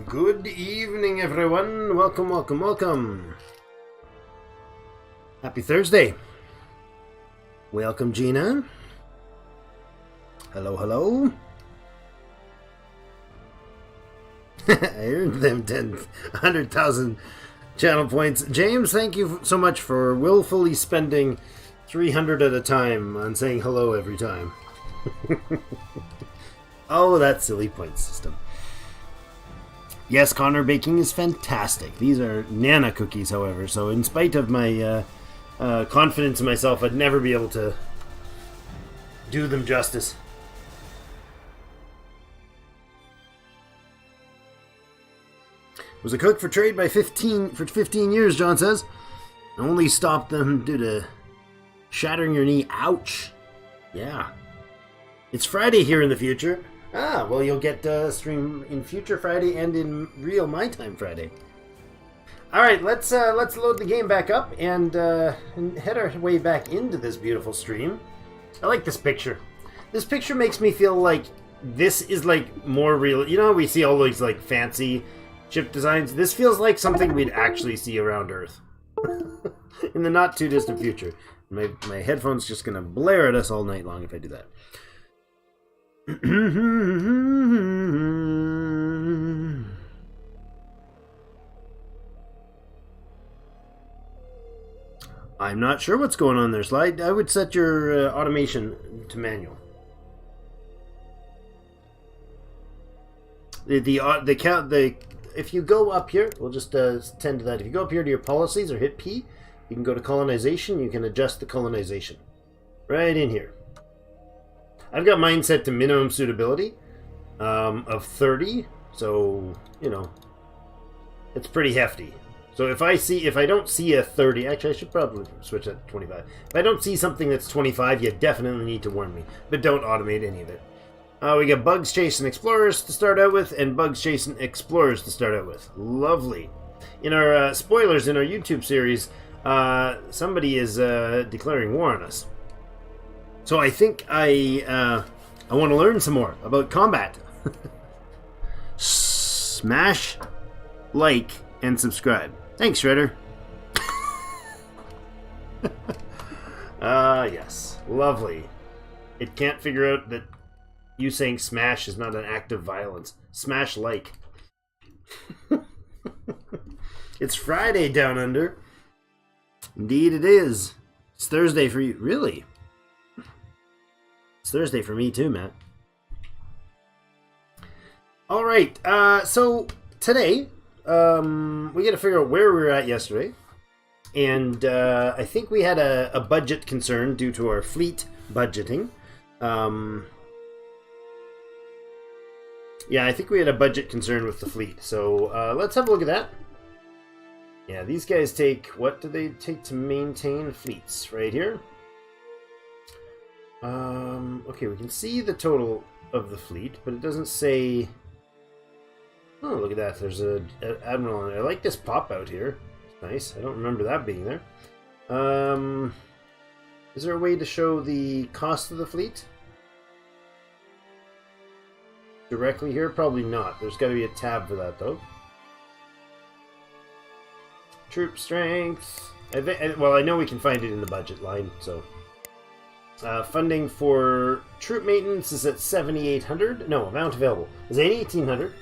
Good evening, everyone. Welcome, welcome, welcome. Happy Thursday. Welcome, Gina. Hello, hello. I earned them 100,000 channel points. James, thank you so much for willfully spending 300 at a time on saying hello every time. Oh, that silly point system. Yes, Connor, baking is fantastic. These are Nana cookies, however, so in spite of my confidence in myself, I'd never be able to do them justice. Was a cook for trade for 15 years, John says. Only stopped them due to shattering your knee. Ouch. Yeah. It's Friday here in the future. Ah, well, you'll get stream in future Friday and in real My Time Friday. All right, let's load the game back up and head our way back into this beautiful stream. I like this picture. This picture makes me feel like this is like more real. You know, we see all these like fancy ship designs. This feels like something we'd actually see around Earth in the not too distant future. My headphones just gonna blare at us all night long if I do that. I'm not sure what's going on there, Slide. I would set your automation to manual. If you go up here, we'll just tend to that. If you go up here to your policies or hit P, you can go to colonization. You can adjust the colonization right in here. I've got mine set to minimum suitability of 30, so you know it's pretty hefty. So if I don't see a 30, actually I should probably switch that to 25. If I don't see something that's 25, you definitely need to warn me, but don't automate any of it. We got bugs chasing explorers to start out with, and bugs chasing explorers to start out with. Lovely. In our spoilers in our YouTube series, somebody is declaring war on us. So I think I want to learn some more about combat. Smash, like, and subscribe. Thanks, Shredder. Yes. Lovely. It can't figure out that you saying smash is not an act of violence. Smash like. It's Friday down under. Indeed it is. It's Thursday for you. Really? It's Thursday for me too, Matt. Alright, so today, we gotta figure out where we were at yesterday. And I think we had a budget concern due to our fleet budgeting. Yeah, I think we had a budget concern with the fleet. So let's have a look at that. Yeah, these guys take, what do they take to maintain fleets? Right here. Okay, we can see the total of the fleet, but it doesn't say... Oh, look at that. There's a admiral on it. I like this pop out here. It's nice. I don't remember that being there. Is there a way to show the cost of the fleet? Directly here? Probably not. There's got to be a tab for that, though. Troop strength. Well, I know we can find it in the budget line, so... funding for troop maintenance is at 7,800. No, amount available is 8,100.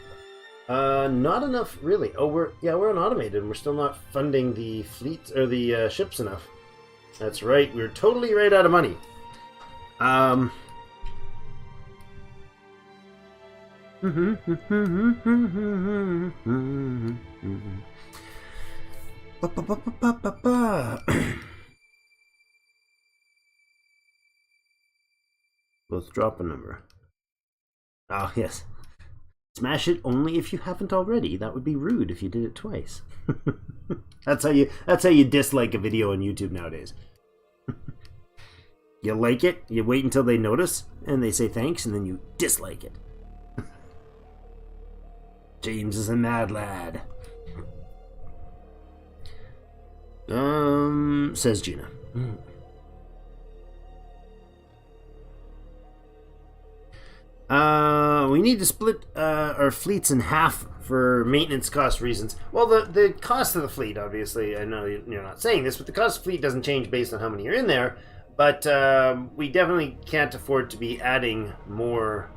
Not enough, really. Oh, we're on automated, and we're still not funding the fleet or the ships enough. That's right. We're totally right out of money. Let's drop a number. Oh, yes. Smash it only if you haven't already. That would be rude if you did it twice. That's how you dislike a video on YouTube nowadays. You like it, you wait until they notice, and they say thanks, and then you dislike it. James is a mad lad. Says Gina. We need to split our fleets in half for maintenance cost reasons. Well, the cost of the fleet, obviously, I know you're not saying this, but the cost of the fleet doesn't change based on how many are in there. But we definitely can't afford to be adding more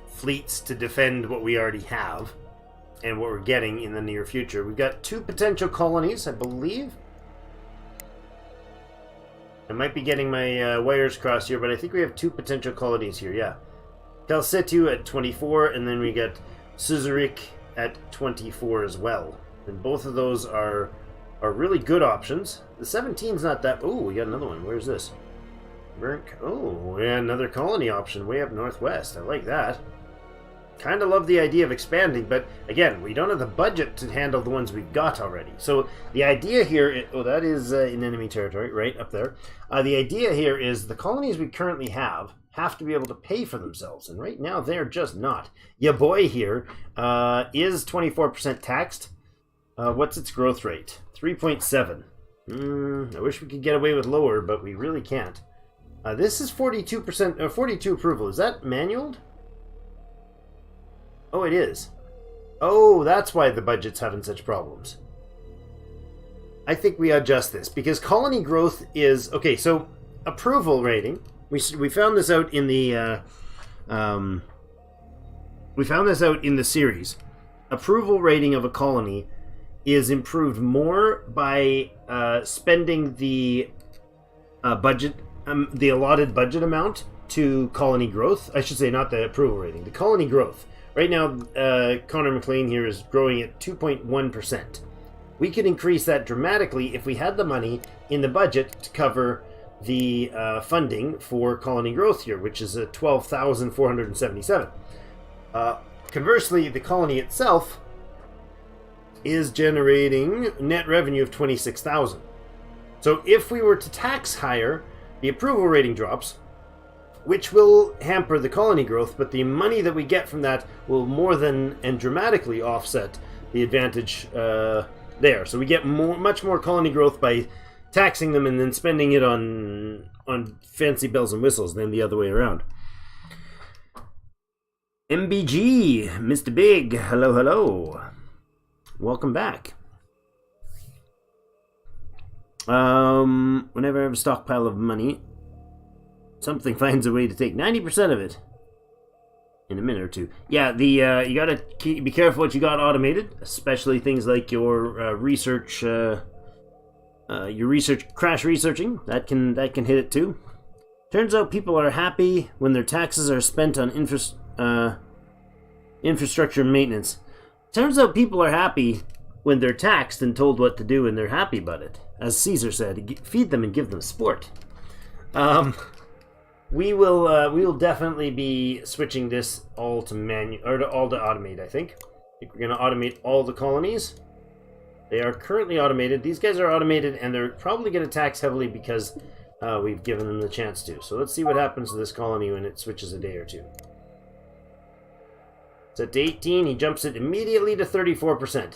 fleets to defend what we already have and what we're getting in the near future. We've got 2 potential colonies, I believe. I might be getting my wires crossed here, but I think we have 2 potential colonies here, yeah. Tel Situ at 24, and then we get Slitherine at 24 as well. And both of those are really good options. The 17's not that... Oh, we got another one. Where's this? Oh, yeah, another colony option way up northwest. I like that. Kind of love the idea of expanding, but again, we don't have the budget to handle the ones we've got already. So the idea here... Oh, that is in enemy territory, right up there. The idea here is the colonies we currently have to be able to pay for themselves, and right now they're just not. Ya boy here is 24% taxed. What's its growth rate? 3.7. I wish we could get away with lower, but we really can't. This is 42%, 42 approval. Is that manualed? Oh, it is. Oh, that's why the budget's having such problems. I think we adjust this because colony growth is okay. So approval rating. We found this out in the series. Approval rating of a colony is improved more by spending the budget, the allotted budget amount to colony growth. I should say not the approval rating, the colony growth. Right now, Connor McLean here is growing at 2.1%. We could increase that dramatically if we had the money in the budget to cover the funding for colony growth here, which is at 12,477. Conversely, the colony itself is generating net revenue of 26,000. So if we were to tax higher, the approval rating drops, which will hamper the colony growth, but the money that we get from that will more than and dramatically offset the advantage there. So we get much more colony growth by taxing them and then spending it on fancy bells and whistles than the other way around. MBG, Mr. Big, hello, hello. Welcome back. Whenever I have a stockpile of money, something finds a way to take 90% of it in a minute or two. Yeah, you gotta be careful what you got automated, especially things like your research, crash researching. That can hit it too. Turns out people are happy when their taxes are spent on infrastructure maintenance. Turns out people are happy when they're taxed and told what to do, and they're happy about it. As Caesar said, feed them and give them sport. We will definitely be switching this all to automate. I think we're going to automate all the colonies. They are currently automated. These guys are automated, and they're probably going to tax heavily because we've given them the chance to. So let's see what happens to this colony when it switches a day or two. It's at 18. He jumps it immediately to 34%.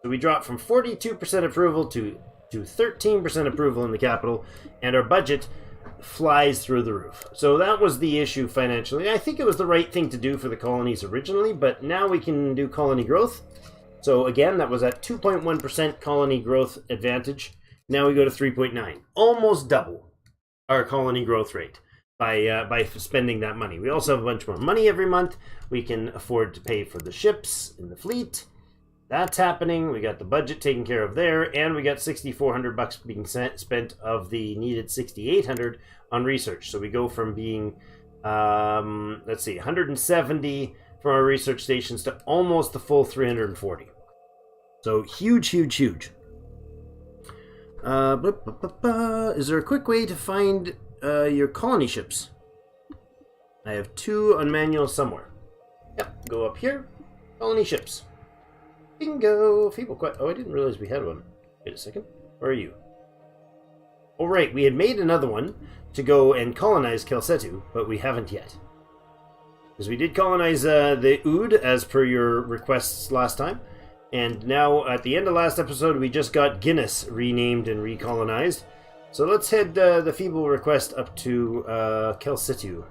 So we drop from 42% approval to 13% approval in the capital, and our budget flies through the roof. So that was the issue financially. I think it was the right thing to do for the colonies originally, but now we can do colony growth. So again, that was at 2.1% colony growth advantage. Now we go to 3.9, almost double our colony growth rate by spending that money. We also have a bunch more money every month. We can afford to pay for the ships in the fleet. That's happening. We got the budget taken care of there, and we got $6,400 being spent of the needed $6,800 on research. So we go from being, let's see, 170 from our research stations to almost the full 340. So huge, huge, huge. Is there a quick way to find your colony ships? I have 2 on manual somewhere. Yep, go up here. Colony ships. Bingo! Feeble quite. Oh, I didn't realize we had one. Wait a second. Where are you? Oh, right. We had made another one to go and colonize Kelsetu, but we haven't yet. Because we did colonize the Ood as per your requests last time. And now, at the end of last episode, we just got Guinness renamed and recolonized. So let's head the feeble request up to Kelsetu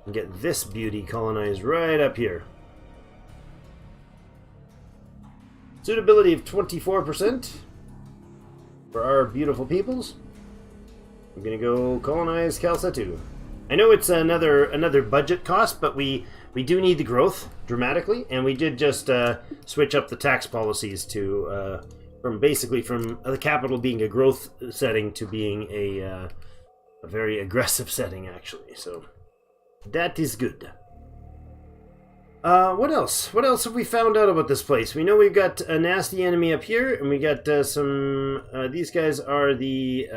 and get this beauty colonized right up here. Suitability of 24% for our beautiful peoples. I'm gonna go colonize Kelsetu. I know it's another budget cost, but we do need the growth dramatically, and we did just switch up the tax policies to from the capital being a growth setting to being a very aggressive setting, actually. So that is good. What else? What else have we found out about this place? We know we've got a nasty enemy up here, and we got some... these guys are the...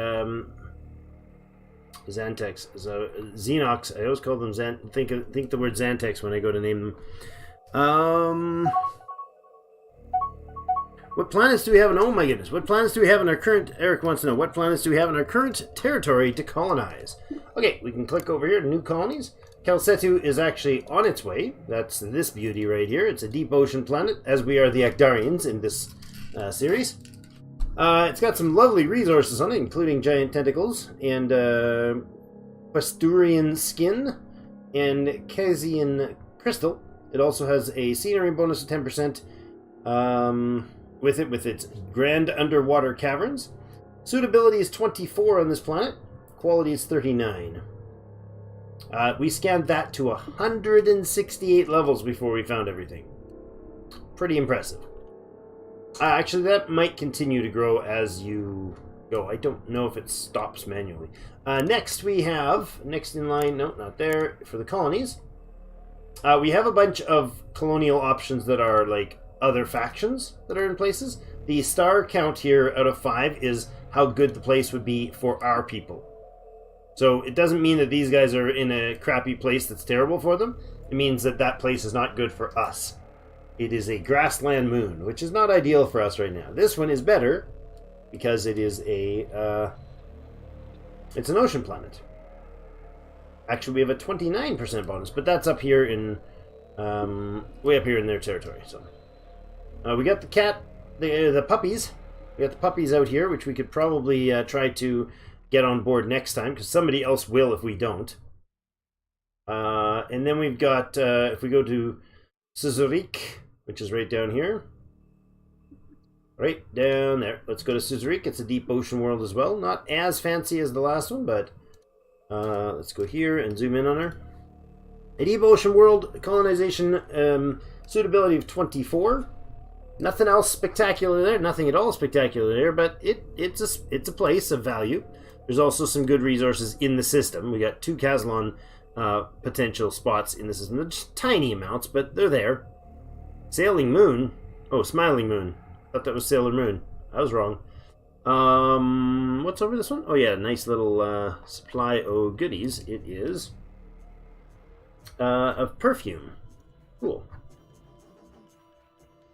Xantex. So, Xenox. I always call them think the word Xantex when I go to name them. What planets do we have in... Oh my goodness. What planets do we have in our current... Eric wants to know. What planets do we have in our current territory to colonize? Okay, we can click over here to new colonies. Calcetu is actually on its way. That's this beauty right here. It's a deep ocean planet, as we are the Akdarians in this series. It's got some lovely resources on it, including giant tentacles and Pasturian skin and Kazian crystal. It also has a scenery bonus of 10%. With its grand underwater caverns. Suitability is 24 on this planet. Quality is 39. We scanned that to 168 levels before we found everything. Pretty impressive. Actually, that might continue to grow as you go. I don't know if it stops manually. Next we have, next in line, no, not there, for the colonies. We have a bunch of colonial options that are like other factions that are in places. The star count here out of 5 is how good the place would be for our people. So it doesn't mean that these guys are in a crappy place that's terrible for them. It means that that place is not good for us. It is a grassland moon, which is not ideal for us right now. This one is better because it is a it's an ocean planet. Actually, we have a 29% bonus, but that's up here in way up here in their territory. So we got the the puppies. We got the puppies out here, which we could probably try to get on board next time, because somebody else will if we don't. And then we've got, if we go to Suzurik, which is right down here. Right down there. Let's go to Suzurik. It's a deep ocean world as well. Not as fancy as the last one, but let's go here and zoom in on her. A deep ocean world, colonization, suitability of 24. Nothing else spectacular there. Nothing at all spectacular there, but it's a place of value. There's also some good resources in the system. We got 2 Kazlon potential spots in the system. They're just tiny amounts, but they're there. Sailing Moon. Oh, Smiling Moon. Thought that was Sailor Moon. I was wrong. What's over this one? Oh yeah, nice little supply of goodies. It is of perfume. Cool.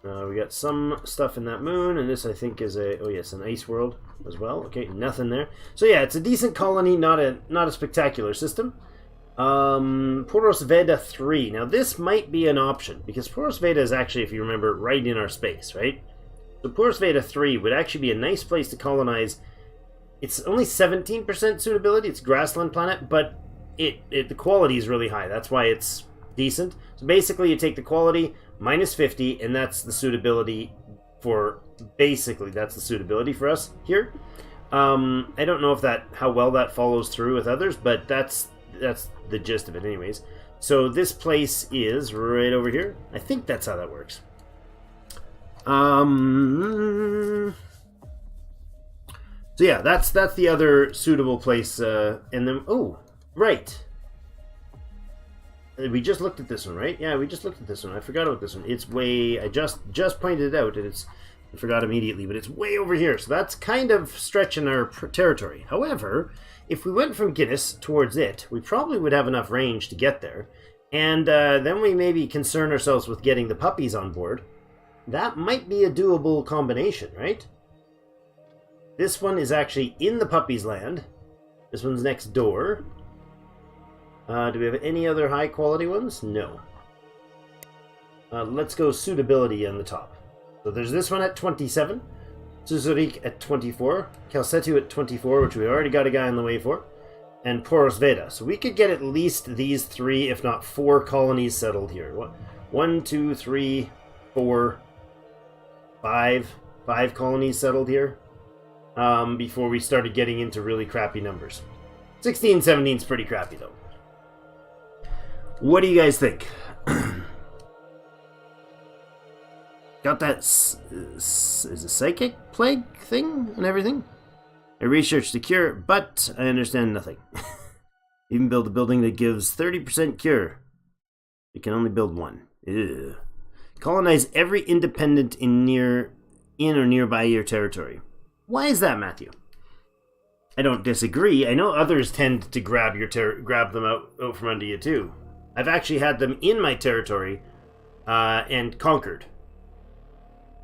We got some stuff in that moon, and this I think is a, oh yes, an ice world as well. Okay, nothing there. So yeah, it's a decent colony, not a spectacular system. Poros Veda 3. Now this might be an option, because Poros Veda is actually, if you remember, right in our space, right? So Poros Veda 3 would actually be a nice place to colonize. It's only 17% suitability, it's a grassland planet, but the quality is really high. That's why it's decent. So basically you take the quality minus 50, and that's the suitability for, basically that's the suitability for us here. I don't know if how well that follows through with others, but that's the gist of it anyways. So this place is right over here. I think that's how that works. So yeah, that's the other suitable place, and then, oh, right. We just looked at this one, right? Yeah, we just looked at this one. I forgot about this one. It's way... I just pointed it out, and I forgot immediately, but it's way over here. So that's kind of stretching our territory. However, if we went from Guinness towards it, we probably would have enough range to get there. And then we maybe concern ourselves with getting the puppies on board. That might be a doable combination, right? This one is actually in the puppies' land. This one's next door. Do we have any other high quality ones? No. Let's go suitability on the top. So there's this one at 27, Suzurik at 24, Calcetu at 24, which we already got a guy on the way for, and Poros Veda. So we could get at least these 3, if not 4 colonies settled here. 1, 2, 3, 4, 5 colonies settled here before we started getting into really crappy numbers. 16, 17 is pretty crappy though. What do you guys think? Got that is a psychic plague thing and everything? I researched the cure, but I understand nothing. Even build a building that gives 30% cure. You can only build 1. Ew. Colonize every independent in or nearby your territory. Why is that, Matthew? I don't disagree. I know others tend to grab them out from under you too. I've actually had them in my territory and conquered.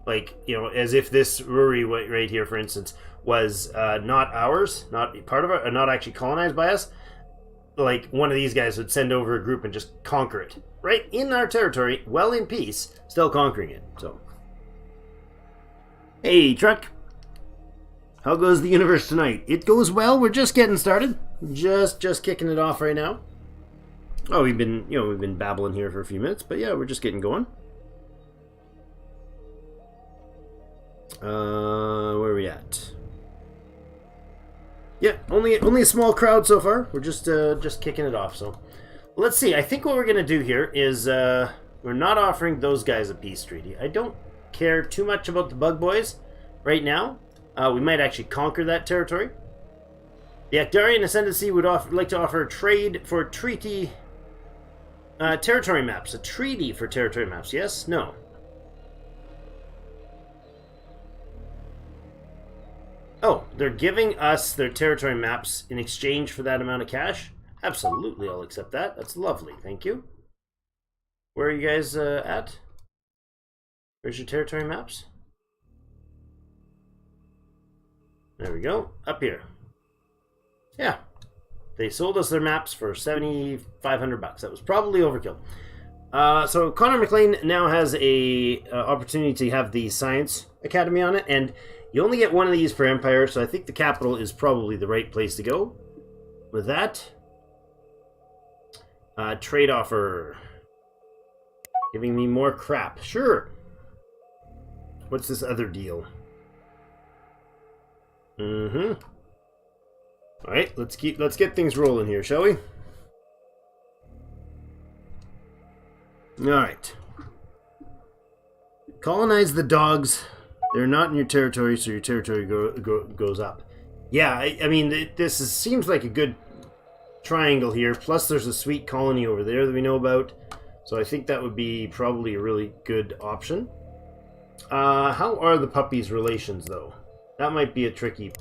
Like, you know, as if this Ruri right here, for instance, was not ours, not part of it, not actually colonized by us. Like, one of these guys would send over a group and just conquer it. Right in our territory, well in peace, still conquering it. So, hey, Truck. How goes the universe tonight? It goes well. We're just getting started. Just kicking it off right now. Oh, we've been babbling here for a few minutes, but yeah, we're just getting going. Where are we at? Yeah, only a small crowd so far. We're just kicking it off. So, let's see. I think what we're gonna do here is we're not offering those guys a peace treaty. I don't care too much about the Bug Boys right now. We might actually conquer that territory. The Actarian Ascendancy would like to offer a trade for treaty territory maps. A treaty for territory maps. Yes? No? Oh, they're giving us their territory maps in exchange for that amount of cash? Absolutely, I'll accept that. That's lovely. Thank you. Where are you guys at? Where's your territory maps? There we go. Up here. Yeah. They sold us their maps for $7,500. That was probably overkill. So Connor McLean now has a opportunity to have the Science Academy on it, and you only get one of these per empire, so I think the capital is probably the right place to go. With that, trade offer. Giving me more crap. Sure. What's this other deal? Mm-hmm. Alright, let's get things rolling here, shall we? Alright. Colonize the dogs. They're not in your territory, so your territory goes up. Yeah, I mean, this seems like a good triangle here. Plus, there's a sweet colony over there that we know about. So I think that would be probably a really good option. How are the puppies' relations, though? That might be a tricky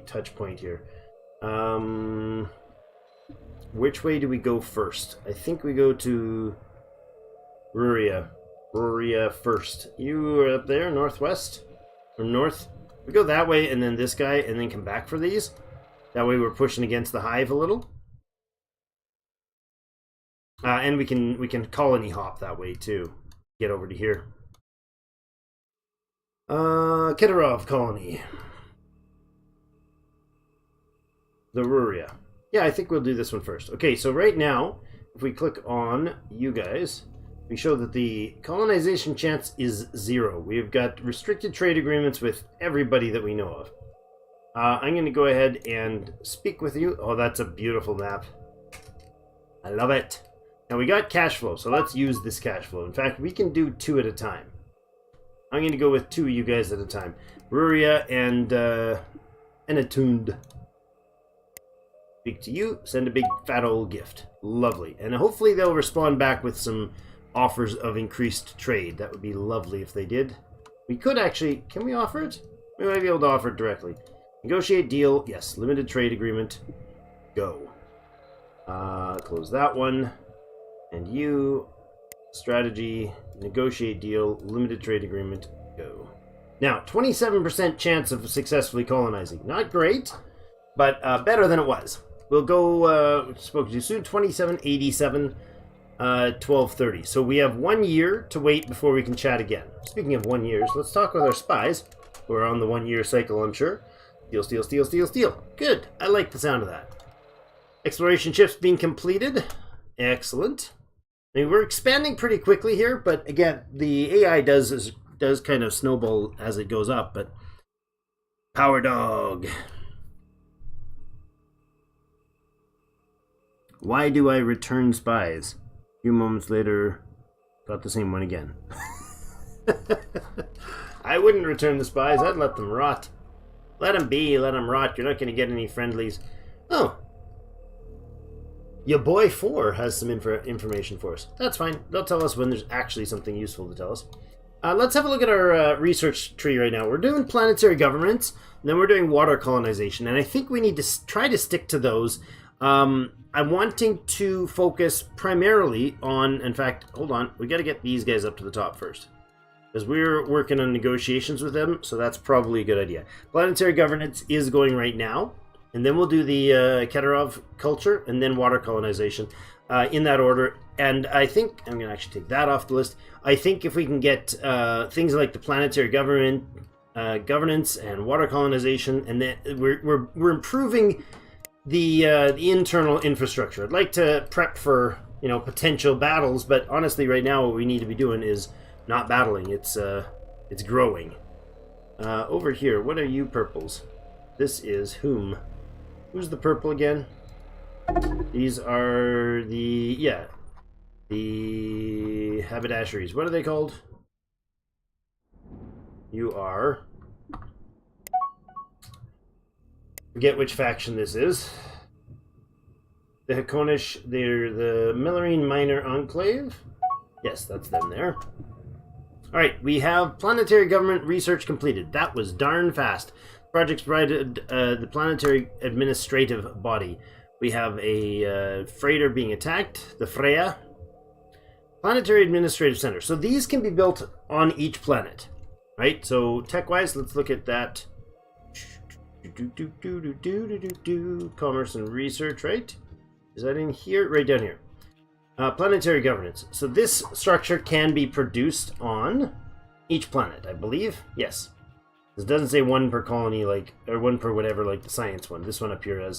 touch point here. Which way do we go first? I think we go to Ruria first. You are up there, northwest? Or north? We go that way, and then this guy, and then come back for these. That way we're pushing against the hive a little. And we can colony hop that way, too. Get over to here. Kitarov colony. The Ruria. Yeah, I think we'll do this one first. Okay, so right now, if we click on you guys, we show that the colonization chance is 0. We've got restricted trade agreements with everybody that we know of. I'm going to go ahead and speak with you. Oh, that's a beautiful map. I love it. Now, we got cash flow, so let's use this cash flow. In fact, we can do 2 at a time. I'm going to go with 2 of you guys at a time. Ruria and Attuned. Speak to you. Send a big fat old gift. Lovely. And hopefully they'll respond back with some offers of increased trade. That would be lovely if they did. We could actually... Can we offer it? We might be able to offer it directly. Negotiate deal. Yes. Limited trade agreement. Go. Close that one. And you... Strategy. Negotiate deal. Limited trade agreement. Go. Now, 27% chance of successfully colonizing. Not great, but better than it was. We'll go, spoke to you soon, 2787, 1230. So we have 1 year to wait before we can chat again. Speaking of 1 year, let's talk with our spies, who are on the 1 year cycle, I'm sure. Steal, steal, steal, steal, steal. Good. I like the sound of that. Exploration ships being completed. Excellent. I mean, we're expanding pretty quickly here, but again, the AI does kind of snowball as it goes up, but... Power Dog. Why do I return spies? A few moments later, got the same one again. I wouldn't return the spies. I'd let them rot. Let them be. Let them rot. You're not going to get any friendlies. Oh. Your boy 4 has some information for us. That's fine. They'll tell us when there's actually something useful to tell us. Let's have a look at our research tree right now. We're doing planetary governments, and then we're doing water colonization, and I think we need to try to stick to those. I'm wanting to focus primarily on, in fact, hold on, we got to get these guys up to the top first, because we're working on negotiations with them, so that's probably a good idea. Planetary governance is going right now, and then we'll do the Keterov culture, and then water colonization in that order. And I think I'm going to actually take that off the list. I think if we can get things like the planetary governance and water colonization, and then we're improving the internal infrastructure. I'd like to prep for potential battles, but honestly, right now what we need to be doing is not battling. It's growing. Over here, what are you purples? This is whom? Who's the purple again? These are the haberdasheries. What are they called? You are... Forget which faction this is. The Hakonish, they're the Millerine Minor Enclave. Yes, that's them there. Alright, we have planetary government research completed. That was darn fast. Projects provided the planetary administrative body. We have a freighter being attacked, the Freya. Planetary Administrative Center. So these can be built on each planet, right? So tech-wise, let's look at that. Commerce and research, right? Is that in here? Right down here. Planetary governance. So this structure can be produced on each planet, I believe. Yes. This doesn't say one per colony, like, or one per whatever, like the science one. This one up here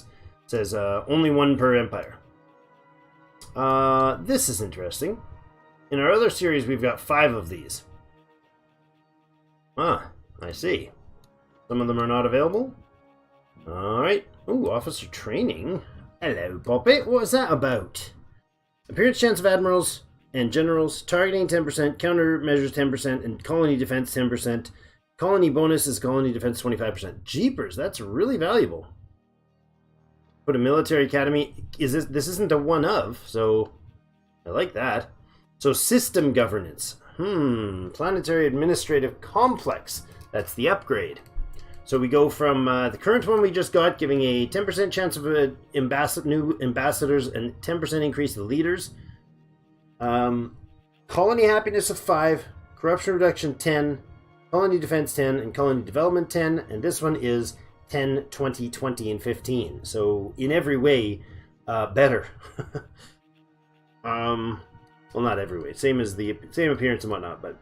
says only one per empire. This is interesting. In our other series, we've got 5 of these. Ah, I see. Some of them are not available. Alright. Ooh, officer training. Hello, Poppy. What's that about? Appearance chance of admirals and generals. Targeting 10%, countermeasures 10%, and colony defense 10%. Colony bonus is colony defense 25%. Jeepers, that's really valuable. Put a military academy. This isn't a one of, so I like that. So system governance. Planetary administrative complex. That's the upgrade. So we go from the current one we just got, giving a 10% chance of new ambassadors and 10% increase to leaders. Colony happiness of 5, corruption reduction 10, colony defense 10, and colony development 10. And this one is 10, 20, 20, and 15. So in every way, better. Well, not every way. Same appearance and whatnot, but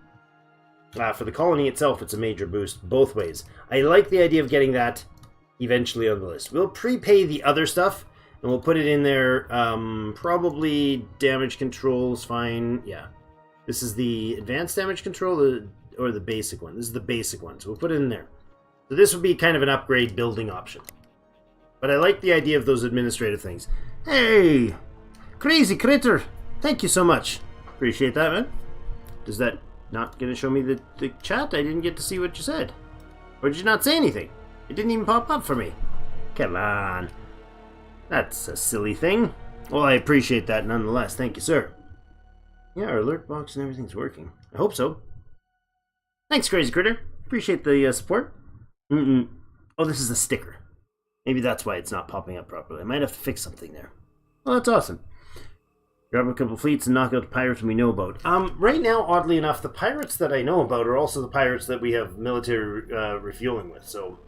for the colony itself, it's a major boost both ways. I like the idea of getting that eventually on the list. We'll prepay the other stuff, and we'll put it in there. Probably damage controls, fine. Yeah. This is the advanced damage control or the basic one. This is the basic one, so we'll put it in there. So this would be kind of an upgrade building option. But I like the idea of those administrative things. Hey! Crazy critter! Thank you so much. Appreciate that, man. Does that not going to show me the chat? I didn't get to see what you said. Or did you not say anything? It didn't even pop up for me. Come on. That's a silly thing. Well, I appreciate that nonetheless. Thank you, sir. Yeah, our alert box and everything's working. I hope so. Thanks, Crazy Critter. Appreciate the support. Oh, this is a sticker. Maybe that's why it's not popping up properly. I might have to fix something there. Well, that's awesome. Grab a couple fleets and knock out the pirates we know about. Right now, oddly enough, the pirates that I know about are also the pirates that we have military refueling with. So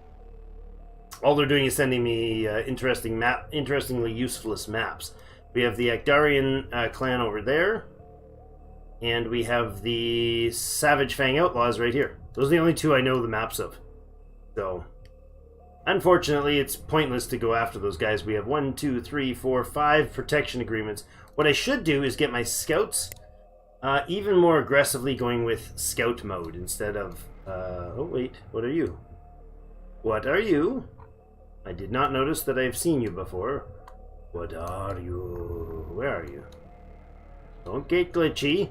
all they're doing is sending me interestingly useless maps. We have the Akdarian clan over there, and we have the Savage Fang Outlaws right here. Those are the only 2 I know the maps of. So unfortunately, it's pointless to go after those guys. We have 1, 2, 3, 4, 5 protection agreements. What I should do is get my scouts even more aggressively going with scout mode instead of... oh, wait. What are you? What are you? I did not notice that I've seen you before. What are you? Where are you? Don't get glitchy.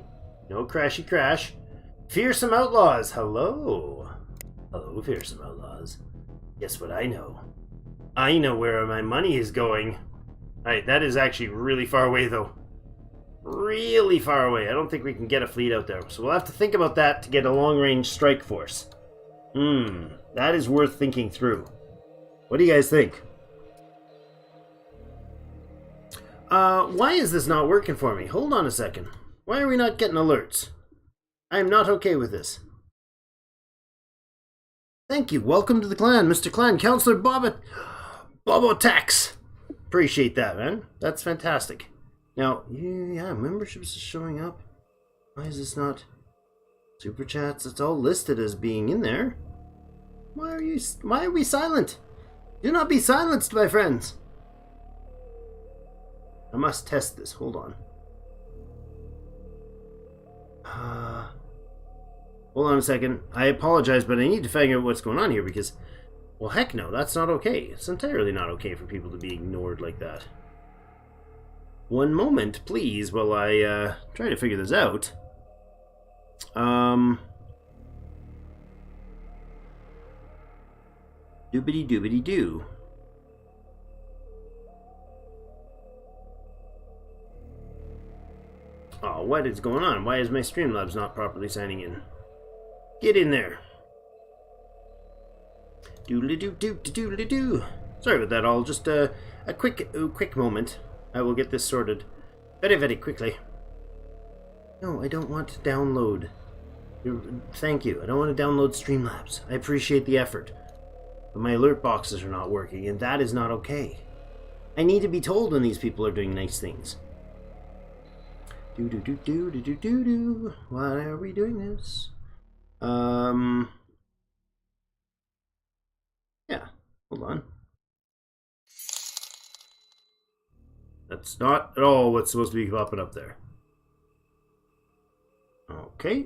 No crashy crash. Fearsome Outlaws. Hello. Hello, Fearsome Outlaws. Guess what I know? I know where my money is going. Alright, that is actually really far away, though. Really far away. I don't think we can get a fleet out there. So we'll have to think about that to get a long-range strike force. That is worth thinking through. What do you guys think? Why is this not working for me? Hold on a second. Why are we not getting alerts? I am not okay with this. Thank you. Welcome to the clan, Mr. Clan Counselor Bobo Tax. Appreciate that, man. That's fantastic. Now, yeah, memberships is showing up. Why is this not super chats? It's all listed as being in there. Why are we silent? Do not be silenced, my friends. I must test this. Hold on. Hold on a second. I apologize, but I need to figure out what's going on here because, well, heck no, that's not okay. It's entirely not okay for people to be ignored like that. One moment, please, while I try to figure this out. Doobity doobity doo. Oh, what is going on? Why is my Streamlabs not properly signing in? Get in there. Doodly doo doo doodly doo. Sorry about that. All just a quick moment. I will get this sorted very, very quickly. No, I don't want to download. Thank you. I don't want to download Streamlabs. I appreciate the effort. But my alert boxes are not working, and that is not okay. I need to be told when these people are doing nice things. Do do do do do do do do. Why are we doing this? Yeah. Hold on. That's not at all what's supposed to be popping up there. Okay.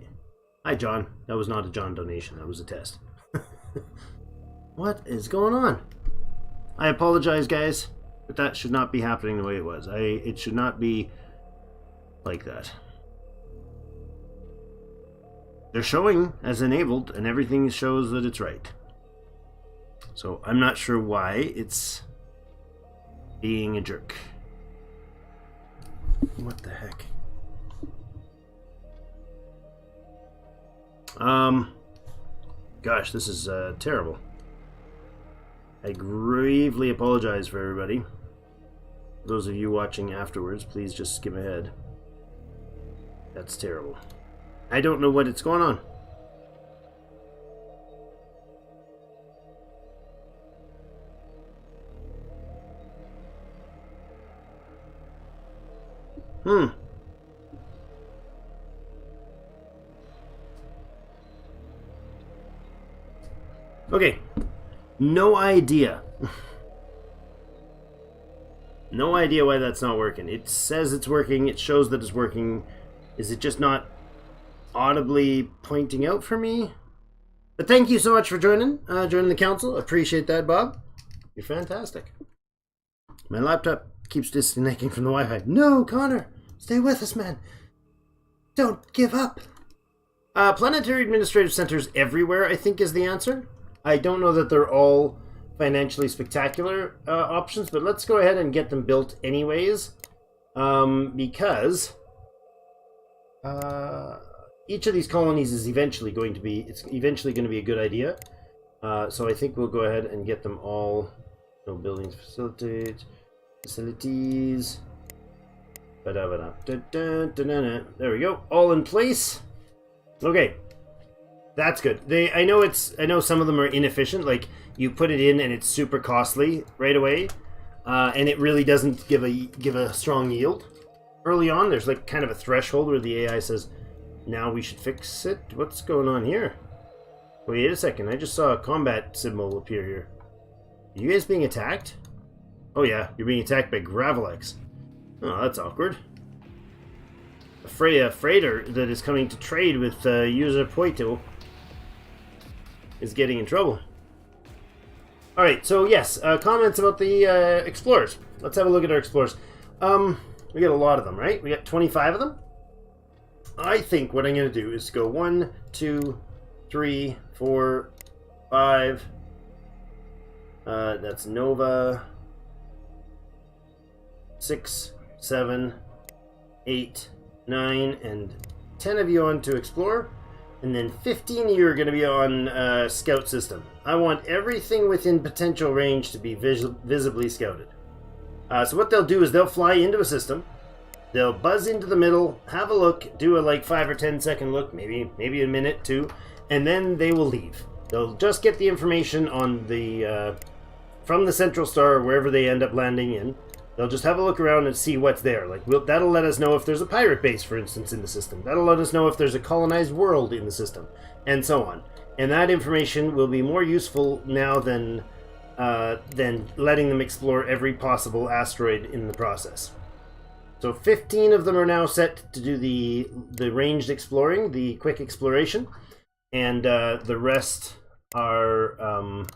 Hi, John. That was not a John donation. That was a test. What is going on? I apologize, guys, but that should not be happening the way it was. It should not be like that. They're showing as enabled, and everything shows that it's right. So I'm not sure why it's being a jerk. What the heck? Gosh, this is terrible. I gravely apologize for everybody. Those of you watching afterwards, please just skip ahead. That's terrible. I don't know what's going on. Okay. No idea. No idea why that's not working. It says it's working. It shows that it's working. Is it just not audibly pointing out for me? But thank you so much for joining the council. Appreciate that, Bob. You're fantastic. My laptop keeps disconnecting from the Wi-Fi. No, Connor. Stay with us, man. Don't give up. Planetary administrative centers everywhere, I think, is the answer. I don't know that they're all financially spectacular options, but let's go ahead and get them built anyways, because each of these colonies is eventually going to be a good idea. So I think we'll go ahead and get them all. No buildings, facilities. There we go, all in place. Okay. That's good. I know some of them are inefficient. Like, you put it in and it's super costly right away, and it really doesn't give a strong yield. Early on, there's like kind of a threshold where the AI says, "Now we should fix it." What's going on here? Wait a second. I just saw a combat symbol appear here. Are you guys being attacked? Oh yeah, you're being attacked by Gravelex. Oh, that's awkward. A freighter that is coming to trade with user Poito is getting in trouble. Alright, so yes, comments about the Explorers. Let's have a look at our Explorers. We got a lot of them, right? We got 25 of them. I think what I'm going to do is go 1, 2, 3, 4, 5. That's Nova. 6, 7, 8, 9, and 10 of you on to Explore. And then 15 of you are going to be on Scout System. I want everything within potential range to be visibly scouted. So what they'll do is they'll fly into a system. They'll buzz into the middle, have a look, do a like 5 or 10 second look, maybe a minute, 2, and then they will leave. They'll just get the information on the from the central star, wherever they end up landing in. They'll just have a look around and see what's there. Like that'll let us know if there's a pirate base, for instance, in the system. That'll let us know if there's a colonized world in the system, and so on. And that information will be more useful now than letting them explore every possible asteroid in the process. So 15 of them are now set to do the ranged exploring, the quick exploration, and the rest are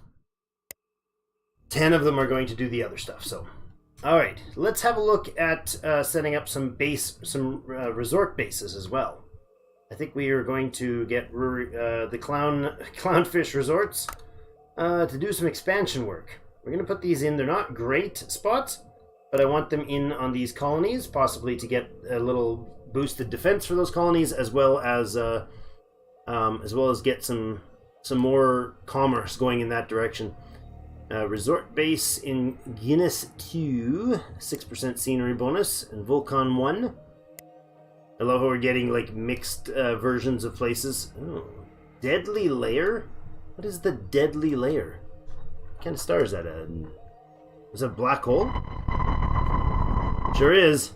10 of them are going to do the other stuff. So. Alright, let's have a look at setting up some resort bases as well. I think we are going to get the Clownfish resorts to do some expansion work. We're going to put these in. They're not great spots, but I want them in on these colonies, possibly to get a little boosted defense for those colonies, as well as get some more commerce going in that direction. Resort base in Guinness 2, 6% scenery bonus, and Vulcan 1. I love how we're getting like mixed versions of places. Oh, Deadly Lair? What is the Deadly Lair? What kind of star is that? Is it a black hole? Sure is.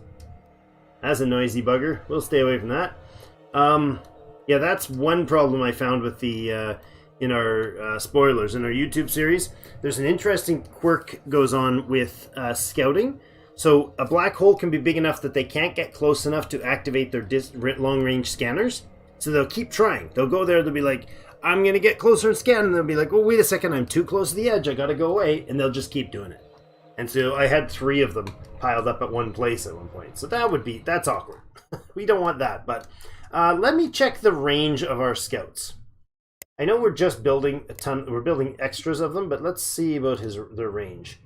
That's a noisy bugger. We'll stay away from that. Yeah, that's one problem I found with the in our spoilers in our YouTube series. There's an interesting quirk goes on with scouting. So a black hole can be big enough that they can't get close enough to activate their long-range scanners. So they'll keep trying. They'll go there, they'll be like, I'm going to get closer and scan. And they'll be like, oh, wait a second, I'm too close to the edge. I got to go away. And they'll just keep doing it. And so I had 3 of them piled up at one place at one point. So that's awkward. We don't want that. But let me check the range of our scouts. I know we're just building we're building extras of them, but let's see about their range.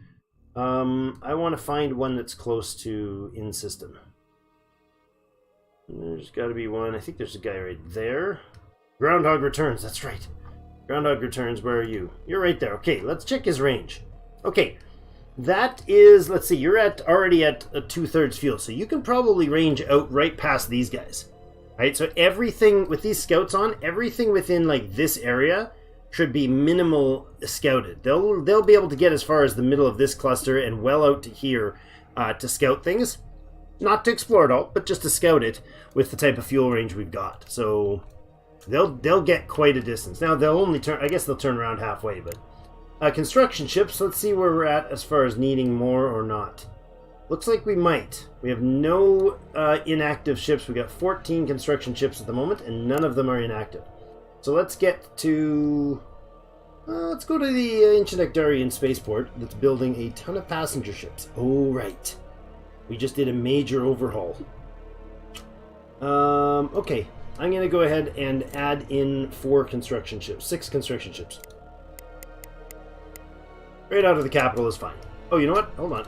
I want to find one that's close to in-system. There's got to be one. I think there's a guy right there. Groundhog returns, that's right. Groundhog returns, where are you? You're right there. Okay, let's check his range. Okay, that is, let's see, you're already at a 2/3 fuel, so you can probably range out right past these guys. Right, so everything with these scouts on, everything within like this area should be minimal scouted. They'll be able to get as far as the middle of this cluster and well out to here to scout things, not to explore it all, but just to scout it with the type of fuel range we've got. So they'll get quite a distance. Now they'll only turn. I guess they'll turn around halfway. But construction ships. Let's see where we're at as far as needing more or not. Looks like we might. We have no inactive ships. We got 14 construction ships at the moment, and none of them are inactive. So let's get to... let's go to the Ancient Ekdarian spaceport that's building a ton of passenger ships. Oh, right. We just did a major overhaul. Okay. I'm going to go ahead and add in 4 construction ships. 6 construction ships. Right out of the capital is fine. Oh, you know what? Hold on.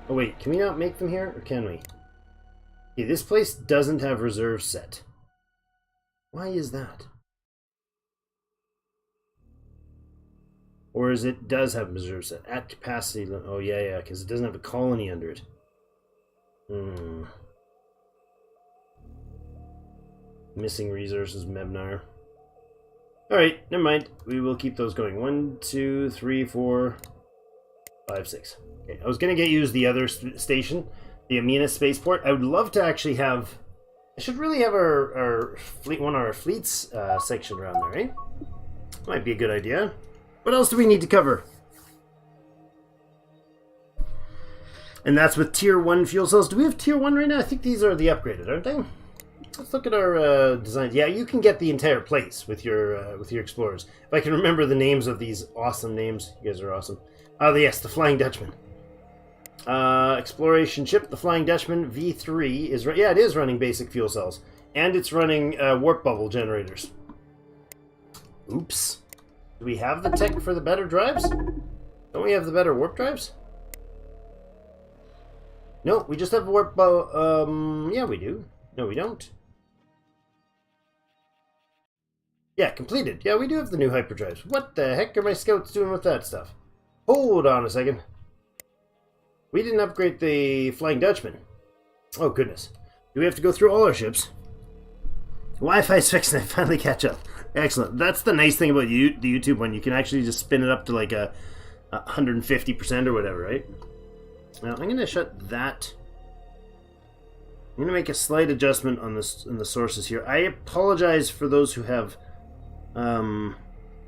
Oh wait, can we not make them here, or can we? Okay, this place doesn't have reserves set. Why is that? Or is it does have reserves set? At capacity, oh yeah, because it doesn't have a colony under it. Missing resources, Mebnar. Alright, never mind. We will keep those going. 1, 2, 3, 4, 5, 6. Okay, I was going to use the other station, the Amina spaceport. I would love to actually have... I should really have our fleet, one of our fleets section around there, eh? Might be a good idea. What else do we need to cover? And that's with Tier 1 fuel cells. Do we have Tier 1 right now? I think these are the upgraded, aren't they? Let's look at our designs. Yeah, you can get the entire place with your Explorers. If I can remember the names of these awesome names. You guys are awesome. Yes, the Flying Dutchman. Exploration ship, the Flying Dutchman V3 is... Yeah, it is running basic fuel cells. And it's running warp bubble generators. Oops. Do we have the tech for the better drives? Don't we have the better warp drives? No, we just have warp... yeah, we do. No, we don't. Yeah, completed. Yeah, we do have the new hyperdrives. What the heck are my scouts doing with that stuff? Hold on a second. We didn't upgrade the Flying Dutchman. Oh, goodness. Do we have to go through all our ships? Wi-Fi's fixed and I finally catch up. Excellent. That's the nice thing about the YouTube one. You can actually just spin it up to like a 150% or whatever, right? Now, I'm going to shut that. I'm going to make a slight adjustment on this in the sources here. I apologize for those who have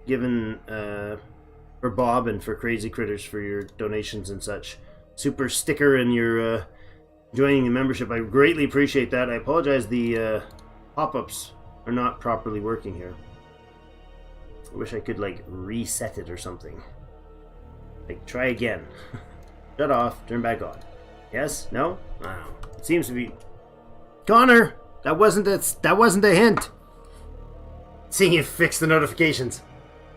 given for Bob and for Crazy Critters for your donations and such. Super sticker and your joining the membership. I greatly appreciate that. I apologize the pop-ups are not properly working here. I wish I could like reset it or something. Like try again. Shut off, turn back on. Yes? No? I don't know. It seems to be... Connor! That wasn't a hint! Seeing if fix the notifications.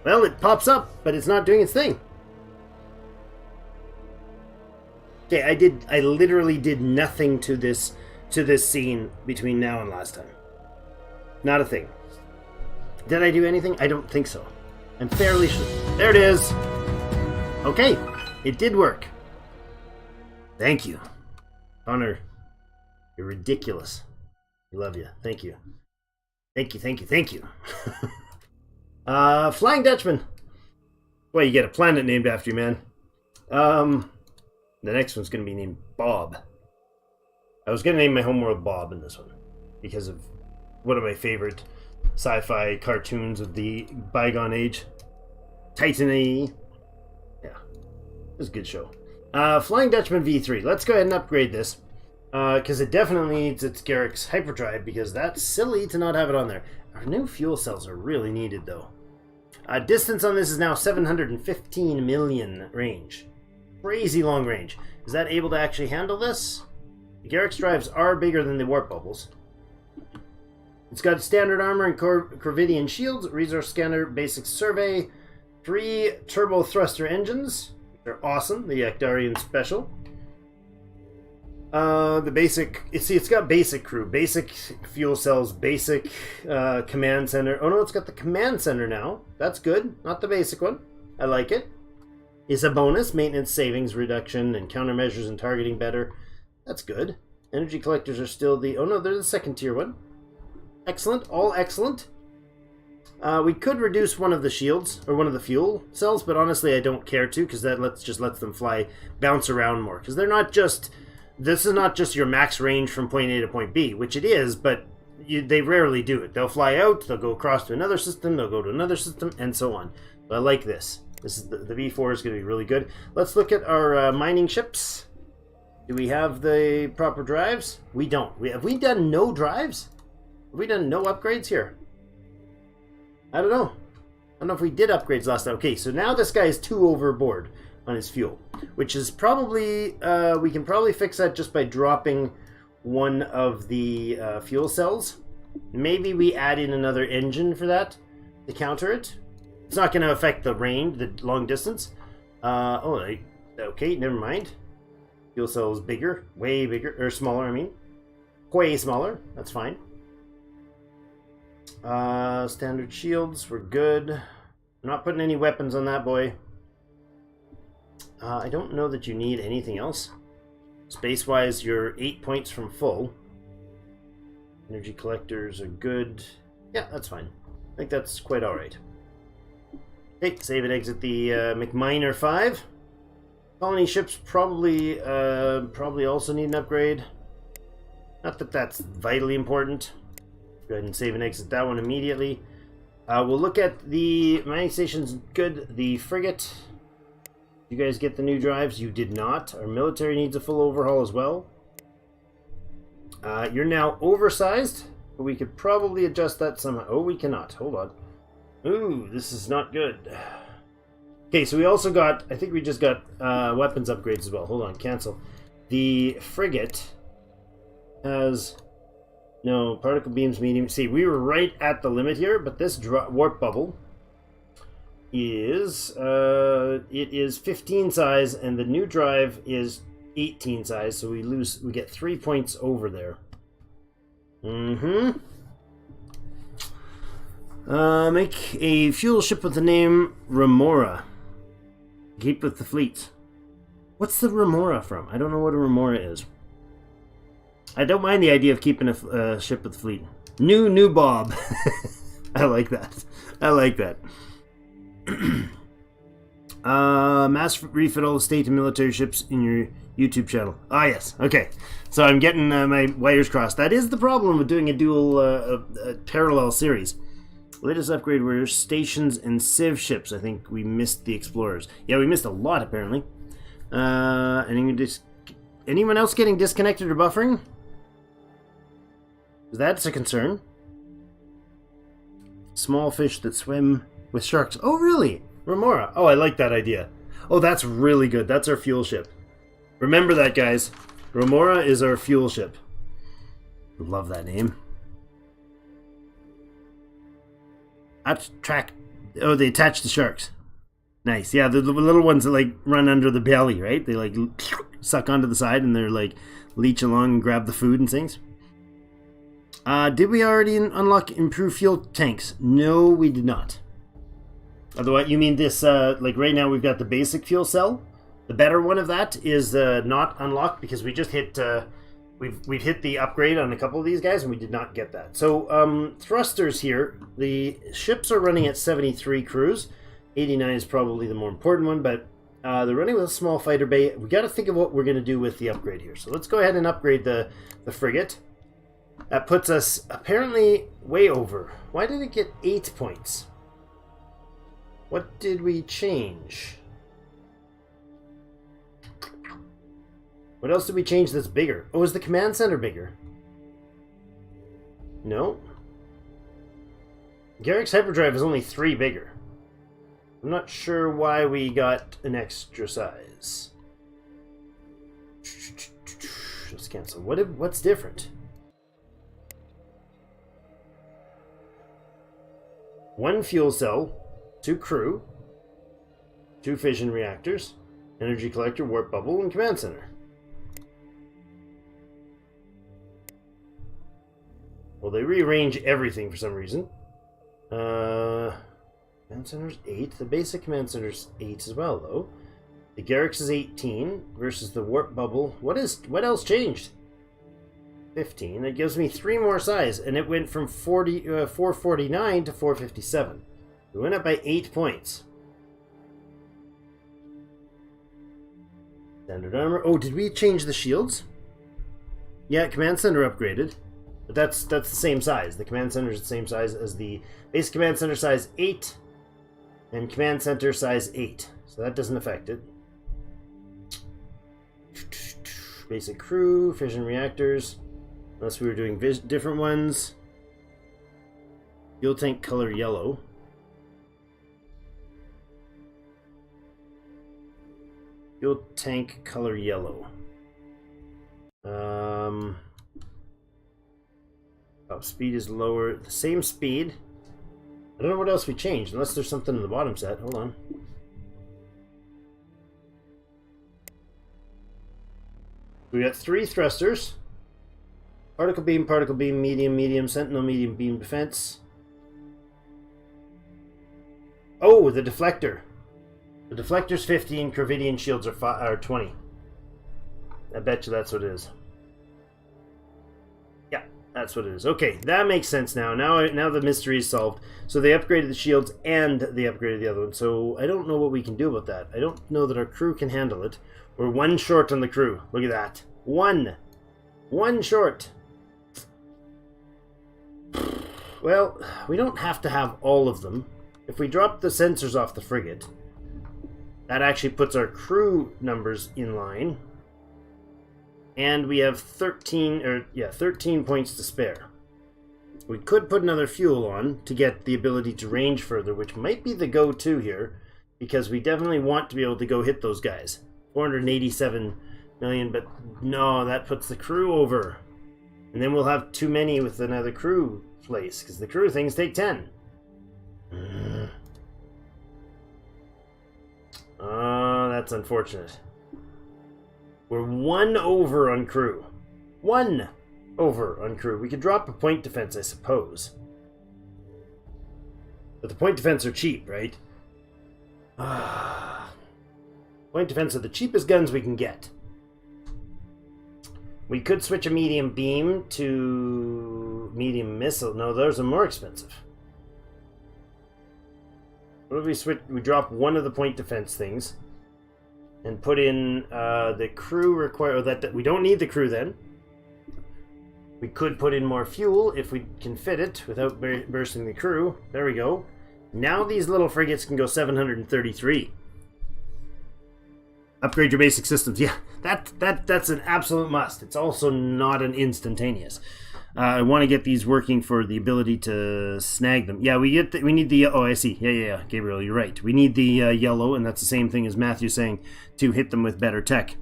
Well, it pops up, but it's not doing its thing. Okay, I literally did nothing to this scene between now and last time. Not a thing. Did I do anything? I don't think so. I'm fairly sure. There it is! Okay, it did work. Thank you. Connor, you're ridiculous. We love you. Thank you. Thank you, thank you, thank you. Flying Dutchman. Well, you get a planet named after you, man. The next one's going to be named Bob. I was going to name my homeworld Bob in this one because of one of my favorite sci-fi cartoons of the bygone age. Titan-y. Yeah, it was a good show. Flying Dutchman V3. Let's go ahead and upgrade this. Because it definitely needs its Garrick's hyperdrive, because that's silly to not have it on there. Our new fuel cells are really needed, though. Distance on this is now 715 million range. Crazy long range. Is that able to actually handle this? The Garrick's drives are bigger than the warp bubbles. It's got standard armor and Corvidian shields, resource scanner, basic survey, 3 turbo thruster engines. They're awesome. The Yachdarian special. The basic... it's got basic crew, basic fuel cells, basic command center. Oh no, it's got the command center now. That's good. Not the basic one. I like it. It's a bonus. Maintenance savings reduction and countermeasures and targeting better. That's good. Energy collectors are still the... oh no, they're the second tier one. Excellent. All excellent. We could reduce one of the shields, or one of the fuel cells, but honestly I don't care to, because that just lets them bounce around more. Because they're not just... this is not just your max range from point A to point B, which it is, but they rarely do it. They'll fly out, they'll go across to another system, they'll go to another system, and so on. But I like this. This is the V4 is going to be really good. Let's look at our mining ships. Do we have the proper drives? We don't. Have we done no drives? Have we done no upgrades here? I don't know. I don't know if we did upgrades last time. Okay, so now this guy is 2 overboard on his fuel, which is probably we can probably fix that just by dropping one of the fuel cells. Maybe we add in another engine for that to counter it. It's not going to affect the range, the long distance. Okay, never mind. Fuel cell is bigger, way bigger, or smaller. I mean, way smaller. That's fine. Standard shields, we're good. I'm not putting any weapons on that boy. I don't know that you need anything else. Space-wise, you're 8 points from full. Energy collectors are good. Yeah, that's fine. I think that's quite alright. Okay, save and exit the McMiner 5. Colony ships probably also need an upgrade. Not that that's vitally important. Go ahead and save and exit that one immediately. We'll look at the mining stations. Good. The frigate. You guys get the new drives? You did not. Our military needs a full overhaul as well. You're now oversized, but we could probably adjust that somehow. Oh, we cannot. Hold on. Ooh, this is not good. Okay, so we also got, I think we just got weapons upgrades as well. Hold on, cancel. The frigate has no particle beams medium. See, we were right at the limit here, but this warp bubble is it is 15 size, and the new drive is 18 size, so we get 3 points over there. Make a fuel ship with the name Remora. Keep with the fleet. What's the Remora from? I don't know what a Remora is. I don't mind the idea of keeping a ship with the fleet. New Bob. I like that. I like that. Mass refit all state and military ships in your YouTube channel. Ah, yes. Okay. So I'm getting my wires crossed. That is the problem with doing a dual parallel series. Latest upgrade were stations and civ ships. I think we missed the explorers. Yeah, we missed a lot apparently. Anyone else getting disconnected or buffering? That's a concern. Small fish that swim with sharks. Oh, really? Remora. Oh, I like that idea. Oh, that's really good. That's our fuel ship. Remember that, guys. Remora is our fuel ship. Love that name. Oh, they attach the sharks. Nice. Yeah, the little ones that like run under the belly, right? They like suck onto the side and they're like leech along and grab the food and things. Did we already unlock improved fuel tanks? No, we did not. Otherwise, you mean this, like right now we've got the basic fuel cell. The better one of that is not unlocked because we just hit, we've hit the upgrade on a couple of these guys and we did not get that. So, thrusters here, the ships are running at 73 crews. 89 is probably the more important one, but they're running with a small fighter bay. We got to think of what we're going to do with the upgrade here. So let's go ahead and upgrade the frigate. That puts us apparently way over. Why did it get 8 points? What did we change? What else did we change that's bigger? Oh, is the command center bigger? No. Garrick's hyperdrive is only 3 bigger. I'm not sure why we got an extra size. Let's cancel. What's different? 1 fuel cell, 2 crew, 2 fission reactors, energy collector, warp bubble, and command center. Well, they rearrange everything for some reason. Command center's 8. The basic command center's 8 as well, though. The Garrick's is 18 versus the warp bubble. What else changed? 15. That gives me 3 more size, and it went from 449 to 457. We went up by 8 points. Standard armor. Oh, did we change the shields? Yeah, command center upgraded, but that's the same size. The command center is the same size as the base command center, size 8, and command center size 8. So that doesn't affect it. Basic crew, fission reactors. Unless we were doing different ones. Fuel tank color yellow. Fuel tank color yellow. Oh, speed is lower. The same speed. I don't know what else we changed, unless there's something in the bottom set. Hold on. We got 3 thrusters. Particle beam, medium, medium, sentinel, medium beam defense. Oh, the deflector. The deflector's 15, Corvidian shields are 20. I bet you that's what it is. Yeah, that's what it is. Okay, that makes sense now. Now the mystery is solved. So they upgraded the shields and they upgraded the other one. So I don't know what we can do about that. I don't know that our crew can handle it. We're 1 short on the crew. Look at that. 1 short. Well, we don't have to have all of them. If we drop the sensors off the frigate, that actually puts our crew numbers in line. And we have 13 points to spare. We could put another fuel on to get the ability to range further, which might be the go-to here, because we definitely want to be able to go hit those guys. 487 million, but no, that puts the crew over. And then we'll have too many with another crew place, because the crew things take 10. that's unfortunate. We're 1 over on crew. 1 over on crew. We could drop a point defense, I suppose. But the point defense are cheap, right? Point defense are the cheapest guns we can get. We could switch a medium beam to medium missile. No, those are more expensive. What if we switch? We drop one of the point defense things and put in the crew require that we don't need the crew then. We could put in more fuel if we can fit it without bursting the crew. There we go. Now these little frigates can go 733. Upgrade your basic systems. Yeah, that's an absolute must. It's also not an instantaneous. I want to get these working for the ability to snag them. Yeah, we need the... Oh, I see. Yeah, Gabriel, you're right. We need the yellow, and that's the same thing as Matthew saying, to hit them with better tech.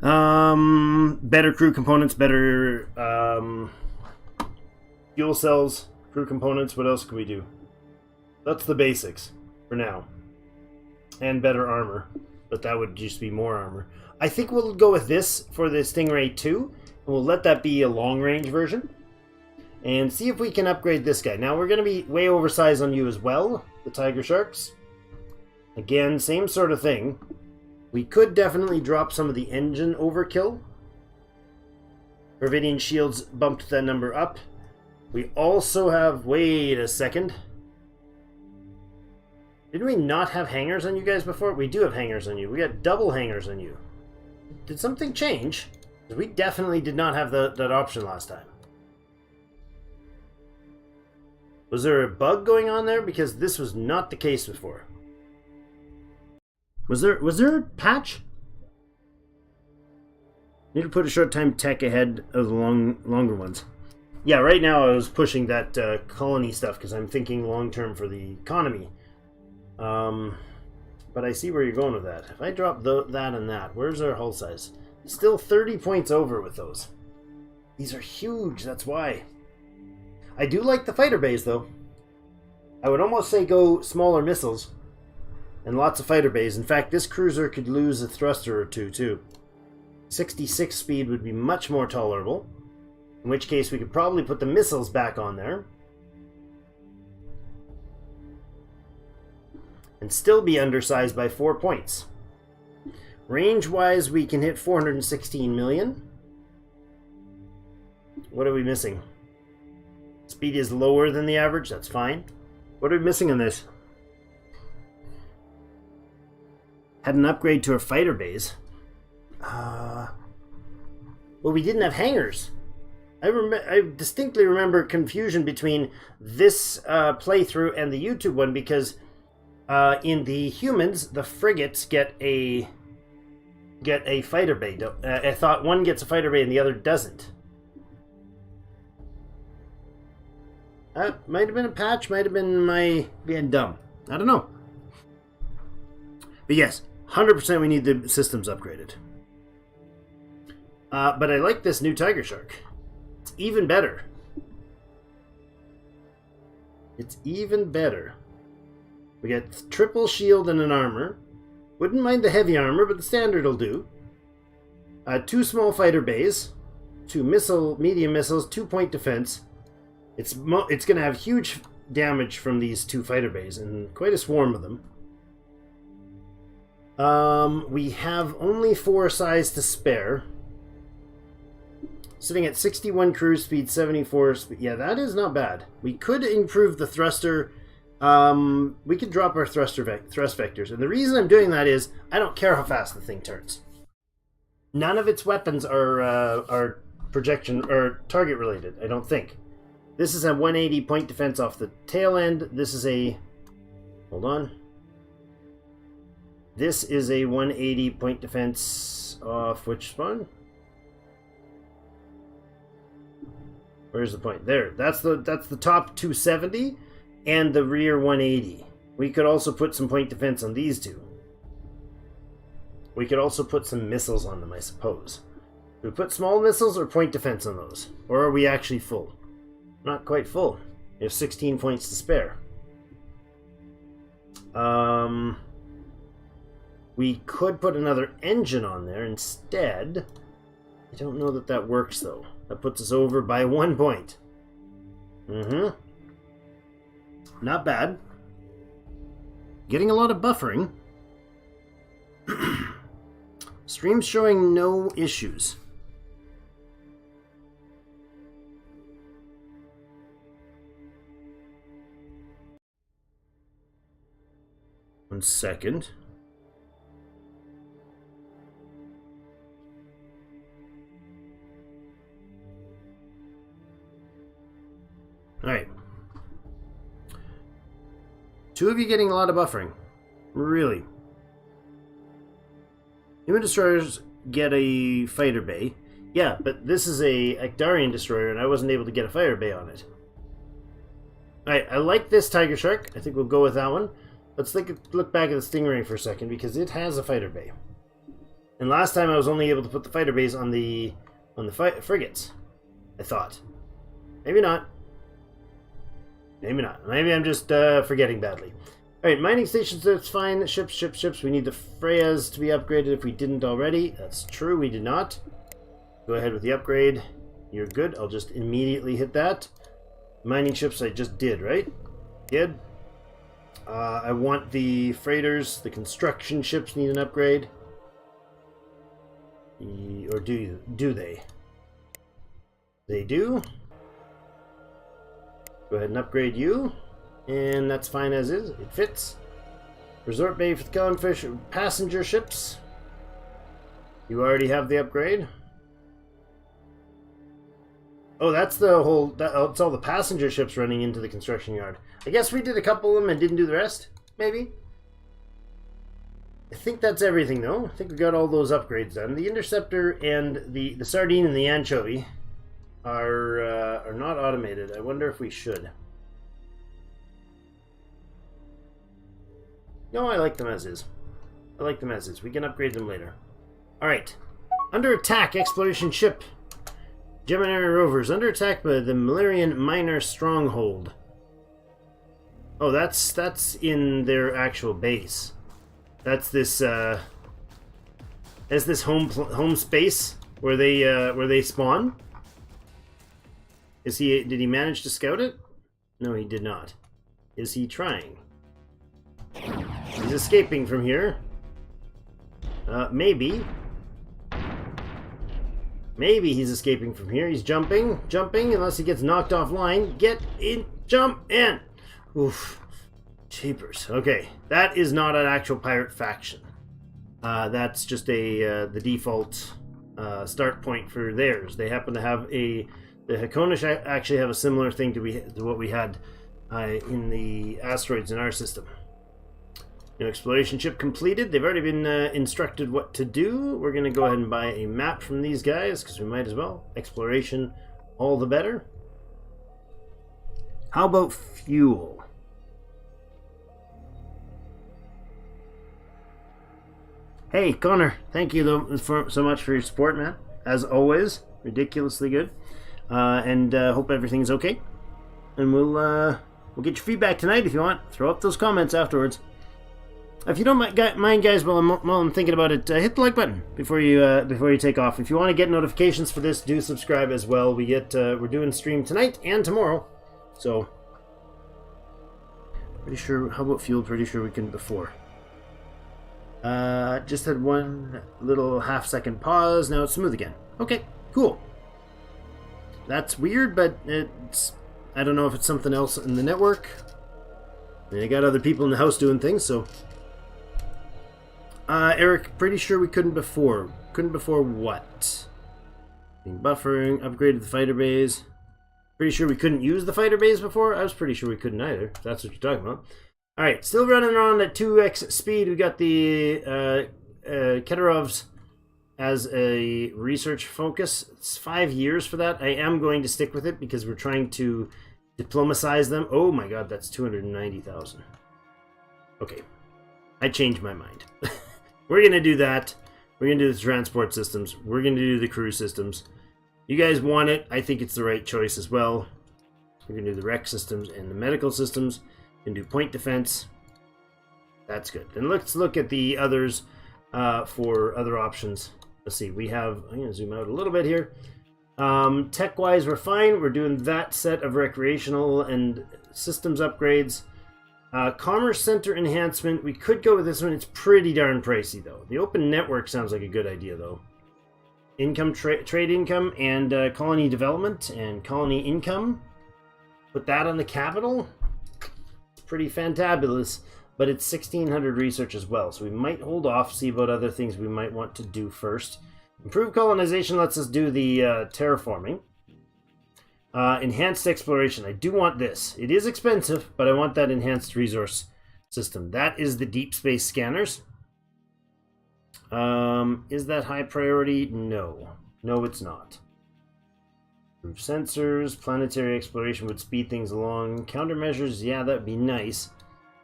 Better crew components, better fuel cells, crew components. What else can we do? That's the basics for now. And better armor. But that would just be more armor. I think we'll go with this for the Stingray 2. And we'll let that be a long-range version. And see if we can upgrade this guy. Now, we're going to be way oversized on you as well. The Tiger Sharks. Again, same sort of thing. We could definitely drop some of the engine overkill. Gravidian shields bumped that number up. We also have... Wait a second. Did we not have hangars on you guys before? We do have hangars on you. We got double hangars on you. Did something change? We definitely did not have that option last time. Was there a bug going on there? Because this was not the case before. Was there a patch? Need to put a short time tech ahead of the longer ones. Yeah, right now I was pushing that colony stuff because I'm thinking long term for the economy. But I see where you're going with that. If I drop that and that, where's our hull size? Still 30 points over with those. These are huge, that's why. I do like the fighter bays, though. I would almost say go smaller missiles and lots of fighter bays. In fact, this cruiser could lose a thruster or two, too. 66 speed would be much more tolerable, in which case we could probably put the missiles back on there. And still be undersized by 4 points. Range-wise, we can hit 416 million. What are we missing? Speed is lower than the average, that's fine. What are we missing in this? Had an upgrade to our fighter bays. Well, we didn't have hangars. I distinctly remember confusion between this playthrough and the YouTube one because in the humans, the frigates get a fighter bay. I thought one gets a fighter bay and the other doesn't. Might have been a patch, might have been my being dumb. I don't know. But yes, 100% we need the systems upgraded. But I like this new Tiger Shark. It's even better. It's even better. We got triple shield and an armor. Wouldn't mind the heavy armor, but the standard will do. 2 small fighter bays. 2 medium missiles, 2 point defense. It's going to have huge damage from these 2 fighter bays, and quite a swarm of them. We have only 4 size to spare. Sitting at 61 cruise speed, 74 speed. Yeah, that is not bad. We could improve the thruster. We could drop our thrust vectors. And the reason I'm doing that is I don't care how fast the thing turns. None of its weapons are projection or target related, I don't think. This is a 180 point defense off the tail end. This is a... Hold on. This is a 180 point defense off which spawn? Where's the point? There. That's the top 270 and the rear 180. We could also put some point defense on these two. We could also put some missiles on them, I suppose. Do we put small missiles or point defense on those? Or are we actually full? Not quite full. We have 16 points to spare. We could put another engine on there instead. I don't know that that works, though. That puts us over by 1 point. Not bad. Getting a lot of buffering. Stream's showing no issues. One second. Alright. Two of you getting a lot of buffering. Really. Human destroyers get a fighter bay. Yeah, but this is a Ekdarian destroyer, and I wasn't able to get a fighter bay on it. Alright, I like this Tiger Shark. I think we'll go with that one. Let's look back at the Stingray for a second, because it has a fighter bay. And last time I was only able to put the fighter bays on the frigates. I thought. Maybe not. Maybe not. Maybe I'm just forgetting badly. Alright, mining stations, that's fine. Ships. We need the Freyas to be upgraded if we didn't already. That's true, we did not. Go ahead with the upgrade. You're good. I'll just immediately hit that. Mining ships I just did, right? Did. I want the freighters. The construction ships need an upgrade. Or do they? They do. Go ahead and upgrade you. And that's fine as is. It fits. Resort bay for the Killenfish passenger ships. You already have the upgrade. Oh, that's the whole... it's all the passenger ships running into the construction yard. I guess we did a couple of them and didn't do the rest. Maybe. I think that's everything, though. I think we got all those upgrades done. The Interceptor and the Sardine and the Anchovy are not automated. I wonder if we should. No, I like them as is. I like them as is. We can upgrade them later. Alright. Under attack, exploration ship. Gemini rovers. Under attack by the Malarian Minor Stronghold. Oh, that's in their actual base. That's this home space where they spawn. Did he manage to scout it? No, he did not. Is he trying? He's escaping from here. Maybe. Maybe he's escaping from here. He's jumping, unless he gets knocked offline. Get in, jump in. Oof. Cheapers. Okay, that is not an actual pirate faction. That's just the default start point for theirs. They happen to have the Hakonish actually have a similar thing to what we had in the asteroids in our system. New exploration ship completed. They've already been instructed what to do. We're going to go ahead and buy a map from these guys, because we might as well. Exploration, all the better. How about fuel? Hey, Connor, thank you so much for your support, man. As always, ridiculously good. And hope everything's okay. And we'll get your feedback tonight if you want. Throw up those comments afterwards. If you don't mind, guys, while I'm thinking about it, hit the like button before you take off. If you want to get notifications for this, do subscribe as well. We're doing stream tonight and tomorrow, so pretty sure. How about fuel? Pretty sure we couldn't before. Just had one little half-second pause. Now it's smooth again. Okay, cool. That's weird, but I don't know if it's something else in the network. They got other people in the house doing things, so. Eric, pretty sure we couldn't before. Couldn't before what? Buffering, upgraded the fighter bays. Pretty sure we couldn't use the fighter bays before? I was pretty sure we couldn't either, if that's what you're talking about. Alright, still running around at 2x speed. We got the Keterovs as a research focus. It's 5 years for that. I am going to stick with it because we're trying to diplomatize them. Oh my god, that's 290,000. Okay, I changed my mind. We're going to do that. We're going to do the transport systems. We're going to do the crew systems. You guys want it. I think it's the right choice as well. We're going to do the rec systems and the medical systems. And do point defense. That's good. Then let's look at the others. for other options. Let's see, we have, I'm going to zoom out a little bit here. Tech-wise, we're fine. We're doing that set of recreational and systems upgrades. Commerce Center enhancement, we could go with this one. It's pretty darn pricey, though. The open network sounds like a good idea, though. Income, trade income, and colony development, and colony income. Put that on the capital. It's pretty fantabulous, but it's 1,600 research as well, so we might hold off, see about other things we might want to do first. Improved colonization lets us do the terraforming. Enhanced exploration. I do want this. It is expensive, but I want that enhanced resource system. That is the deep space scanners. Is that high priority? No. No, it's not. Improved sensors. Planetary exploration would speed things along. Countermeasures, yeah, that'd be nice.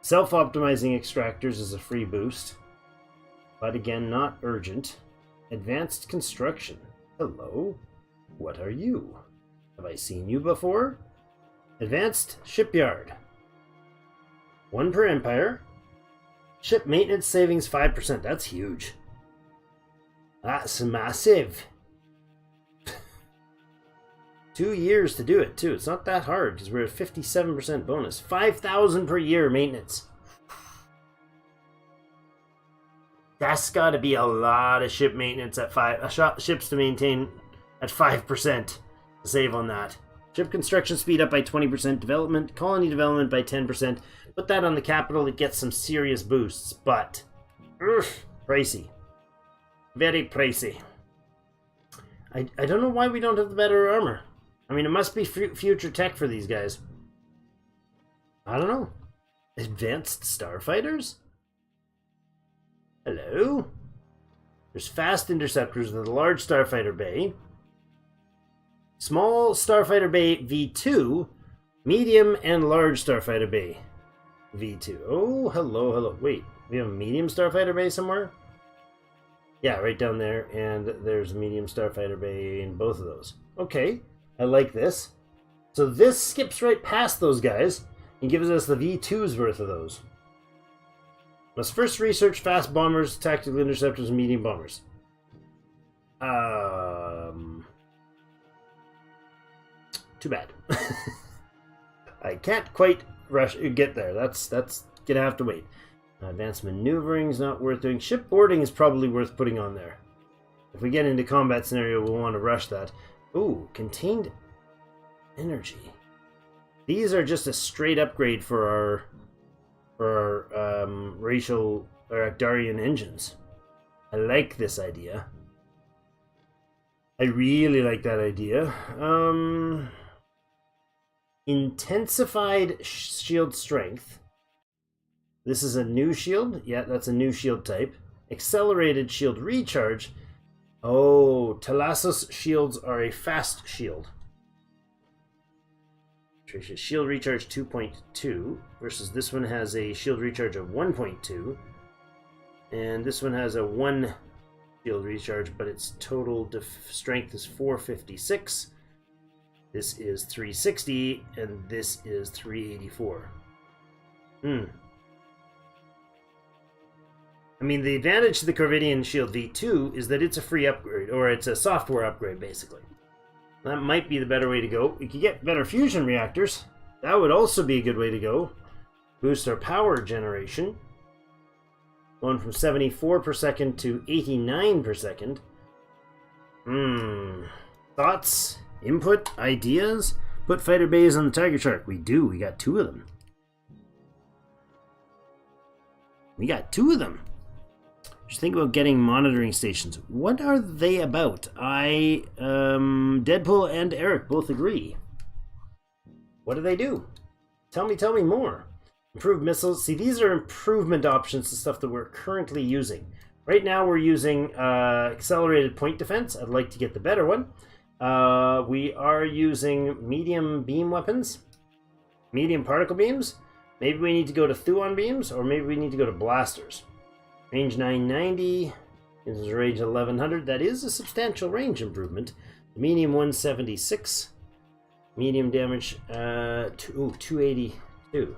Self-optimizing extractors is a free boost. But again, not urgent. Advanced construction. Hello. What are you? Have I seen you before? Advanced shipyard. 1 per empire. Ship maintenance savings 5%. That's huge. That's massive. 2 years to do it, too. It's not that hard, because we're at 57% bonus. 5,000 per year maintenance. That's got to be a lot of ship maintenance at 5... ships to maintain at 5% to save on that. Ship construction speed up by 20%. Development, colony development by 10%. Put that on the capital, it gets some serious boosts, but... pricey. Very pricey. I don't know why we don't have the better armor. I mean, it must be future tech for these guys. I don't know. Advanced starfighters? Hello? There's fast interceptors with a large starfighter bay. Small starfighter bay V2. Medium and large starfighter bay V2. Oh, hello, hello. Wait, we have a medium starfighter bay somewhere? Yeah, right down there, and there's a medium starfighter bay in both of those. Okay, I like this. So this skips right past those guys and gives us the V2's worth of those. Must first research fast bombers, tactical interceptors, and medium bombers. Too bad. I can't quite get there. That's gonna have to wait. Advanced maneuvering is not worth doing. Shipboarding is probably worth putting on there. If we get into combat scenario, we'll want to rush that. Ooh, contained energy. These are just a straight upgrade for our racial or Actarian engines. I like this idea. I really like that idea. Intensified shield strength. This is a new shield. Yeah, that's a new shield type. Accelerated shield recharge. Oh, Talassos shields are a fast shield. Shield recharge 2.2 versus this one has a shield recharge of 1.2. And this one has a 1 shield recharge, but its total strength is 456. This is 360, and this is 384. I mean, the advantage to the Corvidian Shield V2 is that it's a free upgrade, or it's a software upgrade, basically. That might be the better way to go. We could get better fusion reactors. That would also be a good way to go. Boost our power generation. Going from 74 per second to 89 per second. Thoughts? Input? Ideas? Put fighter bays on the Tiger Shark. We do. We got 2 of them. We got 2 of them. Just think about getting monitoring stations. What are they about? Deadpool and Eric both agree. What do they do? Tell me more. Improved missiles. See, these are improvement options to stuff that we're currently using. Right now we're using accelerated point defense. I'd like to get the better one. We are using medium beam weapons. Medium particle beams. Maybe we need to go to Thuon beams, or maybe we need to go to blasters. Range 990, this is range 1100. That is a substantial range improvement. Medium 176. Medium damage 282.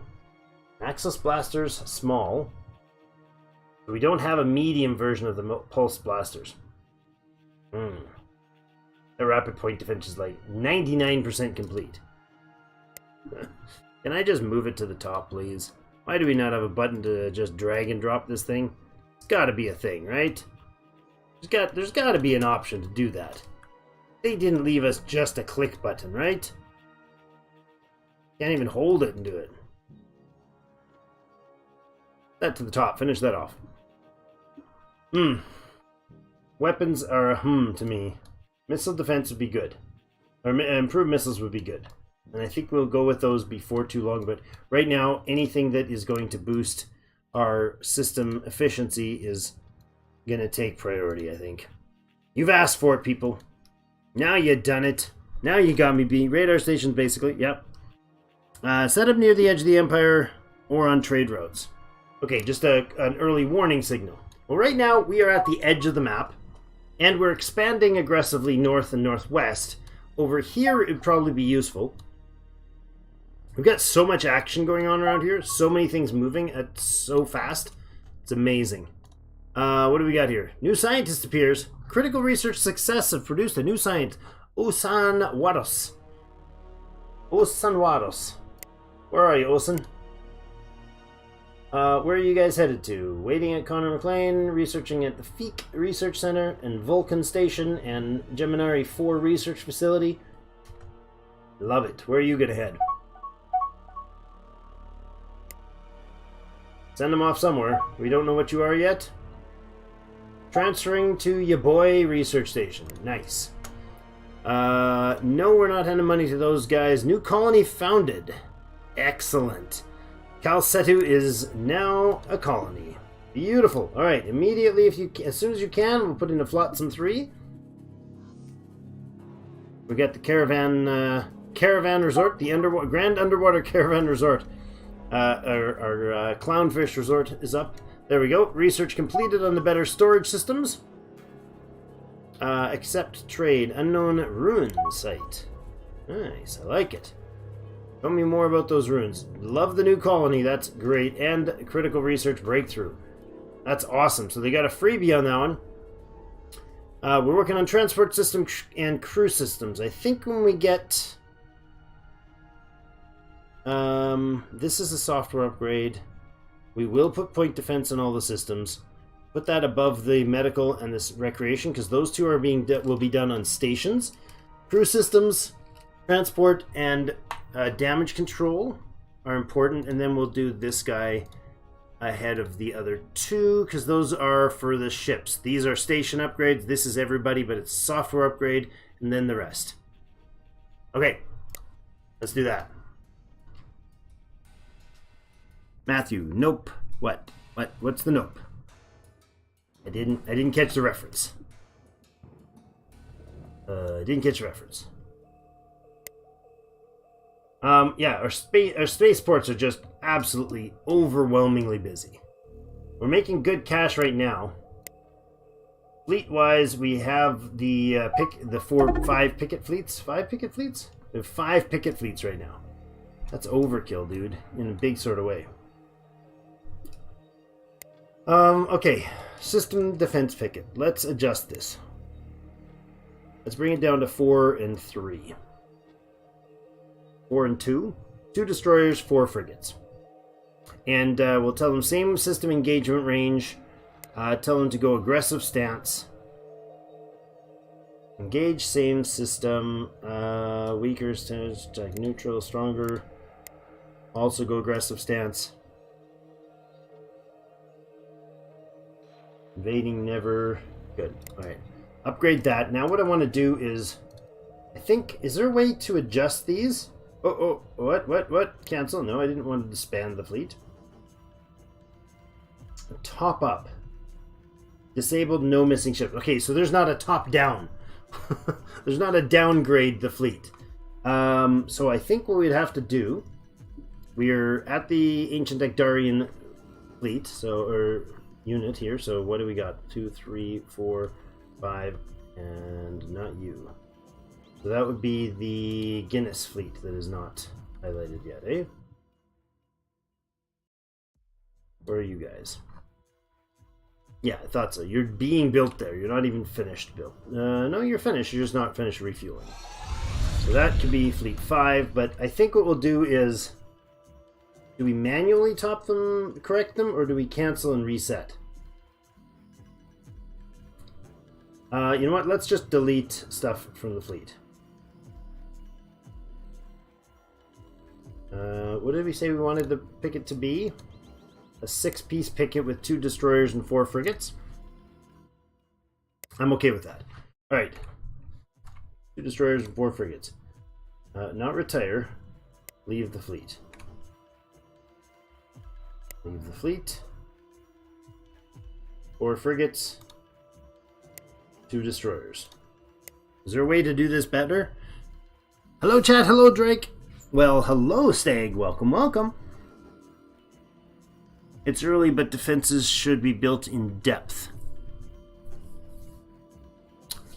Axis blasters, small. We don't have a medium version of the pulse blasters. The rapid point defense is like 99% complete. Can I just move it to the top, please? Why do we not have a button to just drag and drop this thing? It's got to be a thing, right? There's got to be an option to do that. They didn't leave us just a click button, right? Can't even hold it and do it. That to the top. Finish that off. Weapons are a to me. Missile defense would be good. Or improved missiles would be good. And I think we'll go with those before too long. But right now, anything that is going to boost our system efficiency is going to take priority, I think. You've asked for it, people. Now you done it. Now you got me beat. Radar stations, basically. Yep. Set up near the edge of the Empire or on trade routes. Okay, just an early warning signal. Well, right now, we are at the edge of the map. And we're expanding aggressively north and northwest. Over here, it would probably be useful. We've got so much action going on around here. So many things moving at so fast. It's amazing. What do we got here? New scientist appears. Critical research success have produced a new scientist. Osan Wados. Osan Wados. Where are you, Osan? Where are you guys headed to? Waiting at Connor McLean, researching at the Feek Research Center, and Vulcan Station, and Gemini 4 Research Facility. Love it. Where are you gonna head? Send them off somewhere. We don't know what you are yet. Transferring to ya boy Research Station. Nice. No, we're not handing money to those guys. New colony founded. Excellent. Calcetu is now a colony. Beautiful. All right, immediately, as soon as you can, we'll put in a Flotsam 3. We got the caravan resort, the Grand Underwater Caravan Resort. Our Clownfish Resort is up. There we go. Research completed on the better storage systems. Accept trade. Unknown ruin site. Nice. I like it. Tell me more about those ruins. Love the new colony. That's great. And critical research breakthrough. That's awesome. So they got a freebie on that one. We're working on transport system and crew systems. I think when we get... this is a software upgrade. We will put point defense in all the systems. Put that above the medical and this recreation, because those two are will be done on stations. Crew systems, transport, and damage control are important, and then we'll do this guy ahead of the other two, because those are for the ships. These are station upgrades. This is everybody, but it's software upgrade, and then the rest. Okay, let's do that. Matthew, nope. What? What's the nope? I didn't catch the reference. I didn't catch the reference. Yeah, our spaceports are just absolutely overwhelmingly busy. We're making good cash right now. Fleet-wise, we have the 5 picket fleets. 5 picket fleets? We have 5 picket fleets right now. That's overkill, dude, in a big sort of way. Okay. System defense picket. Let's adjust this. Let's bring it down to 4 and 3. 4 and 2. 2 destroyers, 4 frigates. And we'll tell them same system engagement range. Tell them to go aggressive stance. Engage, same system. Weaker stance, like neutral, stronger. Also go aggressive stance. Invading never. Good. Alright. Upgrade that. Now what I want to do is... I think... Is there a way to adjust these? Oh, what? Cancel. No, I didn't want to disband the fleet. Top up. Disabled, no missing ships. Okay, so there's not a top down. There's not a downgrade the fleet. So I think what we'd have to do... We're at the Ancient Ekdarian fleet, or unit here. So what do we got? 2, 3, 4, 5, and not you. So that would be the Guinness fleet that is not highlighted yet, eh? Where are you guys? Yeah, I thought so. You're being built there. You're not even finished built. No, you're finished. You're just not finished refueling. So that could be Fleet 5, but I think what we'll do is... Do we manually top them, correct them, or do we cancel and reset? You know what? Let's just delete stuff from the fleet. What did we say we wanted the picket to be? A 6-piece picket with 2 destroyers and 4 frigates. I'm okay with that. Alright. 2 destroyers and 4 frigates. Not retire. Leave the fleet. Leave the fleet. 4 frigates. 2 destroyers. Is there a way to do this better? Hello, chat. Hello, Drake. Well, hello, Stag. Welcome, welcome. It's early, but defenses should be built in depth.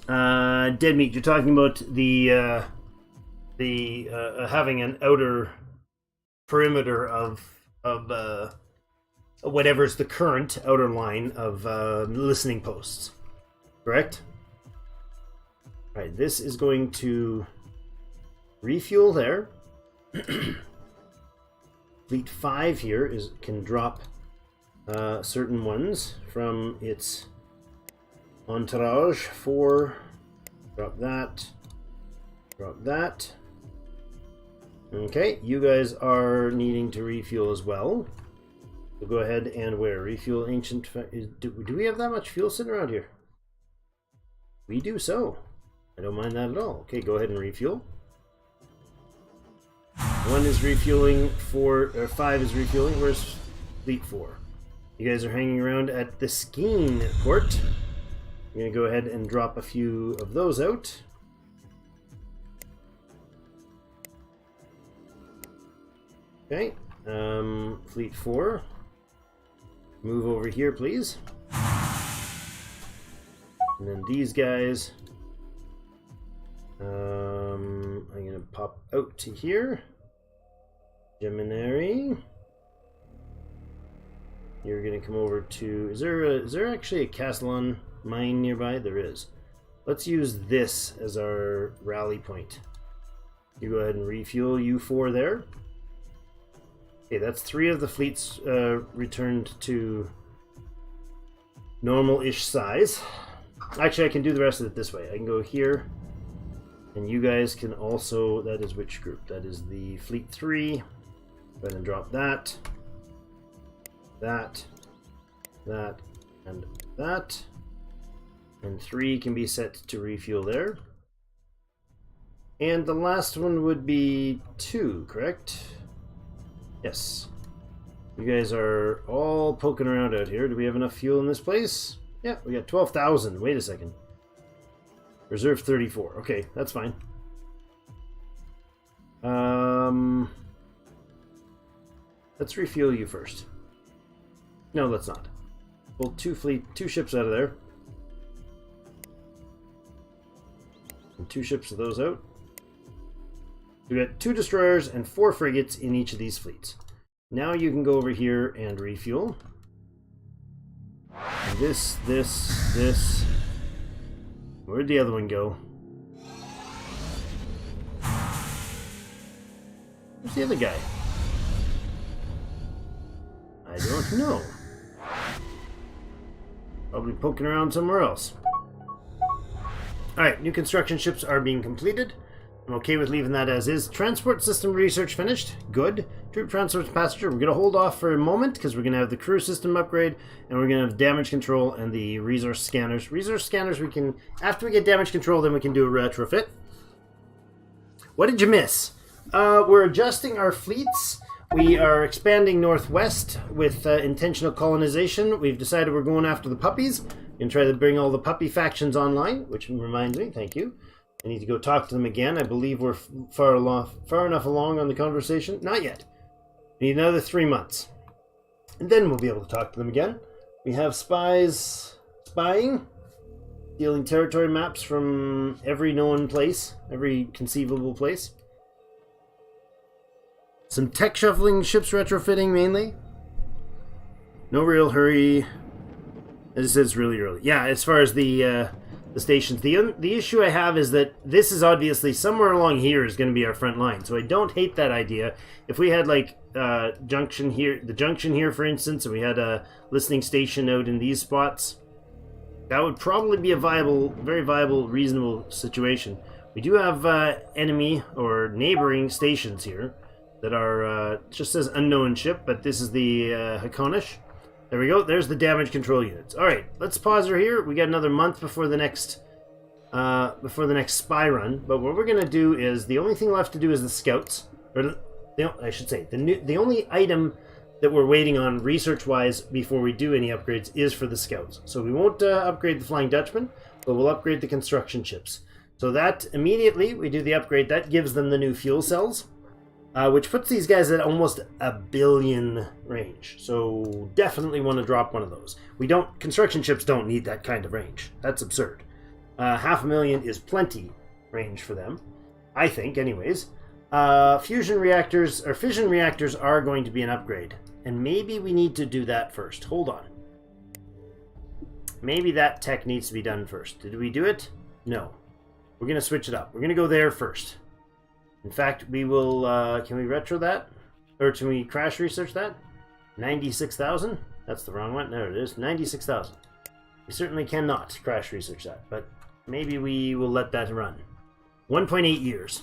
Dead Meat, you're talking about the having an outer perimeter of whatever's the current outer line of listening posts. Correct? Alright, this is going to refuel there. Fleet 5 here can drop certain ones from its entourage. 4, drop that, drop that. Okay, you guys are needing to refuel as well. So go ahead and refuel ancient. Do we have that much fuel sitting around here? We do so. I don't mind that at all. Okay, go ahead and refuel. 1 is refueling, 5 is refueling. Where's Fleet 4? You guys are hanging around at the skiing port. I'm going to go ahead and drop a few of those out. Okay, Fleet 4. Move over here, please. And then these guys. I'm going to pop out to here. Gemini. You're going to come over to... Is there actually a Castellan mine nearby? There is. Let's use this as our rally point. You go ahead and refuel U4 there. Okay, that's 3 of the fleets returned to normal-ish size. Actually, I can do the rest of it this way. I can go here, and you guys can also... That is which group? That is the Fleet 3. Go ahead and drop that, that, and that. And 3 can be set to refuel there. And the last one would be 2, correct? Yes. You guys are all poking around out here. Do we have enough fuel in this place? Yeah, we got 12,000. Wait a second. Reserve 34. Okay, that's fine. Let's refuel you first. No, let's not. Pull 2 ships out of there. And 2 ships of those out. We got 2 destroyers and 4 frigates in each of these fleets. Now you can go over here and refuel. And this. Where'd the other one go? Where's the other guy? I don't know. Probably poking around somewhere else. Alright, new construction ships are being completed. I'm okay with leaving that as is. Transport system research finished. Good. Troop transport passenger. We're going to hold off for a moment because we're going to have the crew system upgrade and we're going to have damage control and the resource scanners. Resource scanners we can... After we get damage control, then we can do a retrofit. What did you miss? We're adjusting our fleets. We are expanding northwest with intentional colonization. We've decided we're going after the puppies. We're going to try to bring all the puppy factions online, which reminds me, thank you. I need to go talk to them again. I believe we're far enough along on the conversation. Not yet. We need another 3 months. And then we'll be able to talk to them again. We have spies spying, stealing territory maps from every known place, every conceivable place. Some tech shuffling, ships retrofitting mainly. No real hurry. This is really early. Yeah, as far as the stations, the issue I have is that this is obviously somewhere along here is going to be our front line. So I don't hate that idea. If we had like junction here, the junction here, for instance, and we had a listening station out in these spots, that would probably be a viable, very viable, reasonable situation. We do have enemy or neighboring stations here that are just says unknown ship, but this is the Hakonish. There we go. There's the damage control units. All right, let's pause her here. We got another month before the next spy run. But what we're gonna do is the only thing left to do is the scouts, or I should say the only item that we're waiting on research-wise before we do any upgrades is for the scouts. So we won't upgrade the Flying Dutchman, but we'll upgrade the construction ships. So that immediately we do the upgrade. That gives them the new fuel cells. Which puts these guys at almost 1 billion range. So definitely want to drop one of those. Construction ships don't need that kind of range. That's absurd. 500,000 is plenty range for them, I think, anyways. Fission reactors are going to be an upgrade. And maybe we need to do that first. Hold on. Maybe that tech needs to be done first. Did we do it? No. We're going to switch it up. We're going to go there first. In fact, we will, can we retro that? Or can we crash research that? 96,000? That's the wrong one. There it is, 96,000. We certainly cannot crash research that, but maybe we will let that run. 1.8 years.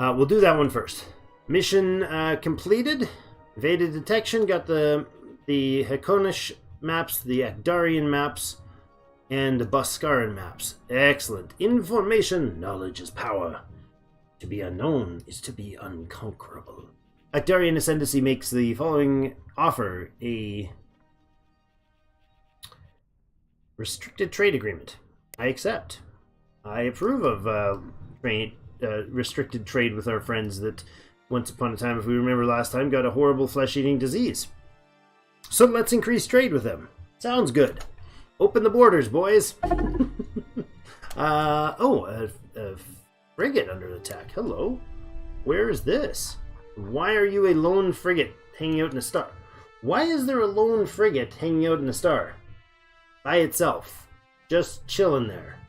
We'll do that one first. Mission completed. Evaded detection, got the Hakonish maps, the Akdarian maps, and the Boscaran maps. Excellent. Information. Knowledge is power. To be unknown is to be unconquerable. Akdarian Ascendancy makes the following offer: a restricted trade agreement. I accept. I approve of restricted trade with our friends that once upon a time, if we remember last time, got a horrible flesh-eating disease. So let's increase trade with them. Sounds good. Open the borders, boys. A frigate under attack. Hello. Where is this? Why are you a lone frigate hanging out in a star? Why is there a lone frigate hanging out in a star? By itself. Just chilling there.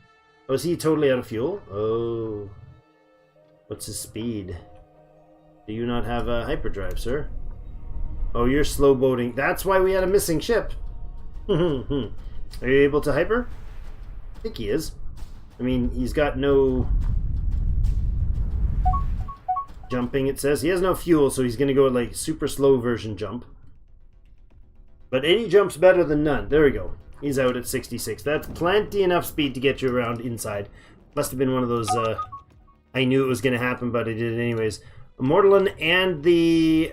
Oh, is he totally out of fuel? Oh. What's his speed? Do you not have a hyperdrive, sir? Oh, you're slow boating. That's why we had a missing ship. Are you able to hyper? I think he is. I mean, he's got no jumping, it says. He has no fuel, so he's going to go like super slow version jump. But any jump's better than none. There we go. He's out at 66. That's plenty enough speed to get you around inside. Must have been one of those, I knew it was going to happen, but I did it anyways. Immortalin and the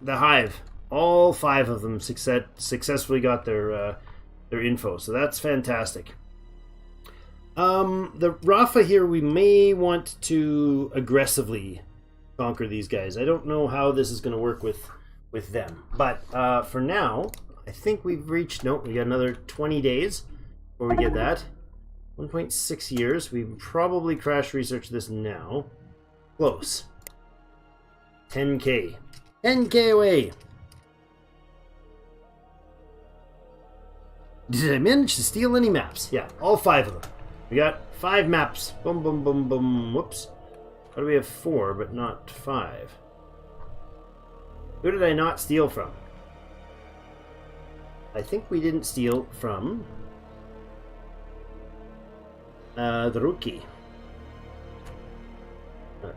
Hive. All 5 of them successfully got their info, so that's fantastic. The Rafa here, we may want to aggressively conquer these guys. I don't know how this is going to work with them, but for now, I think we've reached. Nope, we got another 20 days before we get that. 1.6 years. We probably crash research this now. Close. 10k. 10k away. Did I manage to steal any maps? Yeah, all 5 of them. We got 5 maps. Boom, boom, boom, boom. Whoops. Why do we have 4 but not 5? Who did I not steal from? I think we didn't steal from the rookie.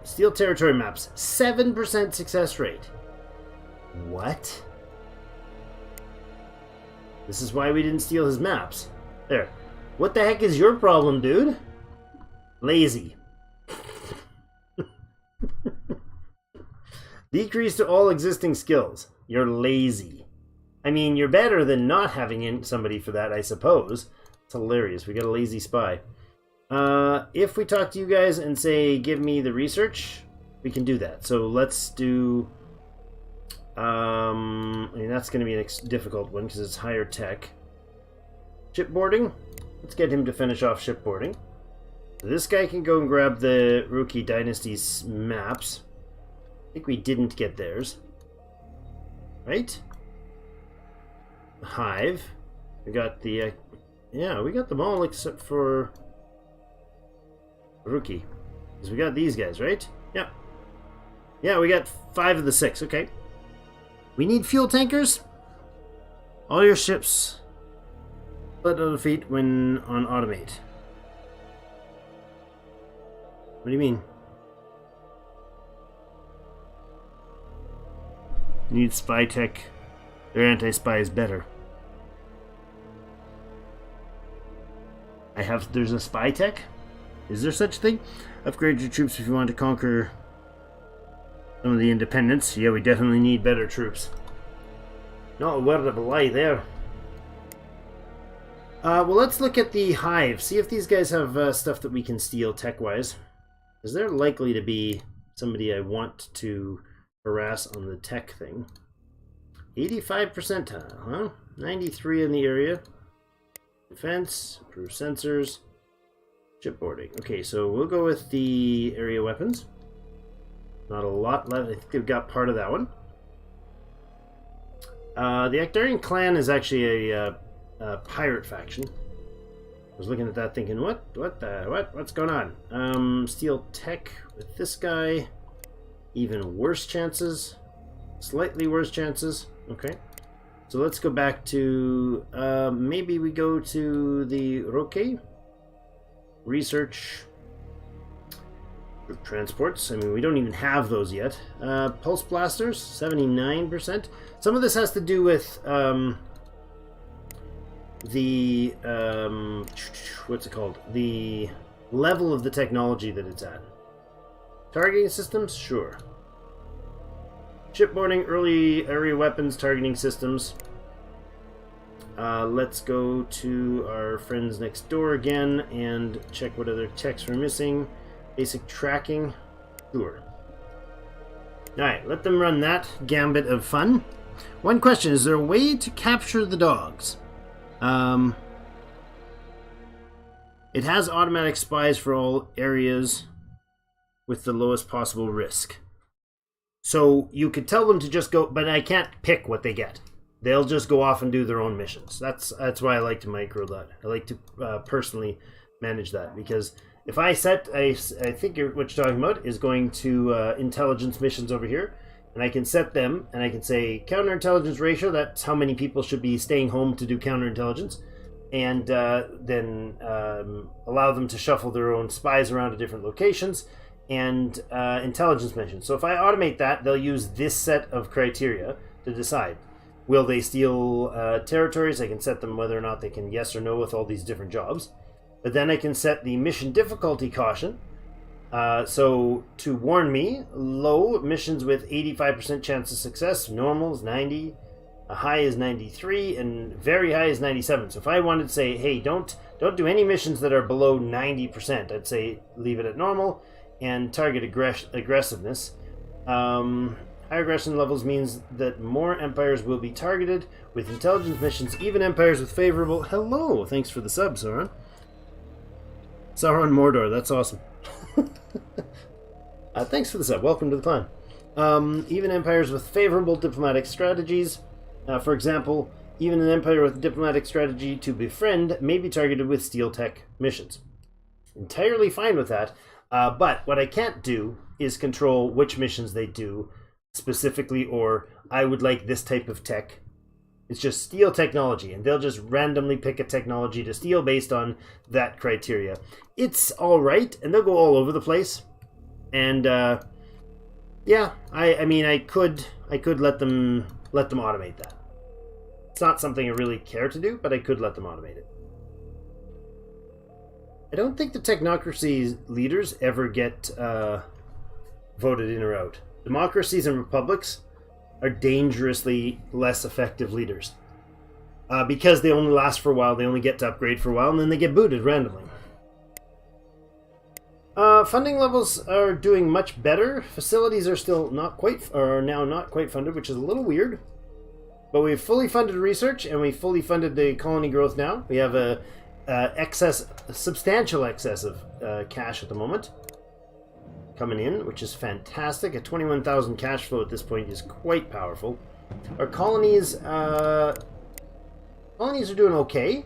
Steal territory maps. 7% success rate. What? This is why we didn't steal his maps. There. What the heck is your problem, dude? Lazy. Decrease to all existing skills. You're lazy. I mean, you're better than not having somebody for that, I suppose. It's hilarious. We got a lazy spy. If we talk to you guys and say, give me the research, we can do that. So let's do... I mean, that's going to be a difficult one because it's higher tech. Shipboarding. Let's get him to finish off shipboarding. This guy can go and grab the Rookie Dynasty's maps. I think we didn't get theirs. Right? hive. We got the yeah, we got them all except for Rookie. Because we got these guys, right? Yep. Yeah, we got 5 of the 6. Okay. We need fuel tankers. All your ships let out of feet when on automate. What do you mean? Need spy tech. Their anti-spy is better. There's a spy tech? Is there such a thing? Upgrade your troops if you want to conquer some of the independents. Yeah, we definitely need better troops. Not a word of a lie there. Well, let's look at the hive. See if these guys have stuff that we can steal tech-wise. Is there likely to be somebody I want to harass on the tech thing? 85 percentile, huh? 93 in the area. Defense, improve sensors, shipboarding. Okay, so we'll go with the area weapons. Not a lot left. I think they've got part of that one. The Xterminate clan is actually a pirate faction. I was looking at that thinking, what's going on? Steal tech with this guy. Even worse chances. Slightly worse chances. Okay. So let's go back to, maybe we go to the Roque. Research. Transports. I mean, we don't even have those yet. Pulse blasters, 79%. Some of this has to do with, the what's it called? The level of the technology that it's at. Targeting systems, sure. Shipboarding, early area weapons, targeting systems. Let's go to our friends next door again and check what other techs we're missing. Basic tracking, sure. Alright, let them run that gambit of fun. One question, is there a way to capture the dogs? It has automatic spies for all areas with the lowest possible risk. So you could tell them to just go, but I can't pick what they get. They'll just go off and do their own missions. That's why I like to micro that. I like to personally manage that, because if I set, I think what you're talking about is going to intelligence missions over here, and I can set them, and I can say counterintelligence ratio, that's how many people should be staying home to do counterintelligence, and then allow them to shuffle their own spies around to different locations, and intelligence missions. So if I automate that, they'll use this set of criteria to decide. Will they steal territories? I can set them whether or not they can yes or no with all these different jobs. But then I can set the mission difficulty caution. So to warn me, low missions with 85% chance of success, normal is 90, a high is 93, and very high is 97. So if I wanted to say, hey, don't do any missions that are below 90%, I'd say leave it at normal and target aggressiveness. Higher aggression levels means that more empires will be targeted with intelligence missions, even empires with favorable... Hello! Thanks for the sub, Sauron. Sauron Mordor, that's awesome. Thanks for the sub. Welcome to the clan. Even empires with favorable diplomatic strategies. For example, even an empire with diplomatic strategy to befriend may be targeted with steel tech missions. Entirely fine with that. But what I can't do is control which missions they do specifically, or I would like this type of tech. It's just steal technology, and they'll just randomly pick a technology to steal based on that criteria. It's all right, and they'll go all over the place. And yeah, I mean, I could let them automate that. It's not something I really care to do, but I could let them automate it. I don't think the technocracy leaders ever get voted in or out. Democracies and republics are dangerously less effective leaders. Because they only last for a while, they only get to upgrade for a while, and then they get booted randomly. Funding levels are doing much better. Facilities are still now not quite funded, which is a little weird. But we've fully funded research, and we've fully funded the colony growth now. We have a substantial excess of cash at the moment coming in, which is fantastic. A 21,000 cash flow at this point is quite powerful. Our colonies, Colonies are doing okay.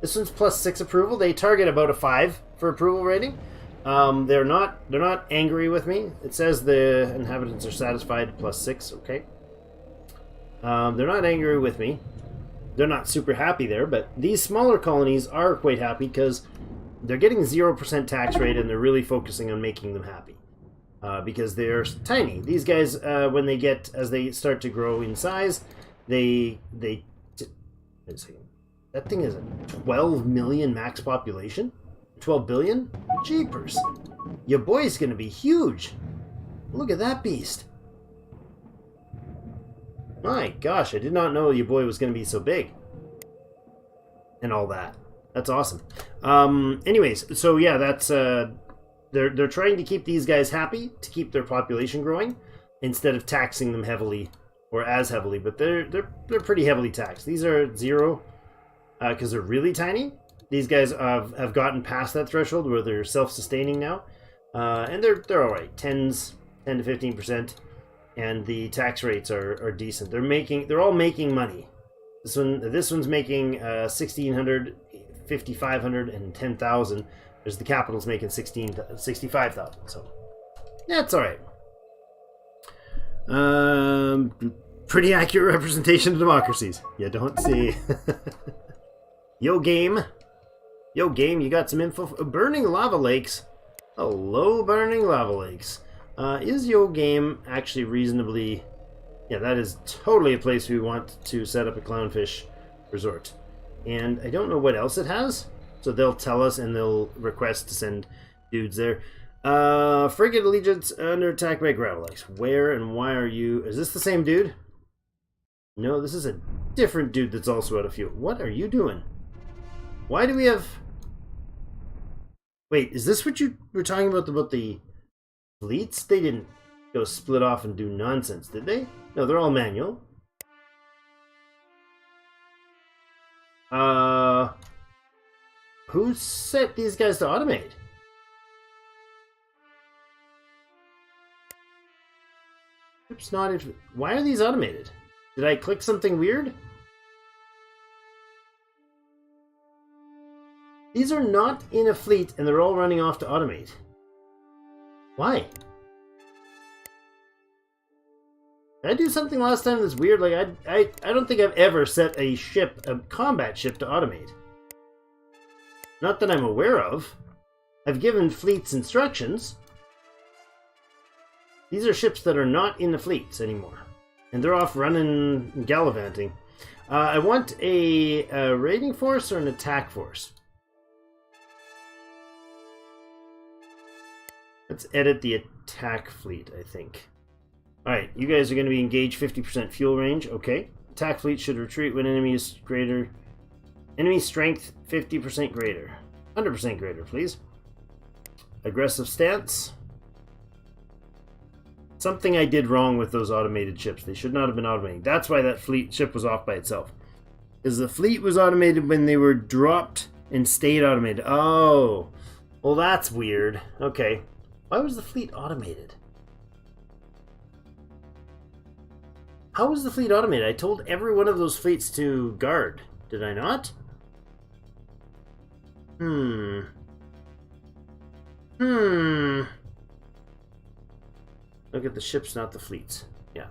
This one's +6 approval. They target about a 5 for approval rating. They're not angry with me. It says the inhabitants are satisfied, +6. Okay. They're not angry with me. They're not super happy there, but these smaller colonies are quite happy because they're getting 0% tax rate and they're really focusing on making them happy. Because they're tiny. These guys, as they start to grow in size, wait a second. That thing is a 12 million max population? 12 billion? Jeepers. Your boy's gonna be huge. Look at that beast. My gosh, I did not know your boy was gonna be so big. And all that. That's awesome. Anyways, so yeah, that's they're trying to keep these guys happy to keep their population growing instead of taxing them heavily or as heavily, but they're pretty heavily taxed. These are 0 because they're really tiny. These guys have gotten past that threshold where they're self-sustaining now, and they're all right, 10 to 15%, and the tax rates are decent. They're all making money. This one's making 1,600, 5,500, and 10,000. There's the capital's making 65,000. So yeah, it's all right. Pretty accurate representation of democracies. You don't see. Yo game, you got some info? Burning lava lakes. Hello, burning lava lakes. Is Yo game actually reasonably? Yeah, that is totally a place we want to set up a clownfish resort. And I don't know what else it has, so they'll tell us and they'll request to send dudes there. Frigate Allegiance under attack by Gravelax. Where and why are you? Is this the same dude? No, this is a different dude that's also out of fuel. What are you doing? Why do we have... Wait, is this what you were talking about the fleets? They didn't go split off and do nonsense, did they? No, they're all manual. Who set these guys to automate? Oops, not if... Why are these automated? Did I click something weird? These are not in a fleet and they're all running off to automate. Why? Did I do something last time that's weird? Like, I don't think I've ever set a combat ship to automate. Not that I'm aware of. I've given fleets instructions. These are ships that are not in the fleets anymore. And they're off running and gallivanting. I want a raiding force or an attack force. Let's edit the attack fleet, I think. Alright, you guys are going to be engaged 50% fuel range. Okay. Attack fleet should retreat when enemy is greater. Enemy strength 50% greater. 100% greater, please. Aggressive stance. Something I did wrong with those automated ships. They should not have been automated. That's why that fleet ship was off by itself. Because the fleet was automated when they were dropped and stayed automated. Oh. Well, that's weird. Okay. Why was the fleet automated? How was the fleet automated? I told every one of those fleets to guard. Did I not? Look at the ships, not the fleets. Yeah.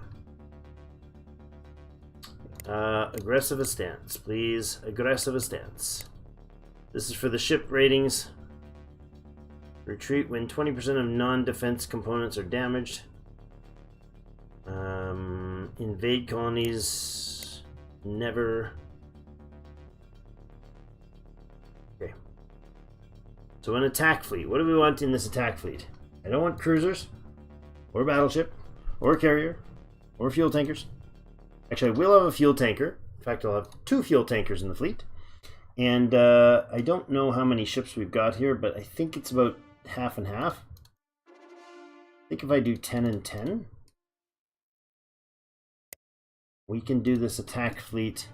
Aggressive stance, please. Aggressive stance. This is for the ship ratings. Retreat when 20% of non-defense components are damaged. Invade colonies. Never. Okay. So an attack fleet. What do we want in this attack fleet? I don't want cruisers, or battleship, or carrier, or fuel tankers. Actually, I will have a fuel tanker. In fact, I'll have 2 fuel tankers in the fleet. And I don't know how many ships we've got here, but I think it's about half and half. I think if I do 10 and 10, we can do this attack fleet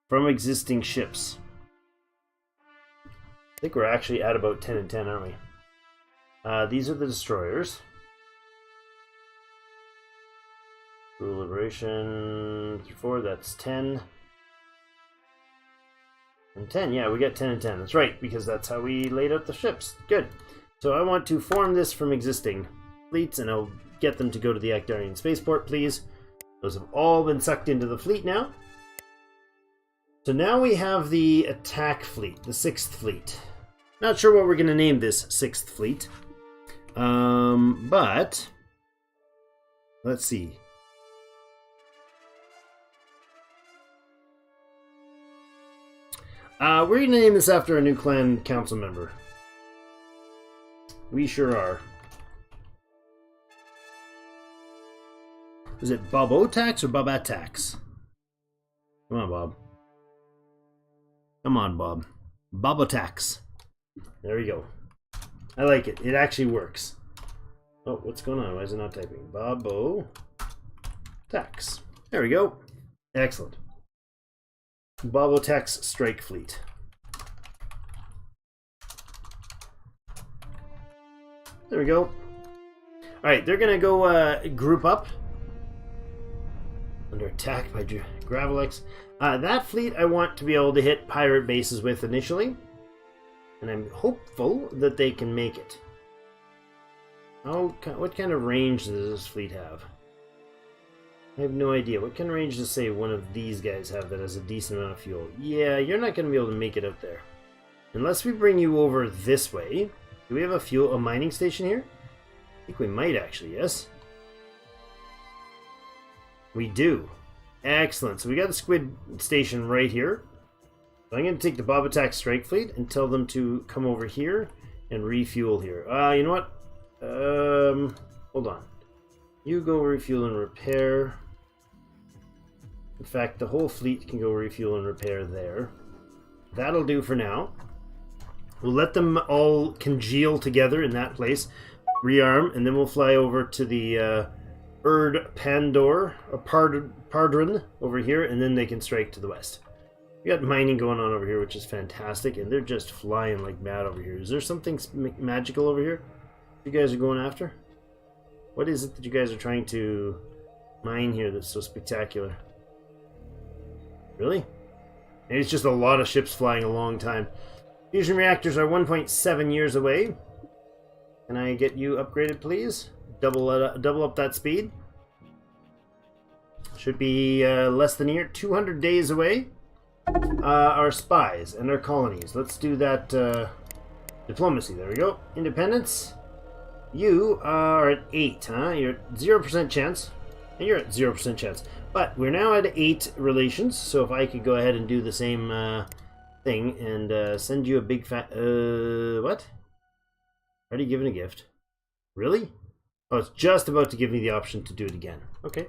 from existing ships. I think we're actually at about 10 and 10, aren't we? These are the destroyers. Rule Liberation 4, that's 10. And 10, yeah, we got 10 and 10. That's right, because that's how we laid out the ships. Good. So I want to form this from existing fleets, and I'll get them to go to the Actarian spaceport, please. Those have all been sucked into the fleet now. So now we have the attack fleet, the 6th fleet. Not sure what we're going to name this 6th fleet. But let's see. We're going to name this after a new clan council member. We sure are. Is it Bob Otax or Bob Atax? Come on, Bob. Come on, Bob. Bob Otax. There we go. I like it. It actually works. Oh, what's going on? Why is it not typing? Bob Otax. There we go. Excellent. Bob Otax Strike Fleet. There we go. Alright, they're going to go group up. Under attack by Gravelex. That fleet I want to be able to hit pirate bases with initially. And I'm hopeful that they can make it. What kind of range does this fleet have? I have no idea. What kind of range does, say, one of these guys have that has a decent amount of fuel? Yeah, you're not going to be able to make it out there. Unless we bring you over this way. Do we have a mining station here? I think we might actually, yes. We do. Excellent. So we got a squid station right here. So I'm going to take the Bob Attack Strike Fleet and tell them to come over here and refuel here. You know what? Hold on. You go refuel and repair. In fact, the whole fleet can go refuel and repair there. That'll do for now. We'll let them all congeal together in that place. Rearm, and then we'll fly over to the Pardron over here, and then they can strike to the west. We got mining going on over here, which is fantastic, and they're just flying like mad over here. Is there something magical over here you guys are going after? What is it that you guys are trying to mine here that's so spectacular? Really? Maybe it's just a lot of ships flying a long time. Fusion reactors are 1.7 years away. Can I get you upgraded, please? Double up that speed. Should be less than a year. 200 days away. Our spies and their colonies. Let's do that. Diplomacy. There we go. Independence. You are at 8, huh? You're at 0% chance. And you're at 0% chance. But we're now at 8 relations. So if I could go ahead and do the same thing and send you a big fat... what? Already given a gift. Really? Oh, it's just about to give me the option to do it again. Okay.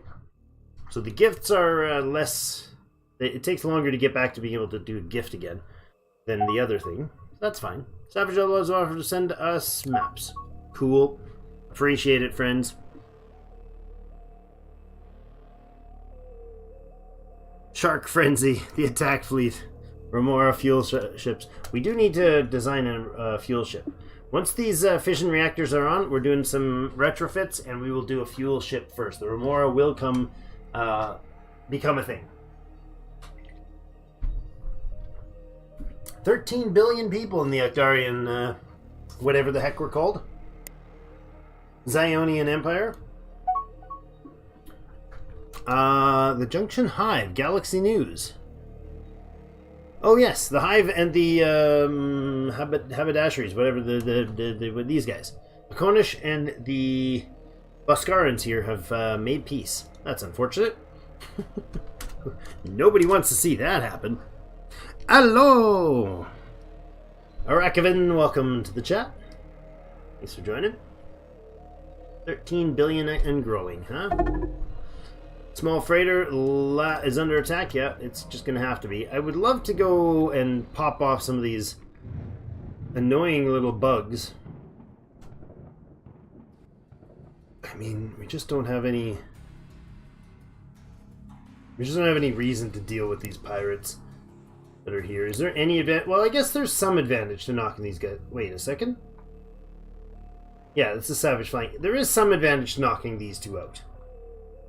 So the gifts are less... It takes longer to get back to being able to do a gift again than the other thing. That's fine. Savage Outlaws offer to send us maps. Cool. Appreciate it, friends. Shark Frenzy, the attack fleet. Remora fuel ships. We do need to design a fuel ship. Once these fission reactors are on, we're doing some retrofits, and we will do a fuel ship first. The Remora will come, become a thing. 13 billion people in the Actarian, whatever the heck we're called. Zionian Empire. The Junction Hive, Galaxy News. Oh yes, the Hive and the haberdasheries, whatever these guys. The Cornish and the Boscarans here have made peace. That's unfortunate. Nobody wants to see that happen. Hello! Arakavin, welcome to the chat. Thanks for joining. 13 billion and growing, huh? Small freighter is under attack. Yeah, it's just going to have to be. I would love to go and pop off some of these annoying little bugs. I mean, we just don't have any... We just don't have any reason to deal with these pirates that are here. Is there any advantage? Well, I guess there's some advantage to knocking these guys. Wait a second. Yeah, this is Savage Flank. There is some advantage to knocking these two out.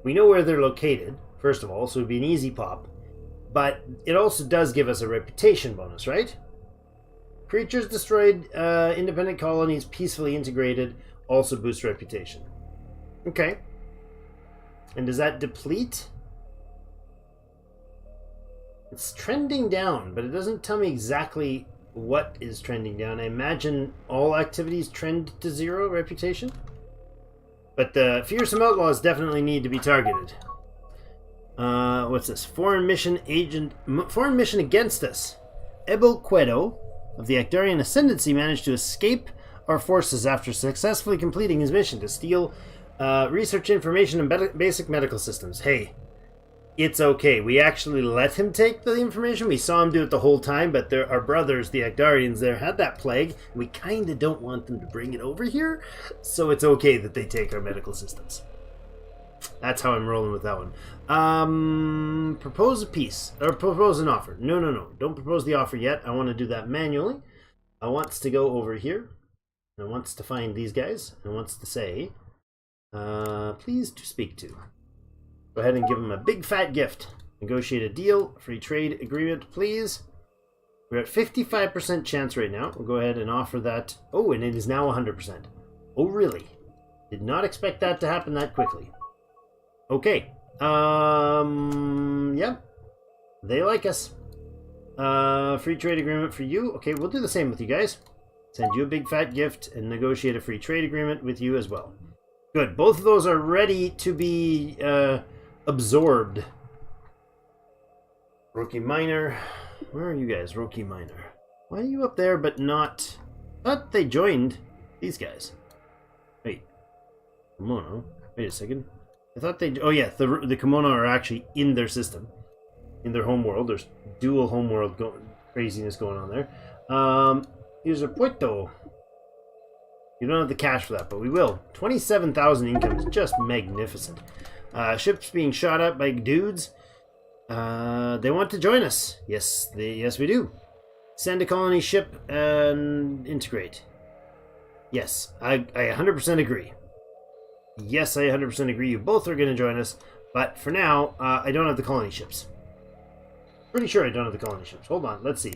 We know where they're located, first of all, so it'd be an easy pop. But it also does give us a reputation bonus, right? Creatures destroyed, independent colonies peacefully integrated, also boost reputation. Okay. And does that deplete? It's trending down, but it doesn't tell me exactly what is trending down. I imagine all activities trend to 0 reputation. But the fearsome outlaws definitely need to be targeted. What's this? Foreign mission against us. Ebel Quedo of the Actarian Ascendancy managed to escape our forces after successfully completing his mission to steal research information and basic medical systems. Hey, it's okay. We actually let him take the information. We saw him do it the whole time, but our brothers, the Actarians there, had that plague. We kind of don't want them to bring it over here, so it's okay that they take our medical systems. That's how I'm rolling with that one. Propose a peace, or propose an offer. No. Don't propose the offer yet. I want to do that manually. I want to go over here. I want to find these guys. I want to say, please to speak to. Go ahead and give them a big fat gift. Negotiate a deal. Free trade agreement, please. We're at 55% chance right now. We'll go ahead and offer that. Oh, and it is now 100%. Oh, really? Did not expect that to happen that quickly. Okay. Yeah. They like us. Free trade agreement for you. Okay, we'll do the same with you guys. Send you a big fat gift and negotiate a free trade agreement with you as well. Good. Both of those are ready to be absorbed. Rookie Miner. Where are you guys, Rookie Miner? Why are you up there but not... But they joined these guys. Wait. Kimono. Wait a second. I thought they... Oh yeah, the Kimono are actually in their system. In their homeworld. There's dual homeworld craziness going on there. Here's a Puerto. You don't have the cash for that, but we will. 27,000 income is just magnificent. Ships being shot at by dudes. They want to join us. Yes, we do. Send a colony ship and integrate. Yes, I 100% agree. Yes, I 100% agree. You both are going to join us, but for now, I don't have the colony ships. Pretty sure I don't have the colony ships. Hold on, let's see.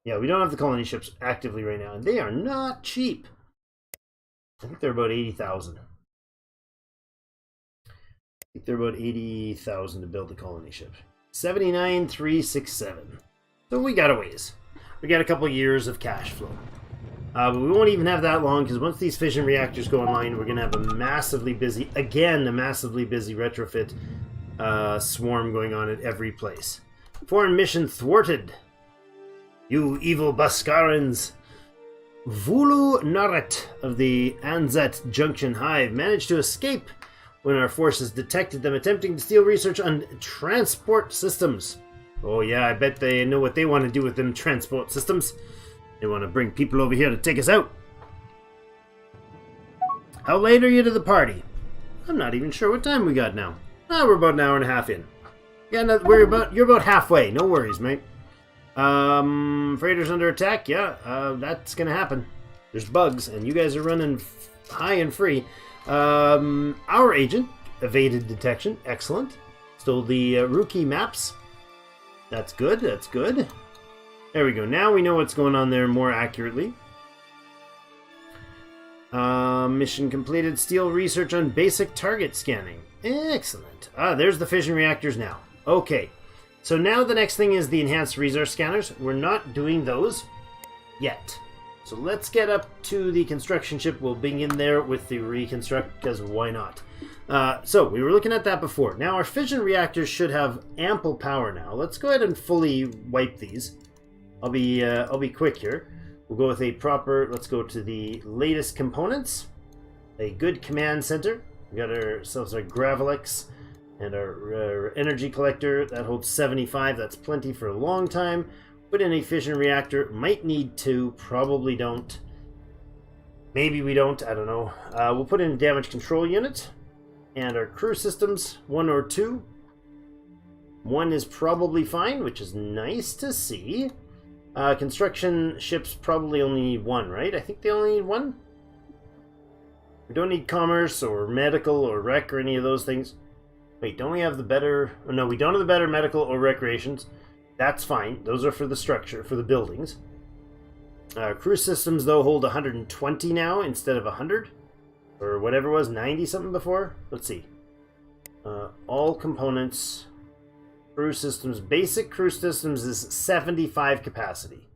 Yeah, we don't have the colony ships actively right now, and they are not cheap. I think they're about 80,000. I think they're about 80,000 to build the colony ship. 79,367. So we got a ways. We got a couple years of cash flow. But we won't even have that long, because once these fission reactors go online, we're going to have a massively busy retrofit swarm going on at every place. Foreign mission thwarted. You evil Baskarans. Vulu Naret of the Anzat Junction Hive managed to escape when our forces detected them attempting to steal research on transport systems. Oh yeah, I bet they know what they want to do with them transport systems. They want to bring people over here to take us out. How late are you to the party? I'm not even sure what time we got now. We're about an hour and a half in. Yeah, no, you're about halfway. No worries, mate. Freighters under attack. Yeah, that's gonna happen. There's bugs, and you guys are running high and free. Our agent evaded detection. Excellent. Stole the rookie maps. That's good. That's good. There we go. Now we know what's going on there more accurately. Mission completed. Steal research on basic target scanning. Excellent. There's the fission reactors now. Okay. So now the next thing is the enhanced resource scanners. We're not doing those yet. So let's get up to the construction ship. We'll begin there with the reconstruct, because why not? So we were looking at that before. Now our fission reactors should have ample power now. Let's go ahead and fully wipe these. I'll be quick here. We'll go with a proper, let's go to the latest components. A good command center. We got ourselves our Gravelex and our energy collector. That holds 75. That's plenty for a long time. Put in a fission reactor. Might need to. Probably don't. Maybe we don't. I don't know. We'll put in a damage control unit. And our crew systems. 1 or 2. 1 is probably fine, which is nice to see. Construction ships probably only need 1, right? I think they only need 1. We don't need commerce or medical or rec or any of those things. Wait, don't we have the better... Oh, no, we don't have the better medical or recreations. That's fine. Those are for the structure, for the buildings. Crew systems, though, hold 120 now instead of 100. Or whatever it was, 90 something before. Let's see. All components, crew systems, basic crew systems is 75 capacity.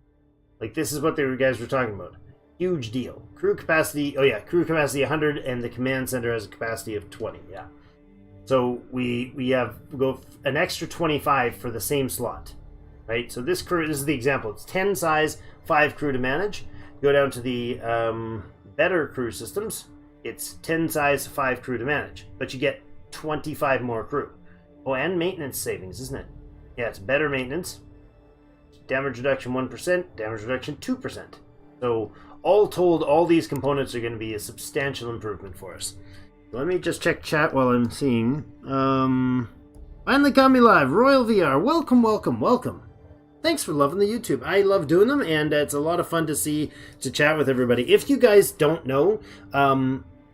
Like, this is what the guys were talking about. Huge deal. Crew capacity, oh yeah, crew capacity 100, and the command center has a capacity of 20, yeah. So we go an extra 25 for the same slot, right? So this is the example. It's 10 size, 5 crew to manage. Go down to the better crew systems. It's 10 size, 5 crew to manage, but you get 25 more crew. Oh, and maintenance savings, isn't it? Yeah, it's better maintenance. Damage reduction 1%, damage reduction 2%. So all told, all these components are going to be a substantial improvement for us. Let me just check chat while I'm seeing. Finally got me live. Royal VR, welcome, welcome, welcome. Thanks for loving the YouTube. I love doing them, and it's a lot of fun to chat with everybody. If you guys don't know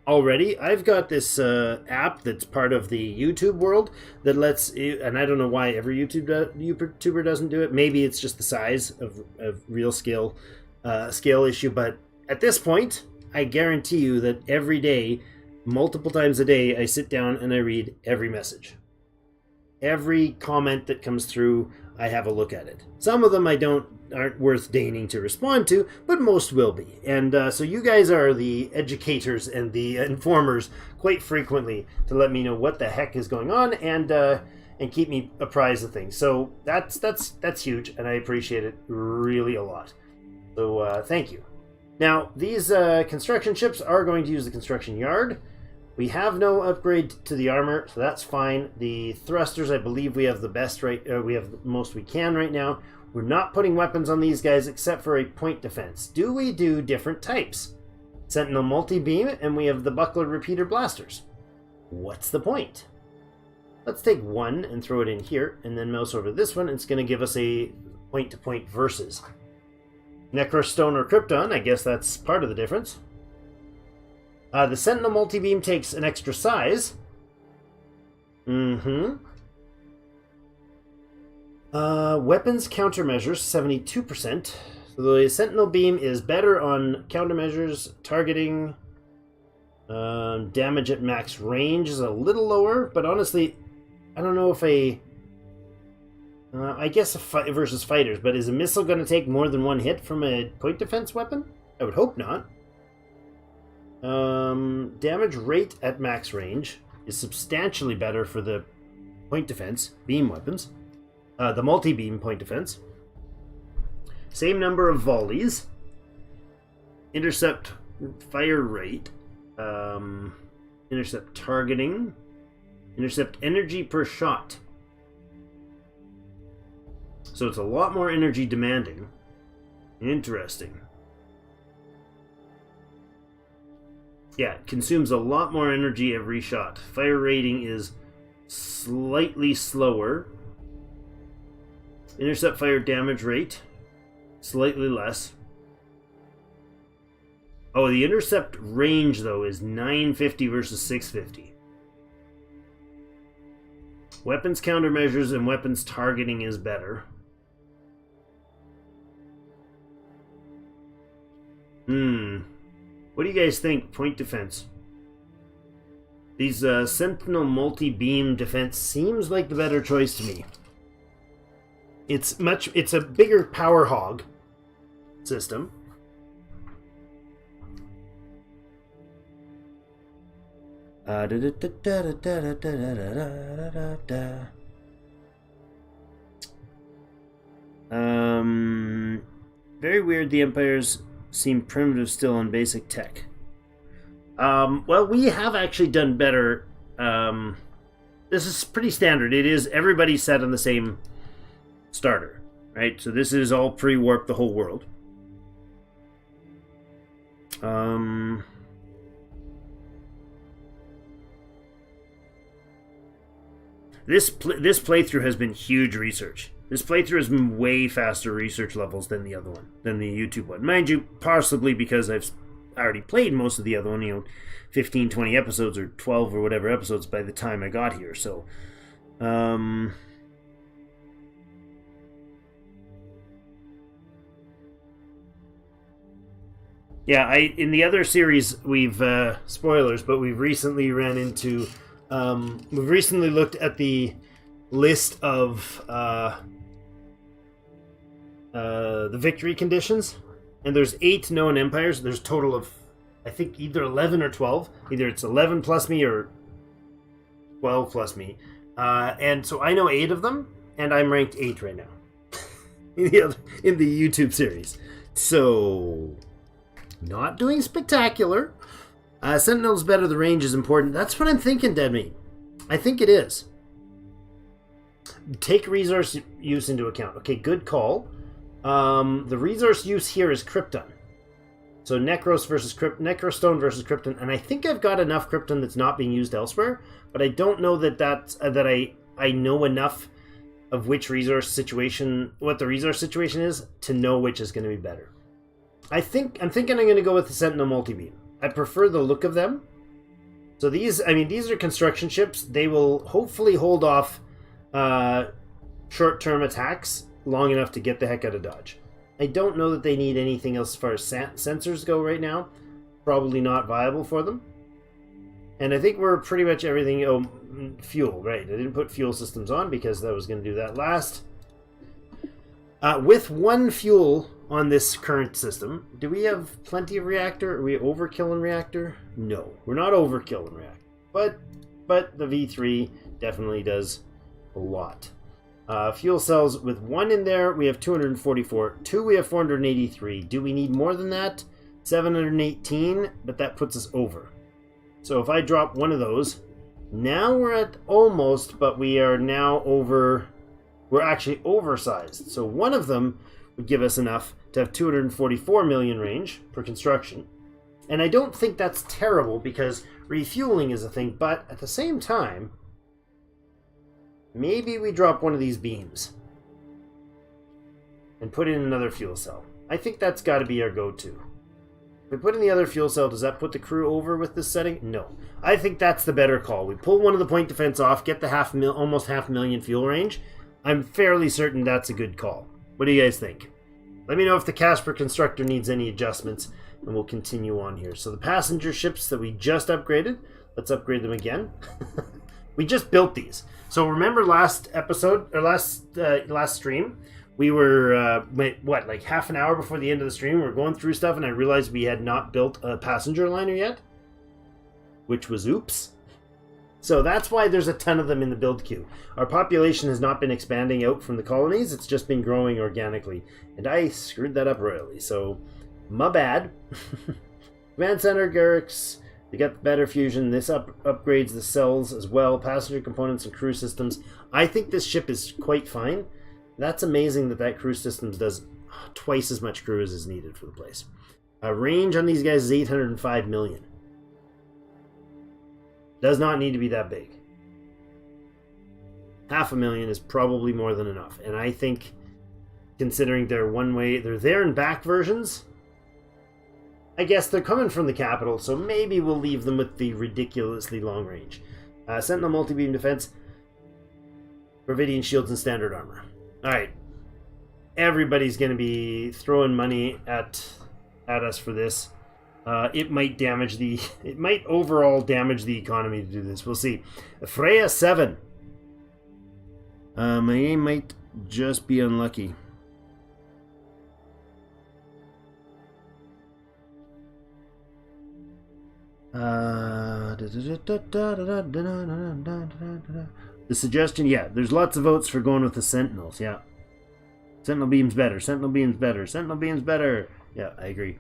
already, I've got this app that's part of the YouTube world that lets, and I don't know why every YouTuber doesn't do it. Maybe it's just the size of real scale issue, but at this point, I guarantee you that every day, multiple times a day, I sit down and I read every message. Every comment that comes through, I have a look at it. Some of them aren't worth deigning to respond to, but most will be. And so you guys are the educators and the informers quite frequently to let me know what the heck is going on and keep me apprised of things. So that's huge, and I appreciate it really a lot. So thank you. Now, these construction ships are going to use the construction yard. We have no upgrade to the armor, so that's fine. The thrusters, I believe we have the best we have the most we can right now. We're not putting weapons on these guys except for a point defense. Do we do different types? Sentinel multi-beam, and we have the buckler repeater blasters. What's the point? Let's take one and throw it in here, and then mouse over this one. It's going to give us a point-to-point versus. Necrostone or Krypton, I guess that's part of the difference. The Sentinel multi-beam takes an extra size. Weapons countermeasures, 72%. So the Sentinel beam is better on countermeasures, targeting. Damage at max range is a little lower, but honestly, I don't know if I guess versus fighters, but is a missile going to take more than one hit from a point defense weapon? I would hope not. Damage rate at max range is substantially better for the point defense beam weapons. The multi-beam point defense. Same number of volleys. Intercept fire rate. Intercept targeting. Intercept energy per shot. So it's a lot more energy demanding. Interesting. Yeah, it consumes a lot more energy every shot. Fire rating is slightly slower. Intercept fire damage rate, slightly less. Oh, the intercept range, though, is 950 versus 650. Weapons countermeasures and weapons targeting is better. What do you guys think? Point defense. These Sentinel multi-beam defense seems like the better choice to me. It's a bigger power hog system. Very weird. The Empires seem primitive still on basic tech. Well, we have actually done better. This is pretty standard. It is everybody set on the same starter, right? So this is all pre-warp the whole world. This playthrough has been huge research. This playthrough has been way faster research levels than the other one, than the YouTube one. Mind you, possibly because I've already played most of the other one, 15, 20 episodes or 12 or whatever episodes by the time I got here. So, Yeah, in the other series we've spoilers, but we've recently ran into we've recently looked at the list of the victory conditions, and there's 8 known empires. There's a total of, I think, either 11 or 12. Either it's 11 plus me or 12 plus me. And so I know 8 of them, and I'm ranked 8 right now in the YouTube series. So, not doing spectacular. Sentinel's better, the range is important. That's what I'm thinking, Deadmeat. I think it is. Take resource use into account. Okay, good call. The resource use here is Krypton. So Necrostone versus Krypton, and I think I've got enough Krypton that's not being used elsewhere, but I don't know that I know enough of which resource situation, what the resource situation is, to know which is going to be better. I'm thinking I'm going to go with the Sentinel multi-beam. I prefer the look of them. So these are construction ships. They will hopefully hold off short-term attacks long enough to get the heck out of Dodge. I don't know that they need anything else as far as sensors go right now. Probably not viable for them. And I think we're pretty much everything... Oh, fuel, right. I didn't put fuel systems on because I was going to do that last. With 1 fuel on this current system, do we have plenty of reactor? Are we overkill in reactor? No, we're not overkill in reactor. But the V3 definitely does a lot. Fuel cells, with 1 in there, we have 244. 2, we have 483. Do we need more than that? 718, but that puts us over. So if I drop one of those, now we're at almost, but we are now over. We're actually oversized. So one of them would give us enough to have 244 million range per construction. And I don't think that's terrible because refueling is a thing, but at the same time, maybe we drop one of these beams and put in another fuel cell. I think that's got to be our go-to. If we put in the other fuel cell, does that put the crew over with this setting? No. I think that's the better call. We pull one of the point defense off, get the almost 500,000 fuel range. I'm fairly certain that's a good call. What do you guys think? Let me know if the Casper Constructor needs any adjustments, and we'll continue on here. So the passenger ships that we just upgraded, let's upgrade them again. We just built these. So remember last episode, or last stream, we were, like half an hour before the end of the stream, we were going through stuff, and I realized we had not built a passenger liner yet, which was oops. So that's why there's a ton of them in the build queue. Our population has not been expanding out from the colonies, it's just been growing organically. And I screwed that up royally, so my bad. Command Center, Garrix, we got better fusion. This upgrades the cells as well, passenger components and crew systems. I think this ship is quite fine. That's amazing that crew systems does twice as much crew as is needed for the place. Range on these guys is 805 million. Does not need to be that big. 500,000 is probably more than enough. And I think, considering they're there and back versions, I guess they're coming from the capital, so maybe we'll leave them with the ridiculously long range. Sentinel multi-beam defense, Providian shields, and standard armor. Alright. Everybody's going to be throwing money at us for this. It might overall damage the economy to do this. We'll see. Freya 7. My aim might just be unlucky. The suggestion, yeah, there's lots of votes for going with the Sentinels, yeah. Sentinel beam's better, Sentinel beam's better, Sentinel beam's better. Yeah, I agree.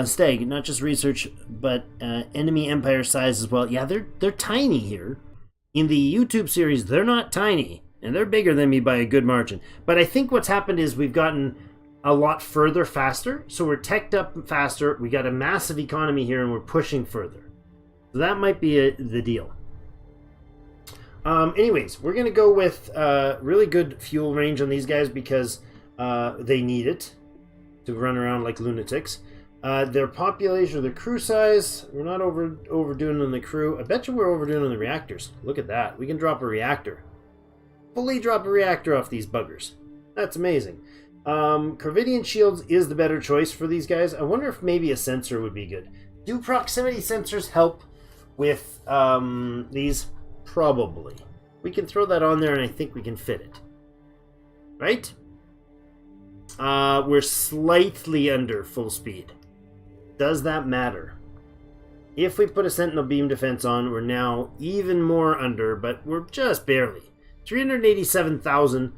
Stag, not just research, but enemy empire size as well. Yeah, they're tiny here. In the YouTube series, they're not tiny, and they're bigger than me by a good margin. But I think what's happened is we've gotten a lot further faster, so we're teched up faster, we got a massive economy here, and we're pushing further. So that might be the deal. Anyways, we're going to go with really good fuel range on these guys because they need it to run around like lunatics. Their population, or their crew size, we're not overdoing on the crew. I bet you we're overdoing on the reactors. Look at that. We can drop a reactor. Fully drop a reactor off these buggers. That's amazing. Corvidian shields is the better choice for these guys. I wonder if maybe a sensor would be good. Do proximity sensors help with these? Probably. We can throw that on there and I think we can fit it. Right? We're slightly under full speed. Does that matter? If we put a sentinel beam defense on, we're now even more under, but we're just barely. 387,000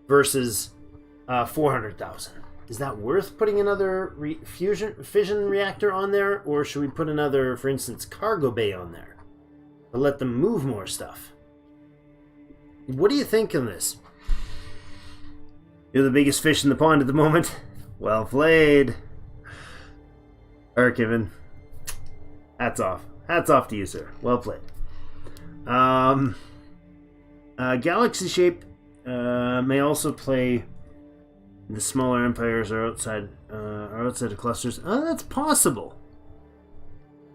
versus 400,000. Is that worth putting another fission reactor on there? Or should we put another, for instance, cargo bay on there? To let them move more stuff. What do you think on this? You're the biggest fish in the pond at the moment. Well played. Arkiven. Hats off. Hats off to you, sir. Well played. Galaxy shape may also play. The smaller empires are outside of clusters. Oh, that's possible.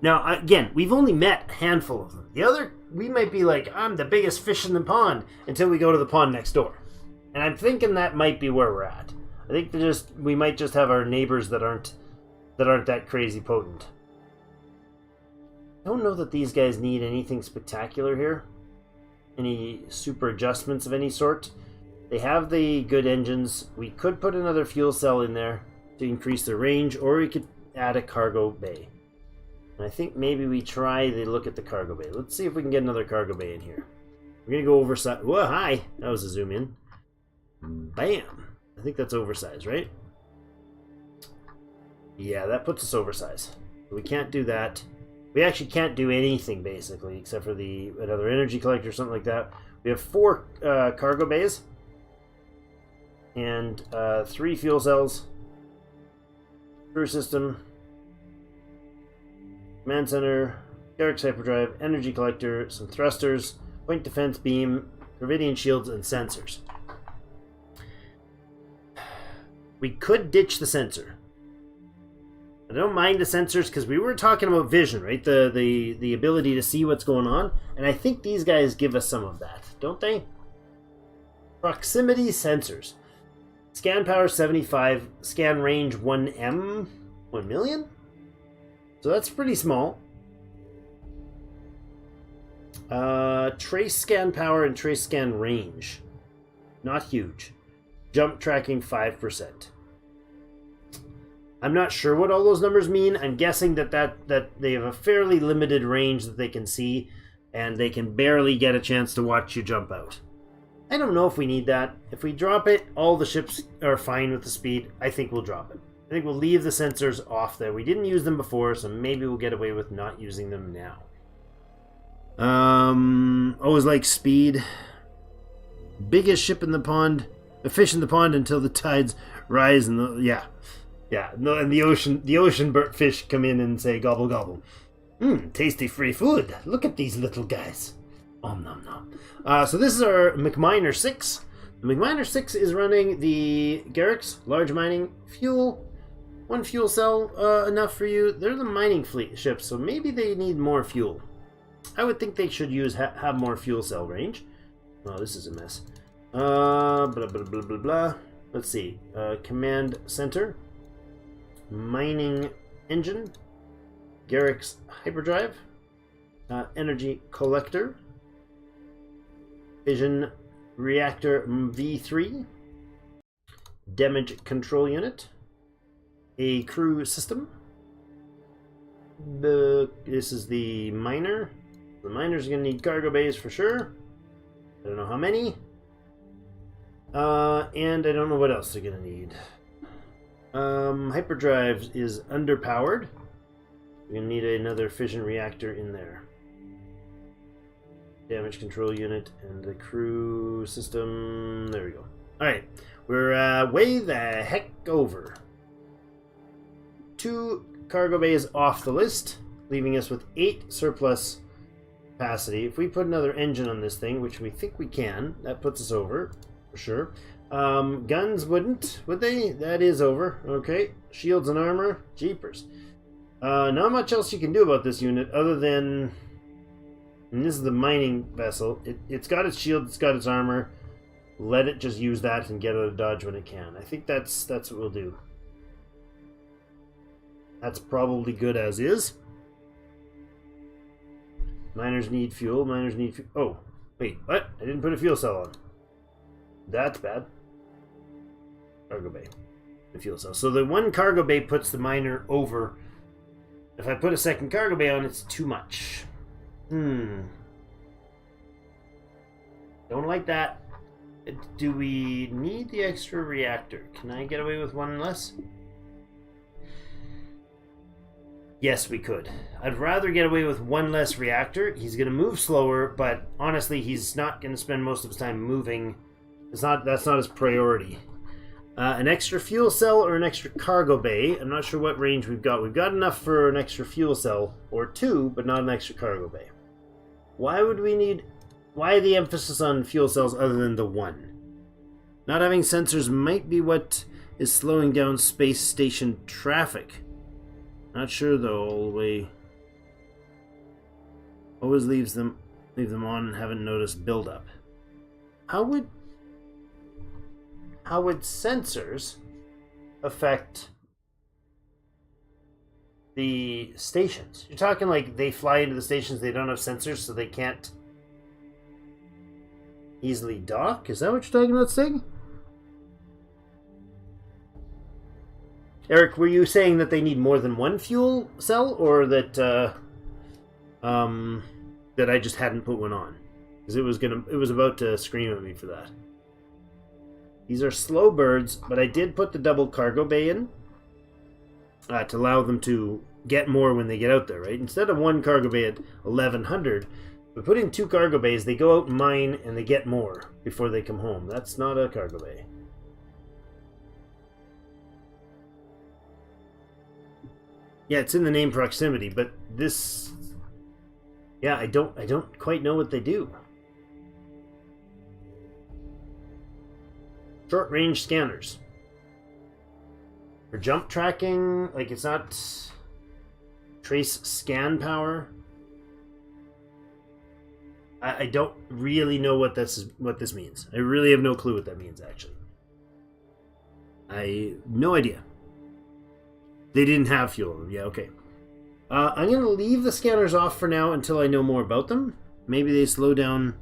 Now, again, we've only met a handful of them. The other, we might be like, I'm the biggest fish in the pond until we go to the pond next door. And I'm thinking that might be where we're at. I think we might just have our neighbors that aren't that crazy potent. I don't know that these guys need anything spectacular here. Any super adjustments of any sort. They have the good engines. We could put another fuel cell in there to increase the range, or we could add a cargo bay. And I think maybe we try to look at the cargo bay. Let's see if we can get another cargo bay in here. We're going to go oversized. Whoa, hi! That was a zoom in. Bam! I think that's oversized, right? Yeah, that puts us oversized. We can't do that. We actually can't do anything, basically, except for another energy collector or something like that. We have 4 cargo bays. And 3 fuel cells. Crew system. Command center. Garrick's hyperdrive. Energy collector. Some thrusters. Point defense beam. Corvidian shields and sensors. We could ditch the sensor. I don't mind the sensors because we were talking about vision, right? The ability to see what's going on. And I think these guys give us some of that, don't they? Proximity sensors. Scan power 75, scan range 1M, 1 million? So that's pretty small. Trace scan power and trace scan range. Not huge. Jump tracking 5%. I'm not sure what all those numbers mean. I'm guessing that they have a fairly limited range that they can see, and they can barely get a chance to watch you jump out. I don't know if we need that. If we drop it, all the ships are fine with the speed. I think we'll drop it. I think we'll leave the sensors off there. We didn't use them before, so maybe we'll get away with not using them now. Always like speed. Biggest ship in the pond. A fish in the pond until the tides rise and yeah. No, and the ocean fish come in and say gobble gobble. Tasty free food. Look at these little guys. Om nom nom. So this is our McMiner 6. The McMiner 6 is running the Garrick's large mining fuel. 1 fuel cell enough for you. They're the mining fleet ships, so maybe they need more fuel. I would think they should have more fuel cell range. Oh, this is a mess. Blah blah blah blah blah. Let's see. Command center. Mining engine. Garrick's hyperdrive. Energy collector. Fission reactor V3. Damage control unit. A crew system. This is the miner. The miner's going to need cargo bays for sure. I don't know how many. And I don't know what else they're going to need. Hyperdrive is underpowered. We're going to need another fission reactor in there. Damage control unit and the crew system. There we go. Alright. We're way the heck over. 2 cargo bays off the list, leaving us with 8 surplus capacity. If we put another engine on this thing, which we think we can, that puts us over, for sure. Guns wouldn't, would they? That is over. Okay. Shields and armor. Jeepers. Not much else you can do about this unit other than... And this is the mining vessel. It's got its shield, it's got its armor. let it just use that and get out of dodge when it can. I think that's what we'll do. That's probably good as is. Miners need fuel. Miners need fuel. Oh, wait, what? I didn't put a fuel cell on. That's bad. Cargo bay. The fuel cell. So the one cargo bay puts the miner over. If I put a second cargo bay on, it's too much. Don't like that. Do we need the extra reactor? Can I get away with one less? Yes, we could. I'd rather get away with one less reactor. He's going to move slower, but honestly, he's not going to spend most of his time moving. That's not his priority. An extra fuel cell or an extra cargo bay. I'm not sure what range we've got. We've got enough for an extra fuel cell or two, but not an extra cargo bay. Why would we need... Why the emphasis on fuel cells other than the one? Not having sensors might be what is slowing down space station traffic. Not sure though, all the way. Always leave them on and haven't noticed buildup. How would sensors affect the stations? You're talking like they fly into the stations, they don't have sensors, so they can't easily dock? Is that what you're talking about, Sig? Eric, were you saying that they need more than one fuel cell, or that that I just hadn't put one on? Because it was about to scream at me for that. These are slow birds, but I did put the double cargo bay in to allow them to get more when they get out there, right? Instead of one cargo bay at 1100, we put in two cargo bays, they go out and mine and they get more before they come home. That's not a cargo bay. Yeah, it's in the name proximity, but this... Yeah, I don't quite know what they do. Short range scanners. For jump tracking, like it's not trace scan power. I don't really know what this means. I really have no clue what that means, actually. No idea. They didn't have fuel. Yeah, okay. I'm going to leave the scanners off for now until I know more about them. Maybe they slow down,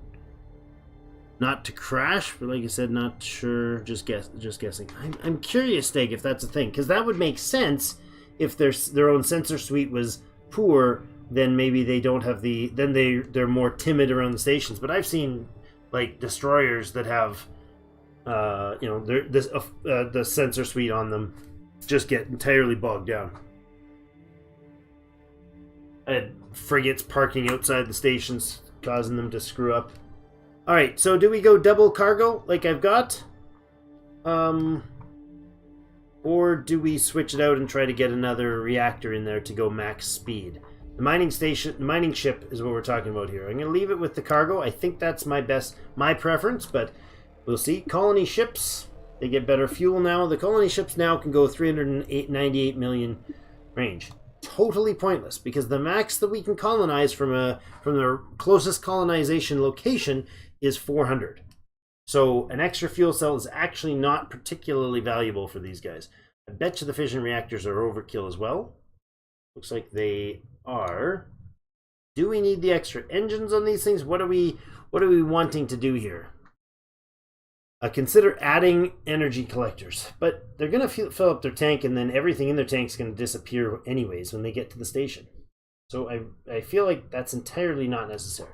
not to crash, but like I said, not sure. Just guessing. I'm curious, Steg, if that's a thing, because that would make sense if their own sensor suite was poor. Then maybe they don't have the. Then they're more timid around the stations. But I've seen like destroyers that have, the sensor suite on them just get entirely bogged down. I had frigates parking outside the stations, causing them to screw up. All right, so do we go double cargo like I've got, or do we switch it out and try to get another reactor in there to go max speed? The mining ship is what we're talking about here. I'm going to leave it with the cargo. I think that's my preference, but we'll see. Colony ships, they get better fuel now. The colony ships now can go 398 million range. Totally pointless, because the max that we can colonize from the closest colonization location is 400. So an extra fuel cell is actually not particularly valuable for these guys. I bet you the fission reactors are overkill as well. Looks like they are. Do we need the extra engines on these things? What are we wanting to do here? Consider adding energy collectors, but they're going to fill up their tank, and then everything in their tank is going to disappear anyways when they get to the station. So I feel like that's entirely not necessary.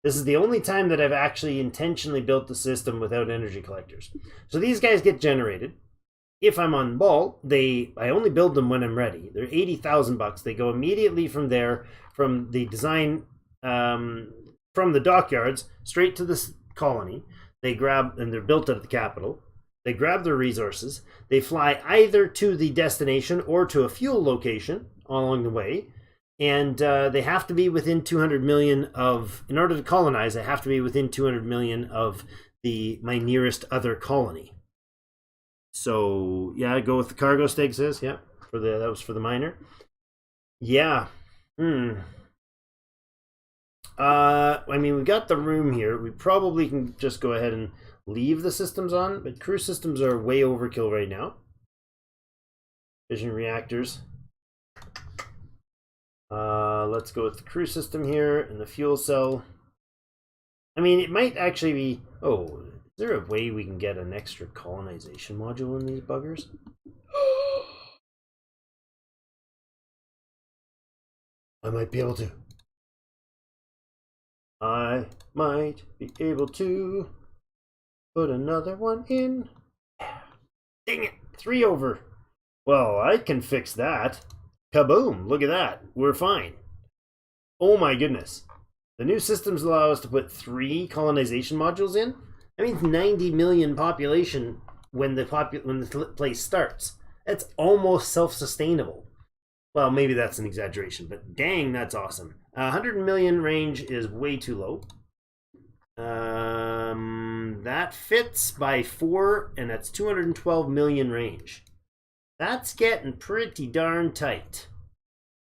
This is the only time that I've actually intentionally built the system without energy collectors. So these guys get generated. If I'm on ball, I only build them when I'm ready. They're $80,000. They go immediately from there, from the design, from the dockyards straight to the colony. They grab, and they're built at the capital. They grab their resources. They fly either to the destination or to a fuel location along the way. And they have to be within 200 million of, in order to colonize, they have to be within 200 million of my nearest other colony. So, yeah, go with the cargo, Steg says. Yeah, that was for the miner. Yeah. I mean, we got the room here. We probably can just go ahead and leave the systems on, but crew systems are way overkill right now. Fission reactors. Let's go with the crew system here and the fuel cell. I mean, it might actually be... Oh, is there a way we can get an extra colonization module in these buggers? I might be able to. I might be able to put another one in. Dang it, 3 over. Well, I can fix that. Kaboom, look at that. We're fine. Oh my goodness. The new systems allow us to put 3 colonization modules in. That means 90 million population when the place starts. That's almost self-sustainable. Well, maybe that's an exaggeration, but dang, that's awesome. 100 million range is way too low. That fits by 4, and that's 212 million range. That's getting pretty darn tight.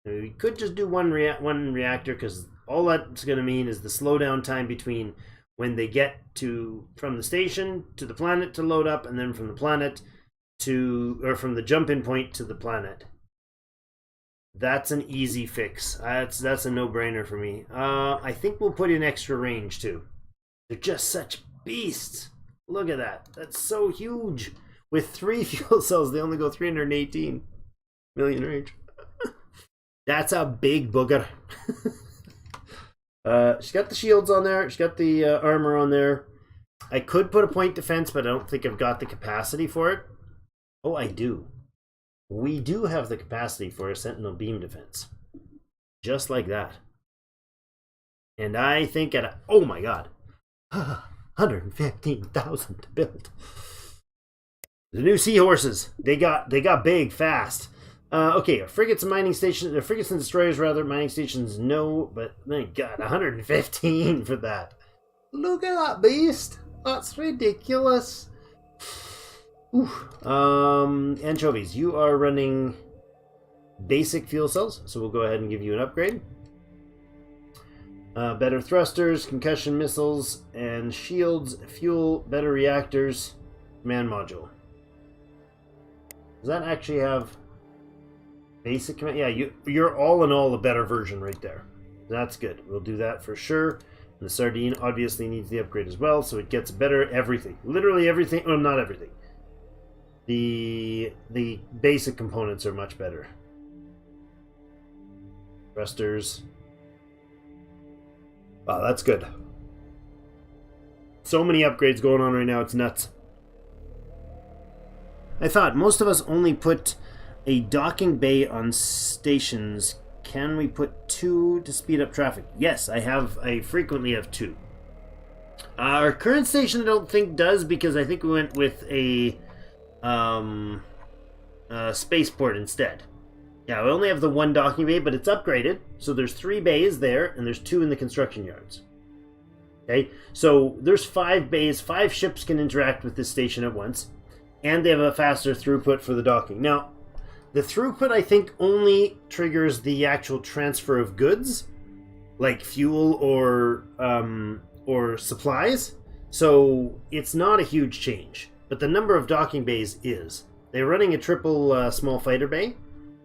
We could just do one reactor, because all that's going to mean is the slowdown time between when they get from the station to the planet to load up, and then from the planet from the jump-in point to the planet. That's an easy fix. That's a no-brainer for me. I think we'll put in extra range too. They're just such beasts. Look at that. That's so huge. With 3 fuel cells, they only go 318 million range. That's a big booger. She's got the shields on there. She's got the armor on there. I could put a point defense, but I don't think I've got the capacity for it. Oh, I do. We do have the capacity for a sentinel beam defense. Just like that. And I think oh my god. 115,000 to build. The new seahorses. They got big fast. Okay, frigates and mining stations, frigates and destroyers rather, mining stations no, but thank god, 115 for that. Look at that beast. That's ridiculous. Ooh. Anchovies, you are running basic fuel cells, so we'll go ahead and give you an upgrade. Better thrusters, concussion missiles, and shields, fuel, better reactors, command module. Does that actually have basic command? Yeah, you're all in all a better version right there. That's good. We'll do that for sure. And the Sardine obviously needs the upgrade as well, so it gets better everything. Literally everything. Well, not everything. The basic components are much better. Thrusters. Wow, that's good. So many upgrades going on right now, it's nuts. I thought most of us only put a docking bay on stations. Can we put 2 to speed up traffic? Yes, I frequently have 2. Our current station I don't think does, because I think we went with a spaceport instead. Yeah, we only have the 1 docking bay, but it's upgraded. So there's 3 bays there, and there's 2 in the construction yards. Okay, so there's 5 bays. 5 ships can interact with this station at once, and they have a faster throughput for the docking. Now, the throughput, I think, only triggers the actual transfer of goods, like fuel or supplies. So it's not a huge change. But the number of docking bays is. They're running a triple small fighter bay,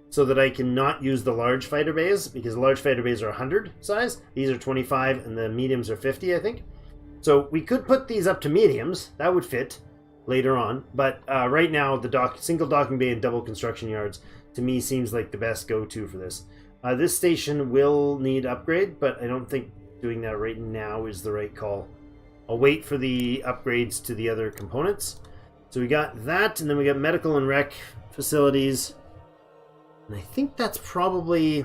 so that I can not use the large fighter bays, because the large fighter bays are 100 size. These are 25, and the mediums are 50, I think. So we could put these up to mediums. That would fit later on. But right now, the single docking bay and double construction yards, to me, seems like the best go-to for this. This station will need upgrade, but I don't think doing that right now is the right call. I'll wait for the upgrades to the other components. So we got that, and then we got medical and rec facilities. And I think that's probably...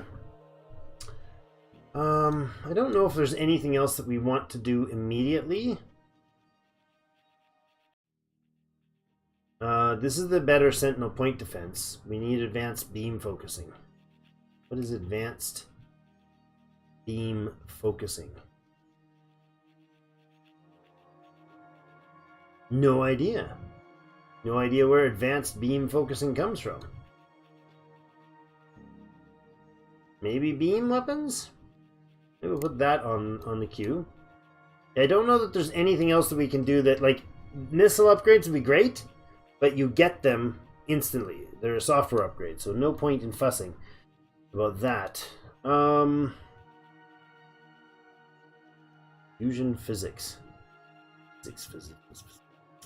I don't know if there's anything else that we want to do immediately. This is the better sentinel point defense. We need advanced beam focusing. What is advanced beam focusing? No idea. No idea where advanced beam focusing comes from. Maybe beam weapons? Maybe we'll put that on the queue. I don't know that there's anything else that we can do that, like, missile upgrades would be great, but you get them instantly. They're a software upgrade, so no point in fussing about that. Fusion physics.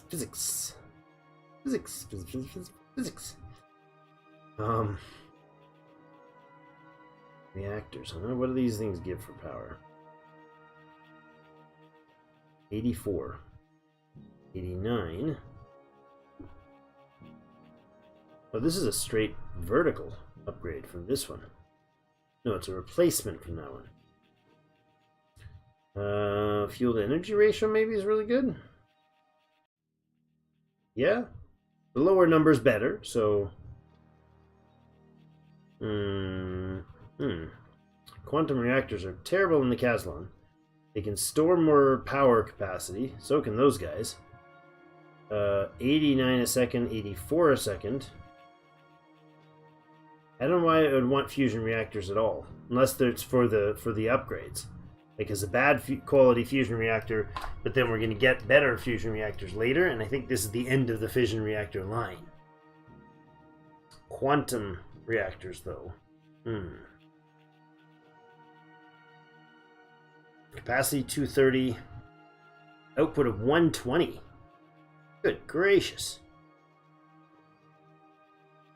Physics. Reactors. I wonder what do these things give for power? 84. 89. Oh, this is a straight vertical upgrade from this one. No, it's a replacement from that one. Fuel to energy ratio maybe is really good. Yeah. The lower number's better, so... Quantum reactors are terrible in the Caslon. They can store more power capacity. So can those guys. 89 a second, 84 a second. I don't know why I would want fusion reactors at all, unless it's for the upgrades. Like it's a bad quality fusion reactor, but then we're going to get better fusion reactors later, and I think this is the end of the fission reactor line. Quantum reactors, though. Capacity 230. Output of 120. Good gracious.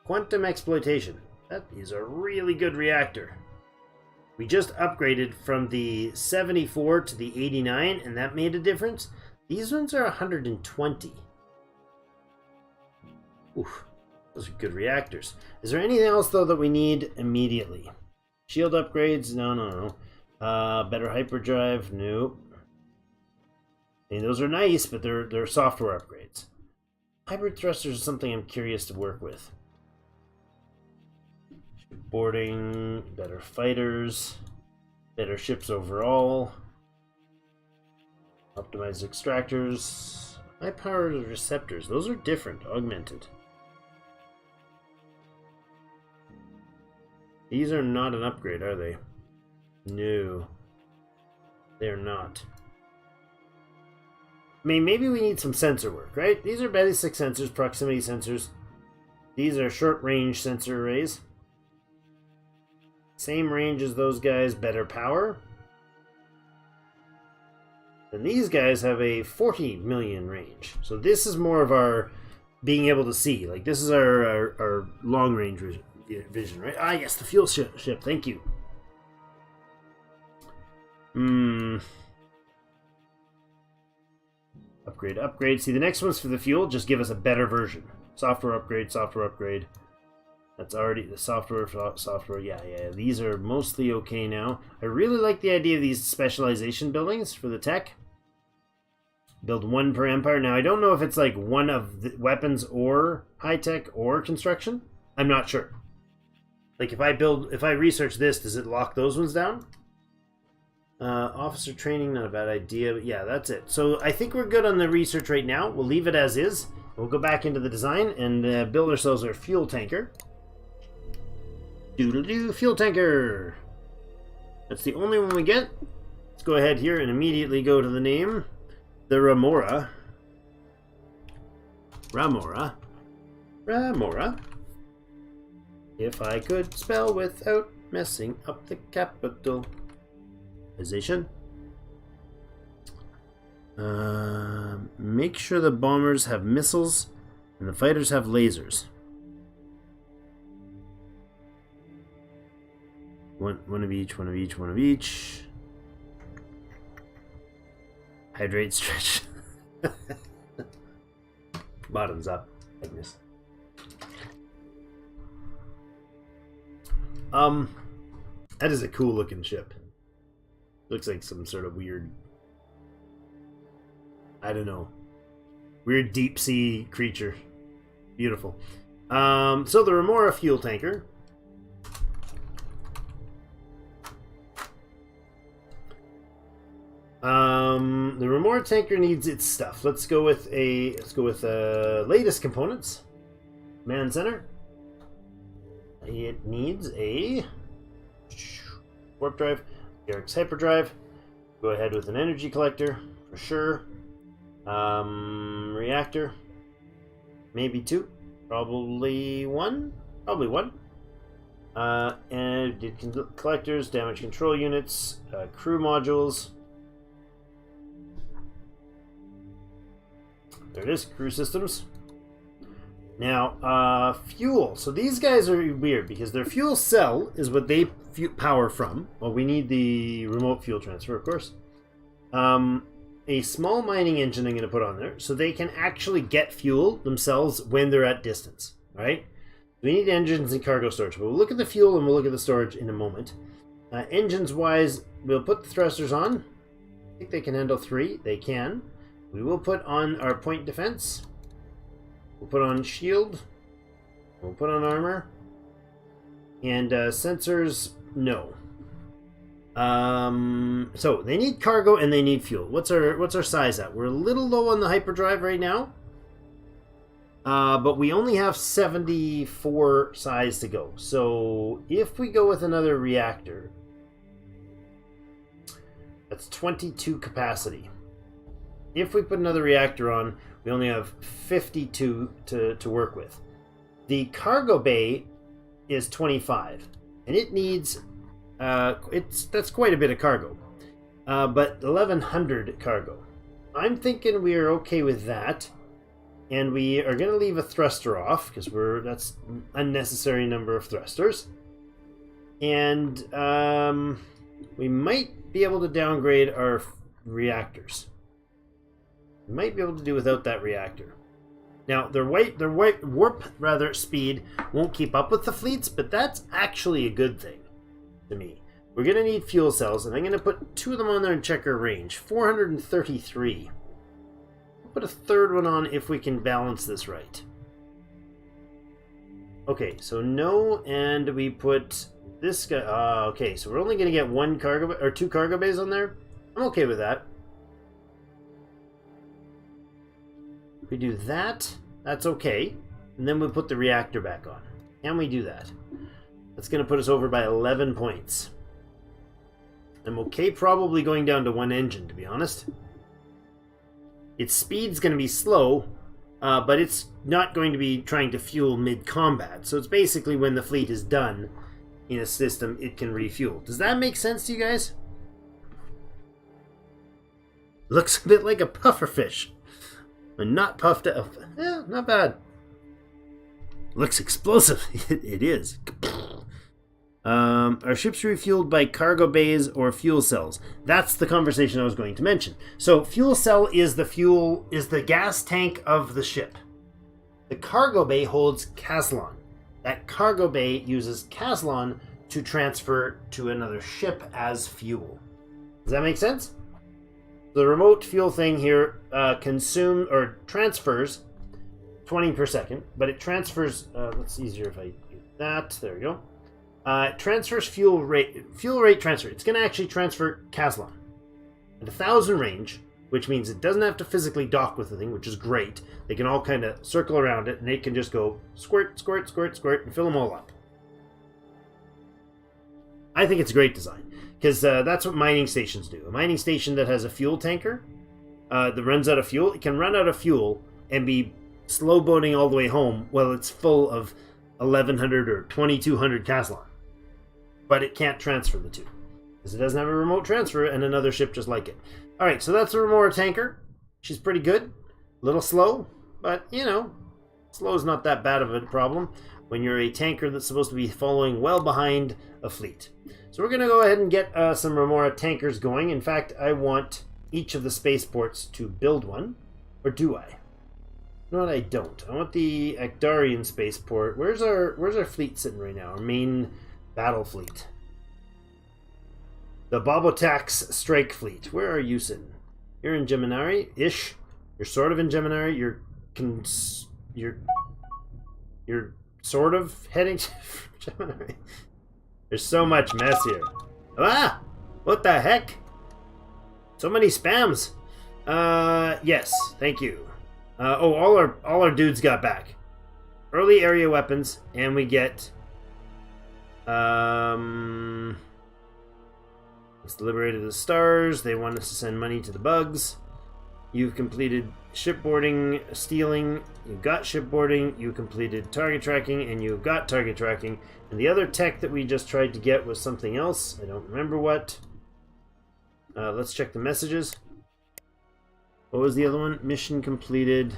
Quantum exploitation. That is a really good reactor. We just upgraded from the 74 to the 89, and that made a difference. These ones are 120. Oof, those are good reactors. Is there anything else, though, that we need immediately? Shield upgrades? No. Better hyperdrive? Nope. I mean, those are nice, but they're software upgrades. Hybrid thrusters is something I'm curious to work with. Boarding, better fighters, better ships overall, optimized extractors, high powered receptors. Those are different, augmented. These are not an upgrade, are they? No, they're not. I mean, maybe we need some sensor work, right? These are basic sensors, proximity sensors. These are short range sensor arrays. Same range as those guys, better power. And these guys have a 40 million range. So this is more of our being able to see. Like this is our long range vision, right? Ah, yes, the fuel ship. Thank you. Upgrade. See, the next one's for the fuel. Just give us a better version. Software upgrade. That's already the software. Yeah. These are mostly okay now. I really like the idea of these specialization buildings for the tech. Build one per empire. Now, I don't know if it's like one of the weapons or high tech or construction. I'm not sure. Like if I research this, does it lock those ones down? Officer training, not a bad idea, but yeah, that's it. So I think we're good on the research right now. We'll leave it as is. We'll go back into the design and build ourselves our fuel tanker. Doodle-doo, fuel tanker. That's the only one we get. Let's go ahead here and immediately go to the name. The Ramora. If I could spell without messing up the capitalization. Make sure the bombers have missiles and the fighters have lasers. One of each. Hydrate, stretch. Bottoms up, goodness. That is a cool looking ship. Looks like some sort of weird, I don't know, weird deep sea creature. Beautiful. So the Remora fuel tanker. The Remora tanker needs its stuff. Let's go with latest components. Command center. It needs a warp drive, Eric's hyperdrive. Go ahead with an energy collector for sure. Reactor. Maybe 2. Probably 1. Probably 1. And did collectors, damage control units, crew modules. There it is, crew systems. Now, fuel. So these guys are weird because their fuel cell is what they power from. Well, we need the remote fuel transfer, of course. A small mining engine I'm going to put on there so they can actually get fuel themselves when they're at distance, right? We need engines and cargo storage. We'll look at the fuel and we'll look at the storage in a moment. Engines-wise, we'll put the thrusters on. I think they can handle 3. They can. We will put on our point defense. We'll put on shield. We'll put on armor. And sensors, no. So they need cargo and they need fuel. What's our size at? We're a little low on the hyperdrive right now. But we only have 74 size to go. So if we go with another reactor, that's 22 capacity. If we put another reactor on, we only have 52 to work with. The cargo bay is 25, and it needs that's quite a bit of cargo, but 1100 cargo. I'm thinking we are okay with that, and we are going to leave a thruster off because that's unnecessary number of thrusters, and we might be able to downgrade our reactors. We might be able to do without that reactor. Now, their warp speed won't keep up with the fleets, but that's actually a good thing to me. We're going to need fuel cells, and I'm going to put 2 of them on there and check our range. 433. We'll put a third one on if we can balance this right. Okay, so no, and we put this guy. Okay, so we're only going to get 1 cargo or 2 cargo bays on there. I'm okay with that. We do that, that's okay, and then we'll put the reactor back on. Can we do that? That's going to put us over by 11 points. I'm okay probably going down to 1 engine, to be honest. Its speed's going to be slow, but it's not going to be trying to fuel mid-combat. So it's basically when the fleet is done in a system, it can refuel. Does that make sense to you guys? Looks a bit like a pufferfish. And not puffed up. Yeah, not bad. Looks explosive. It is. Are ships refueled by cargo bays or fuel cells? That's the conversation I was going to mention. So fuel cell is the gas tank of the ship. The cargo bay holds Caslon. That cargo bay uses Caslon to transfer to another ship as fuel. Does that make sense? The remote fuel thing here transfers 20 per second, but it transfers. That's easier if I do that. There we go. It transfers fuel rate transfer. It's going to actually transfer Caslon at 1,000 range, which means it doesn't have to physically dock with the thing, which is great. They can all kind of circle around it, and it can just go squirt, squirt, squirt, squirt, and fill them all up. I think it's a great design. Because that's what mining stations do. A mining station that has a fuel tanker that runs out of fuel, it can run out of fuel and be slow boating all the way home while it's full of 1,100 or 2,200 Caslon. But it can't transfer the two. Because it doesn't have a remote transfer and another ship just like it. Alright, so that's a Remora tanker. She's pretty good. A little slow, but, you know, slow is not that bad of a problem when you're a tanker that's supposed to be following well behind a fleet. So we're going to go ahead and get some Remora tankers going. In fact, I want each of the spaceports to build one. Or do I? No, I don't. I want the Akdarian spaceport. Where's our fleet sitting right now? Our main battle fleet. The Bobotax strike fleet. Where are you sitting? You're in Geminari-ish. You're sort of in Geminari. You're sort of heading to Geminari. There's so much mess here. Ah! What the heck? So many spams. Yes, thank you. All our dudes got back. Early area weapons, and we get it's liberated the stars. They want us to send money to the bugs. You've completed shipboarding, stealing, you've got shipboarding, you completed target tracking, and you've got target tracking. And the other tech that we just tried to get was something else. I don't remember what. Let's check the messages. What was the other one? Mission completed.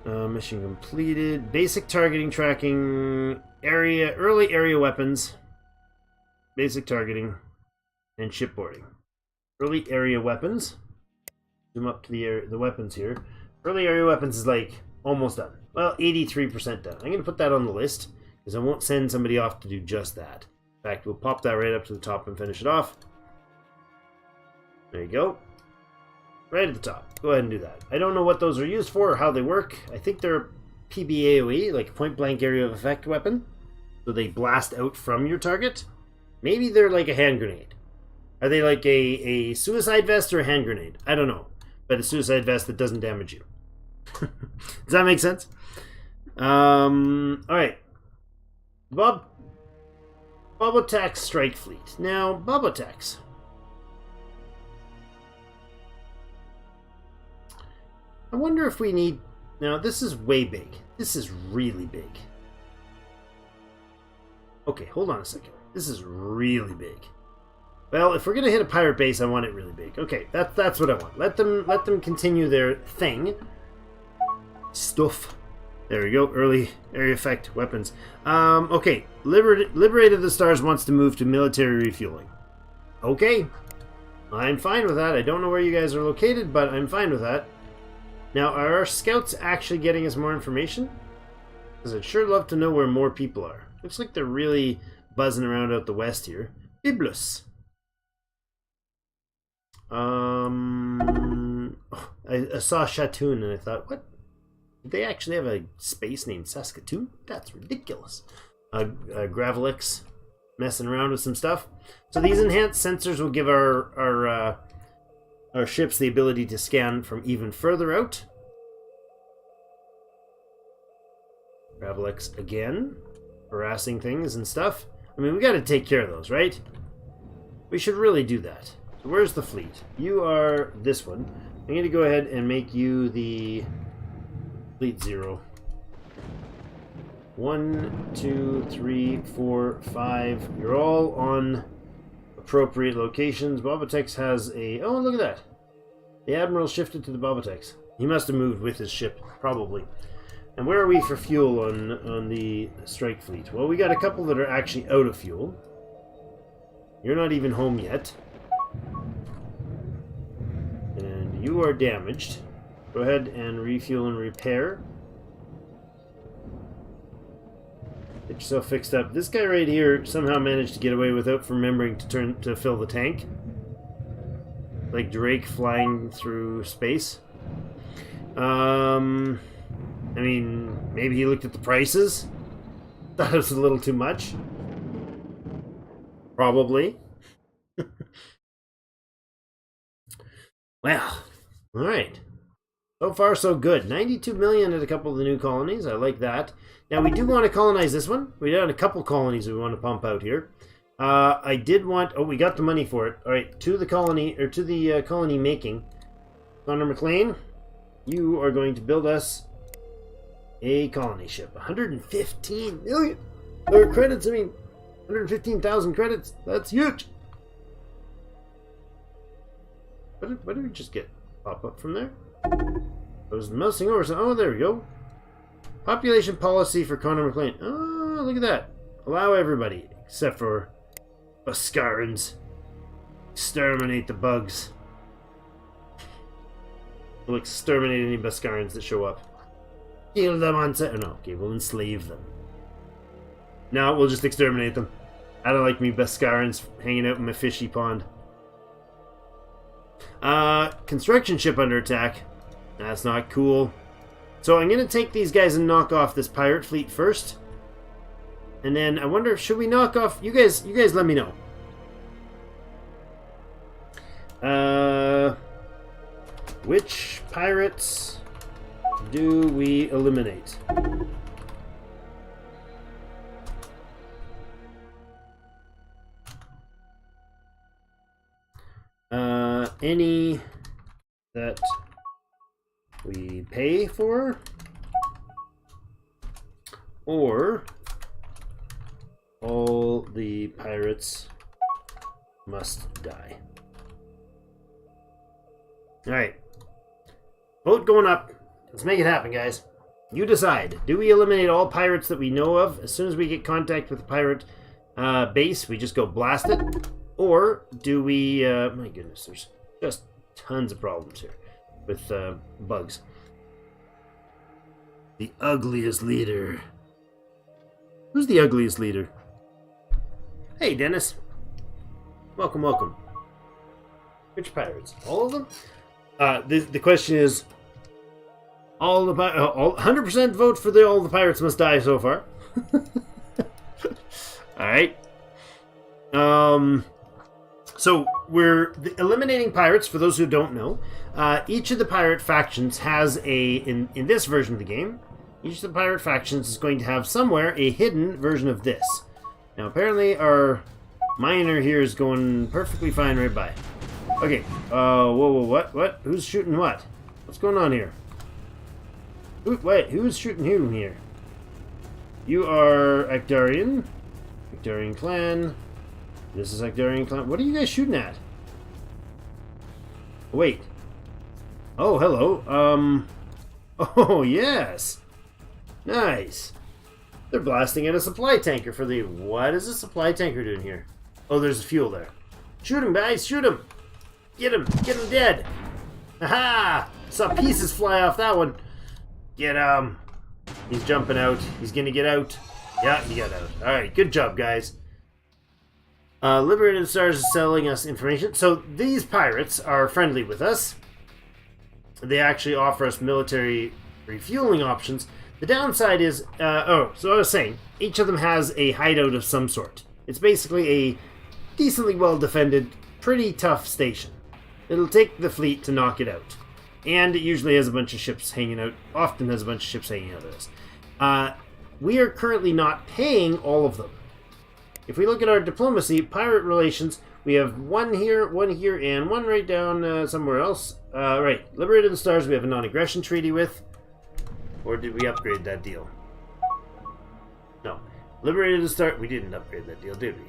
Mission completed. Basic targeting tracking. Early area weapons. Basic targeting. And shipboarding. Early area weapons. Zoom up to the weapons here. Early area weapons is like almost done. Well, 83% done. I'm going to put that on the list because I won't send somebody off to do just that. In fact, we'll pop that right up to the top and finish it off. There you go. Right at the top. Go ahead and do that. I don't know what those are used for or how they work. I think they're PBAOE, like point blank area of effect weapon. So they blast out from your target. Maybe they're like a hand grenade. Are they like a suicide vest or a hand grenade? I don't know. But a suicide vest that doesn't damage you. Does that make sense? Alright. Bobotax Strike Fleet. Now, Bobotax. I wonder if we need... Now, this is way big. This is really big. Okay, hold on a second. This is really big. Well, if we're gonna hit a pirate base, I want it really big. Okay, that's what I want. Let them continue their thing. Stuff. There we go. Early area effect weapons. Okay. Liberated the Stars wants to move to military refueling. Okay. I'm fine with that. I don't know where you guys are located, but I'm fine with that. Now, are our scouts actually getting us more information? Because I'd sure love to know where more people are. Looks like they're really buzzing around out the west here. Biblos. I saw Shatoon and I thought, what? Did they actually have a space named Saskatoon? That's ridiculous. Gravelix messing around with some stuff. So these enhanced sensors will give our ships the ability to scan from even further out. Gravelix again, harassing things and stuff. I mean, we got to take care of those, right? We should really do that. So where's the fleet? You are this one. I'm going to go ahead and make you the fleet 0. 1, 2, 3, 4, 5. You're all on appropriate locations. Bobotex has a... Oh, look at that. The Admiral shifted to the Bobotex. He must have moved with his ship, probably. And where are we for fuel on the strike fleet? Well, we got a couple that are actually out of fuel. You're not even home yet. And you are damaged. Go ahead and refuel and repair. Get yourself fixed up. This guy right here somehow managed to get away without remembering to fill the tank. Like Drake flying through space. I mean, maybe he looked at the prices. Thought it was a little too much. Probably. Well, alright. So far, so good. 92 million at a couple of the new colonies. I like that. Now, we do want to colonize this one. We got a couple colonies we want to pump out here. I did want... Oh, we got the money for it. Alright, to the colony, or to the colony making. Connor McLean, you are going to build us a colony ship. 115 million credits. I mean, 115,000 credits. That's huge. What did we just get? Pop up from there? I was mousing over. So, oh, there we go. Population policy for Connor McLean. Oh, look at that. Allow everybody, except for Buscarans. Exterminate the bugs. We'll exterminate any Buscarans that show up. Kill them on set. Oh, no, okay, we'll enslave them. No, we'll just exterminate them. I don't like me Buscarans hanging out in my fishy pond. Construction ship under attack. That's not cool. So I'm going to take these guys and knock off this pirate fleet first. And then I wonder if should we knock off... You guys let me know. Which pirates do we eliminate? Any that we pay for, or all the pirates must die. Alright. Vote going up. Let's make it happen, guys. You decide. Do we eliminate all pirates that we know of? As soon as we get contact with the pirate base, we just go blast it? Or do we... my goodness, there's just tons of problems here with bugs. The ugliest leader. Who's the ugliest leader? Hey, Dennis. Welcome, welcome. Which pirates? All of them? The question is, all 100% vote for all the pirates must die so far. Alright. So we're eliminating pirates, for those who don't know. Each of the pirate factions has in this version of the game, each of the pirate factions is going to have somewhere a hidden version of this. Now apparently our miner here is going perfectly fine right by. Okay, whoa, what? Who's shooting what? What's going on here? Wait, who's shooting whom here? You are Actarian clan. This is Actarian clan. What are you guys shooting at? Wait. Oh, hello. Oh, yes. Nice. They're blasting at a supply tanker for the... What is a supply tanker doing here? Oh, there's fuel there. Shoot him, guys, shoot him. Get him dead. Aha! Saw pieces fly off that one. Get him. He's jumping out. He's gonna get out. Yeah, he got out. Alright, good job, guys. Liberated Stars is selling us information. So these pirates are friendly with us. They actually offer us military refueling options. The downside is, so I was saying, each of them has a hideout of some sort. It's basically a decently well-defended, pretty tough station. It'll take the fleet to knock it out. And it usually has a bunch of ships hanging out, often has a bunch of ships hanging out of this. We are currently not paying all of them. If we look at our diplomacy, pirate relations, we have one here, and one right down somewhere else. Right, Liberated the Stars we have a non-aggression treaty with. Or did we upgrade that deal? No. Liberated the Stars, we didn't upgrade that deal, did we?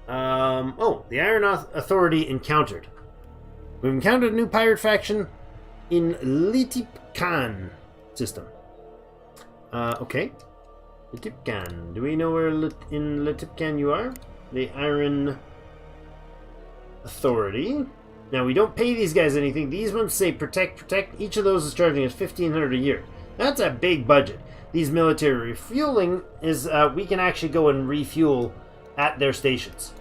Oh, the Iron Authority encountered. We've encountered a new pirate faction in Litipkan system. Okay. Litipkan. Do we know where in Litipkan you are? The Iron Authority. Now, we don't pay these guys anything. These ones say protect. Each of those is charging us $1,500 a year. That's a big budget. These military refueling is, we can actually go and refuel at their stations.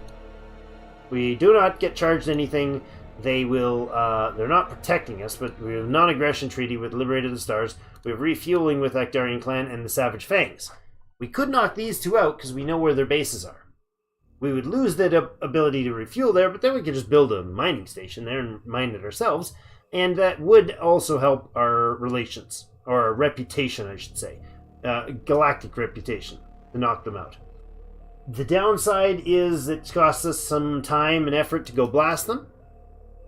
We do not get charged anything. They will, they're not protecting us, but we have a non-aggression treaty with Liberated the Stars. We have refueling with Actarian Clan and the Savage Fangs. We could knock these two out because we know where their bases are. We would lose that ability to refuel there, but then we could just build a mining station there and mine it ourselves. And that would also help our relations, or our reputation, I should say. Galactic reputation, to knock them out. The downside is it costs us some time and effort to go blast them.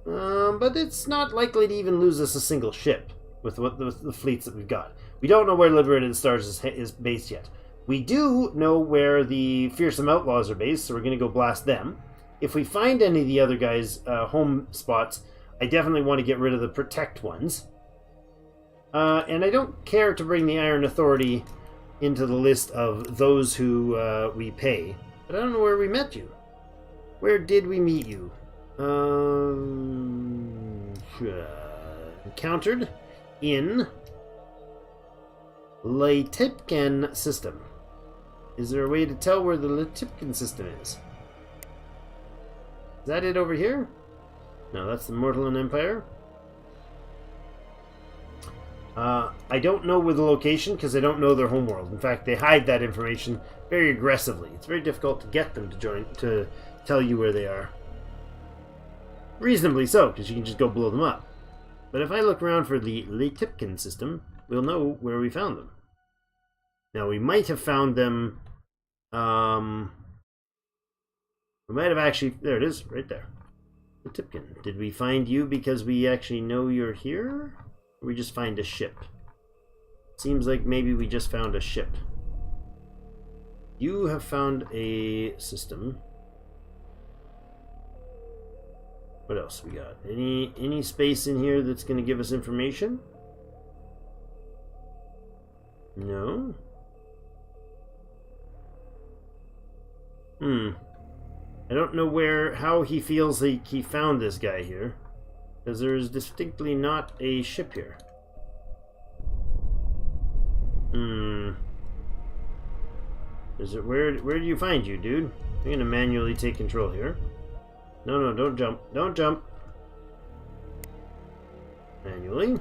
But it's not likely to even lose us a single ship with the fleets that we've got. We don't know where Liberated Stars is based yet. We do know where the Fearsome Outlaws are based, so we're going to go blast them. If we find any of the other guys' home spots, I definitely want to get rid of the Protect ones. And I don't care to bring the Iron Authority into the list of those who we pay. But I don't know where we met you. Where did we meet you? Encountered in Litipkan system. Is there a way to tell where the Litipkan system is? Is that it over here? No, that's the Mortalan Empire. I don't know where the location because I don't know their homeworld. In fact, they hide that information very aggressively. It's very difficult to get them to tell you where they are. Reasonably so, because you can just go blow them up. But if I look around for the Litipkan system, we'll know where we found them. Now, we might have found them... we might have actually... There it is, right there. Tipkin, did we find you because we actually know you're here? Or we just find a ship? Seems like maybe we just found a ship. You have found a system. What else we got? Any space in here that's going to give us information? No. I don't know how he feels like he found this guy here, because there's distinctly not a ship here. Is it where do you find you, dude? I'm gonna manually take control here. No, don't jump. Don't jump. Manually.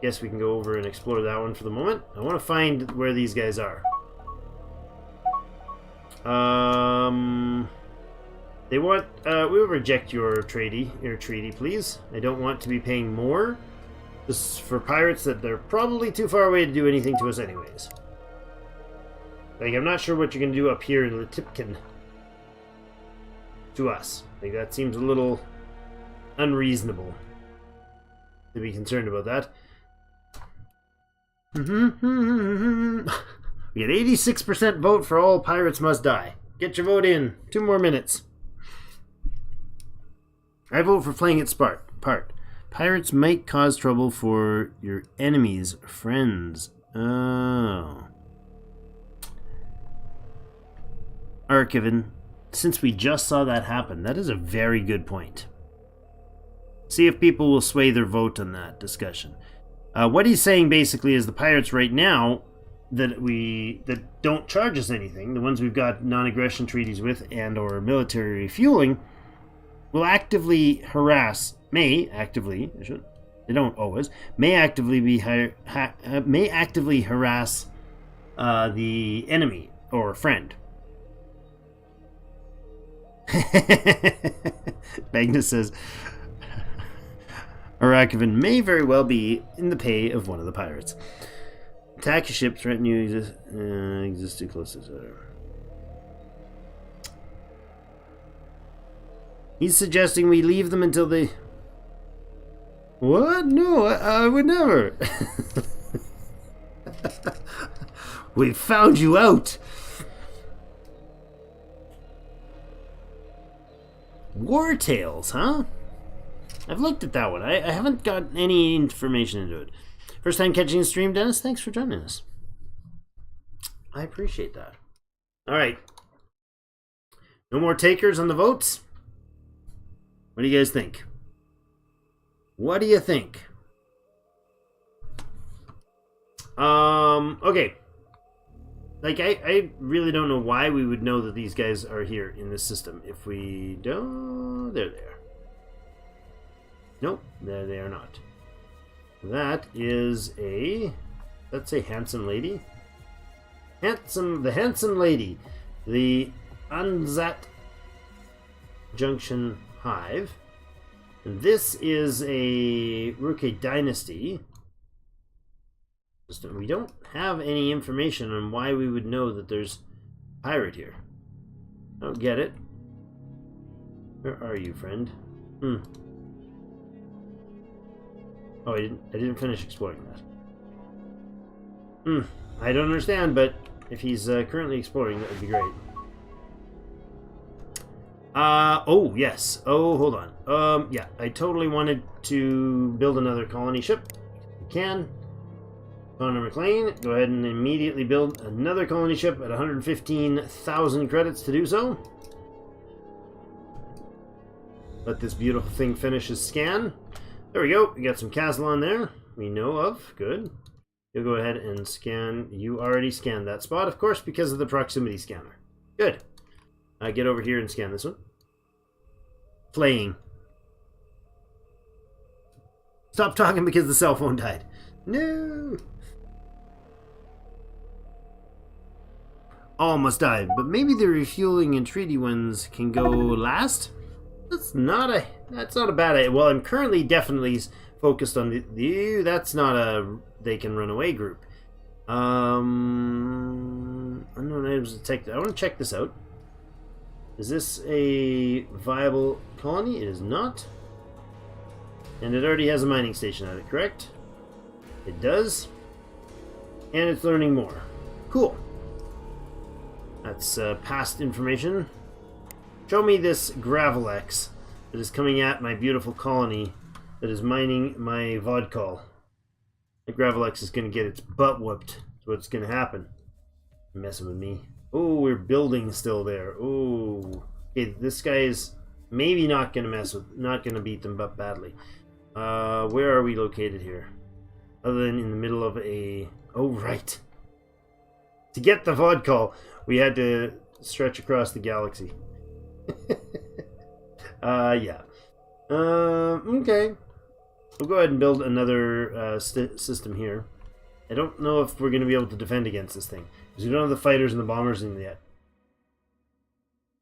Guess we can go over and explore that one for the moment. I want to find where these guys are. They want, we'll reject your treaty, please. I don't want to be paying more. This is for pirates that they're probably too far away to do anything to us anyways. Like, I'm not sure what you're going to do up here in Litipkin to us. Like, that seems a little unreasonable to be concerned about that. We get 86% vote for all pirates must die. Get your vote in. 2 more minutes. I vote for playing its part. Pirates might cause trouble for your enemies' friends. Oh. Archivin, since we just saw that happen, that is a very good point. See if people will sway their vote on that discussion. What he's saying basically is the pirates right now that don't charge us anything, the ones we've got non-aggression treaties with and or military refueling, will actively harass, they don't always, may actively harass the enemy or friend. Magnus says, Arakivan may very well be in the pay of one of the pirates. Attack a ship, threaten you, exist too close to each other. He's suggesting we leave them until they... What? No, I would never. We found you out. War Tales, huh? I've looked at that one. I haven't got any information into it. First time catching the stream, Dennis? Thanks for joining us. I appreciate that. Alright. No more takers on the votes? What do you guys think? What do you think? Okay. Like, I really don't know why we would know that these guys are here in this system. If we don't... They're there. Nope, there they are not. That is a... That's a handsome lady. The handsome lady. The Anzat Junction Hive. And this is a Ruke Dynasty. We don't have any information on why we would know that there's a pirate here. I don't get it. Where are you, friend? Oh, I didn't finish exploring that. I don't understand, but if he's currently exploring, that would be great. Oh, yes. Oh, hold on. Yeah, I totally wanted to build another colony ship. You can. Connor McLean, go ahead and immediately build another colony ship at 115,000 credits to do so. Let this beautiful thing finish his scan. There we go. We got some Caslon there. We know of. Good. You'll go ahead and scan. You already scanned that spot, of course, because of the proximity scanner. Good. Get over here and scan this one. Playing. Stop talking because the cell phone died. No. All must die, but maybe the refueling and treaty ones can go last? That's not a bad idea. Well, I'm currently definitely focused on the that's not a they can run away group. Unknown items detected. I want to check this out. Is this a viable colony? It is not. And it already has a mining station at it, correct? It does. And it's learning more. Cool. That's past information. Show me this Gravelex that is coming at my beautiful colony that is mining my vodka. The Gravelex is going to get its butt whooped. That's what's going to happen. Messing with me. Oh, we're building still there. Oh. Okay, this guy is maybe not going to beat them up badly. Where are we located here? Other than in the middle of a... Oh, right. To get the vodka, we had to stretch across the galaxy. Yeah. Okay. We'll go ahead and build another system here. I don't know if we're going to be able to defend against this thing, because we don't have the fighters and the bombers in yet.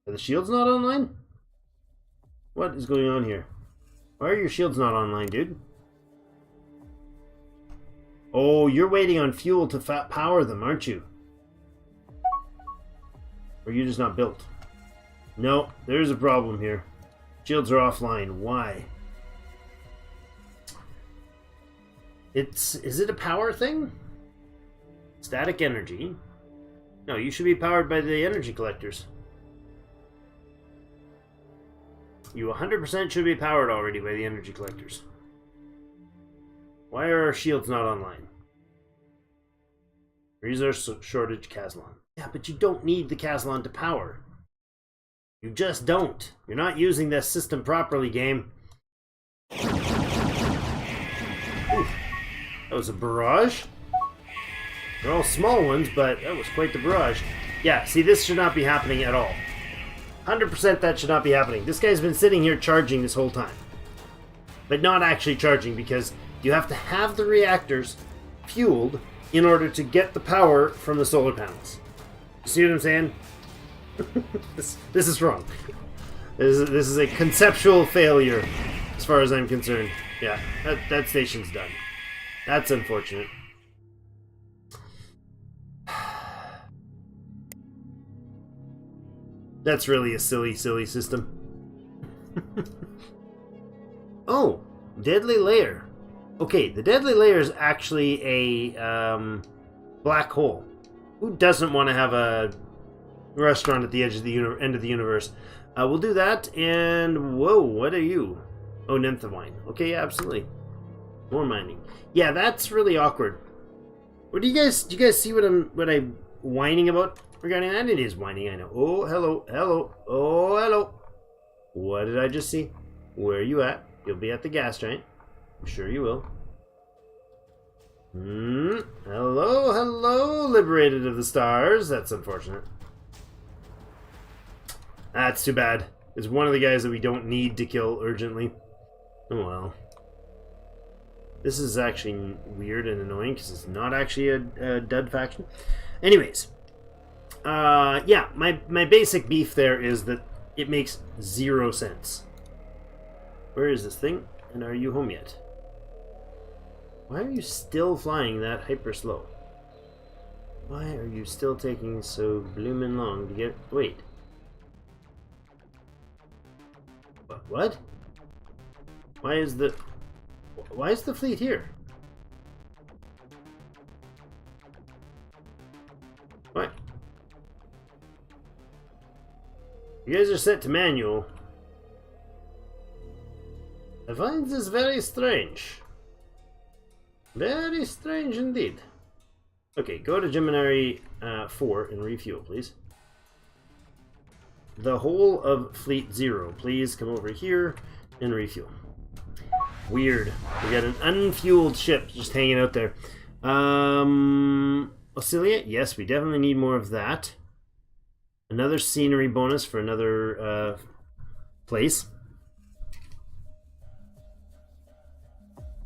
Are the shields not online? What is going on here? Why are your shields not online, dude? Oh, you're waiting on fuel to power them, aren't you? Or are you just not built? No, there's a problem here. Shields are offline. Why? Is it a power thing? Static energy? No, you should be powered by the energy collectors. You 100% should be powered already by the energy collectors. Why are our shields not online? Resource shortage Caslon. Yeah, but you don't need the Caslon to power. You just don't. You're not using this system properly, game. Ooh, that was a barrage. They're all small ones, but that was quite the barrage. Yeah, see, this should not be happening at all. 100% that should not be happening. This guy's been sitting here charging this whole time. But not actually charging, because you have to have the reactors fueled in order to get the power from the solar panels. You see what I'm saying? This is wrong. This is a conceptual failure, as far as I'm concerned. Yeah, that station's done. That's unfortunate. That's really a silly, silly system. Oh, deadly layer. Okay, the deadly layer is actually a black hole. Who doesn't want to have a restaurant at the edge of the end of the universe? We'll do that. And whoa, what are you? Oh, Nymphtha. Okay, yeah, absolutely. More mining. Yeah, that's really awkward. What do you guys see what I'm whining about regarding that? It is whining, I know. Oh, hello, hello, oh, hello. What did I just see? Where are you at? You'll be at the gas giant. I'm sure you will. Hello, hello, liberated of the stars. That's unfortunate. That's too bad. It's one of the guys that we don't need to kill urgently. Oh well. This is actually weird and annoying because it's not actually a dud faction. Anyways. Yeah, my basic beef there is that it makes 0 sense. Where is this thing? And are you home yet? Why are you still flying that hyper slow? Why are you still taking so bloomin' long to get... Wait. What? Why is the fleet here? What? You guys are set to manual. I find this very strange. Very strange indeed. Okay, go to Gemini 4 and refuel, please. The whole of Fleet 0, please come over here and refuel. Weird. We got an unfueled ship just hanging out there. Oscillate? Yes, we definitely need more of that. Another scenery bonus for another place.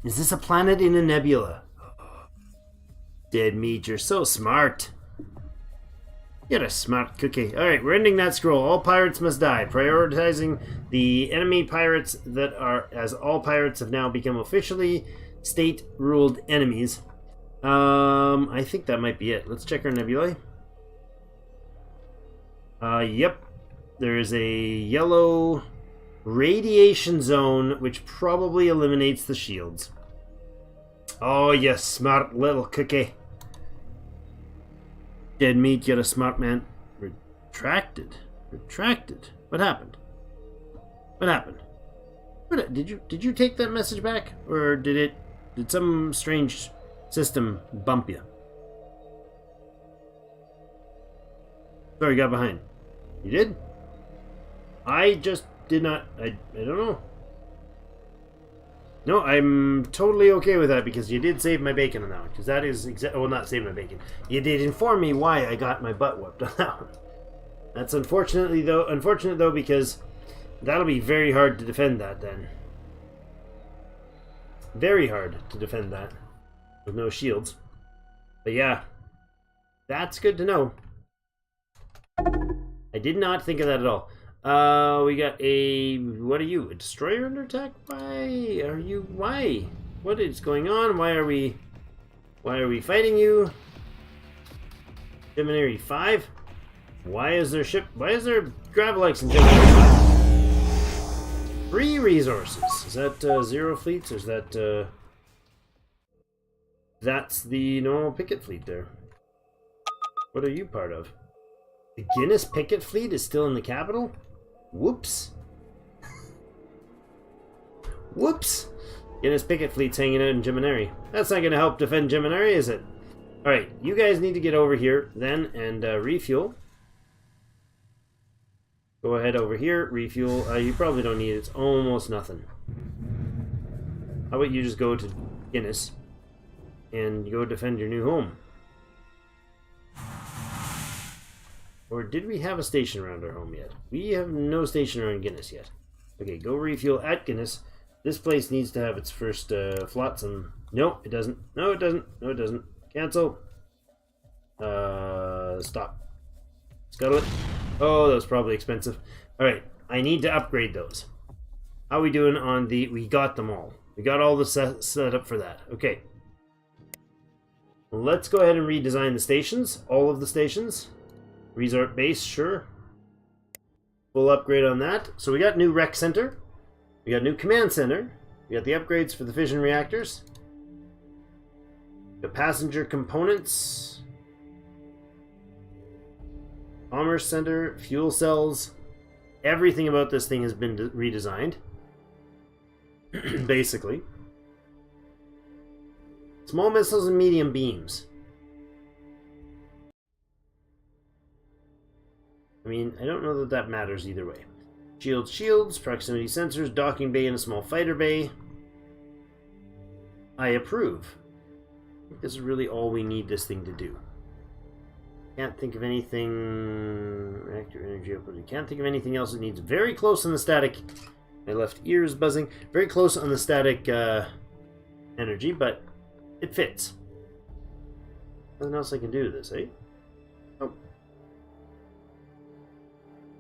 Is this a planet in a nebula? Dead meat, you're so smart. You're a smart cookie. Alright, we're ending that scroll. All pirates must die. Prioritizing the enemy pirates that are, as all pirates have now become officially state-ruled enemies. I think that might be it. Let's check our nebulae. Yep. There is a yellow radiation zone, which probably eliminates the shields. Oh, you smart little cookie. Dead meat, you're a smart man. Retracted. Retracted. What happened? What happened? Did you take that message back? Or did some strange system bump you? Sorry, got behind. You did? I just did not. I don't know. No, I'm totally okay with that because you did save my bacon on that one. Because that is well, not save my bacon. You did inform me why I got my butt whooped on that one. That's unfortunate though, because that'll be very hard to defend that then. Very hard to defend that with no shields. But yeah, that's good to know. I did not think of that at all. We got a... What are you? A destroyer under attack? Why are you... Why? What is going on? Why are we fighting you? Seminary 5? Why is there Gravelex in Seminary 5? 3 resources. Is that 0 fleets? Or is that... That's the normal picket fleet there. What are you part of? The Guinness picket fleet is still in the capital? Whoops. Whoops. Guinness picket fleet's hanging out in Geminari. That's not going to help defend Geminari, is it? Alright, you guys need to get over here then and refuel. Go ahead over here, refuel. You probably don't need it. It's almost nothing. How about you just go to Guinness and go defend your new home? Or did we have a station around our home yet? We have no station around Guinness yet. Okay, go refuel at Guinness. This place needs to have its first flotsam. No, it doesn't. No, it doesn't. No, it doesn't. Cancel. Stop. Scuttle it. Oh, that was probably expensive. Alright, I need to upgrade those. How are we doing on the... We got them all. We got all the set up for that. Okay. Let's go ahead and redesign the stations. All of the stations. Resort base, sure. Full upgrade on that. So we got new rec center. We got new command center. We got the upgrades for the fission reactors. The passenger components. Commerce center, fuel cells. Everything about this thing has been redesigned. Basically. Small missiles and medium beams. I mean, I don't know that that matters either way. Shields, proximity sensors, docking bay, and a small fighter bay. I approve. I think this is really all we need this thing to do. Can't think of anything... Reactor energy output. Can't think of anything else it needs. Very close on the static... My left ear is buzzing. Very close on the static energy, but it fits. Nothing else I can do to this, eh? Oh.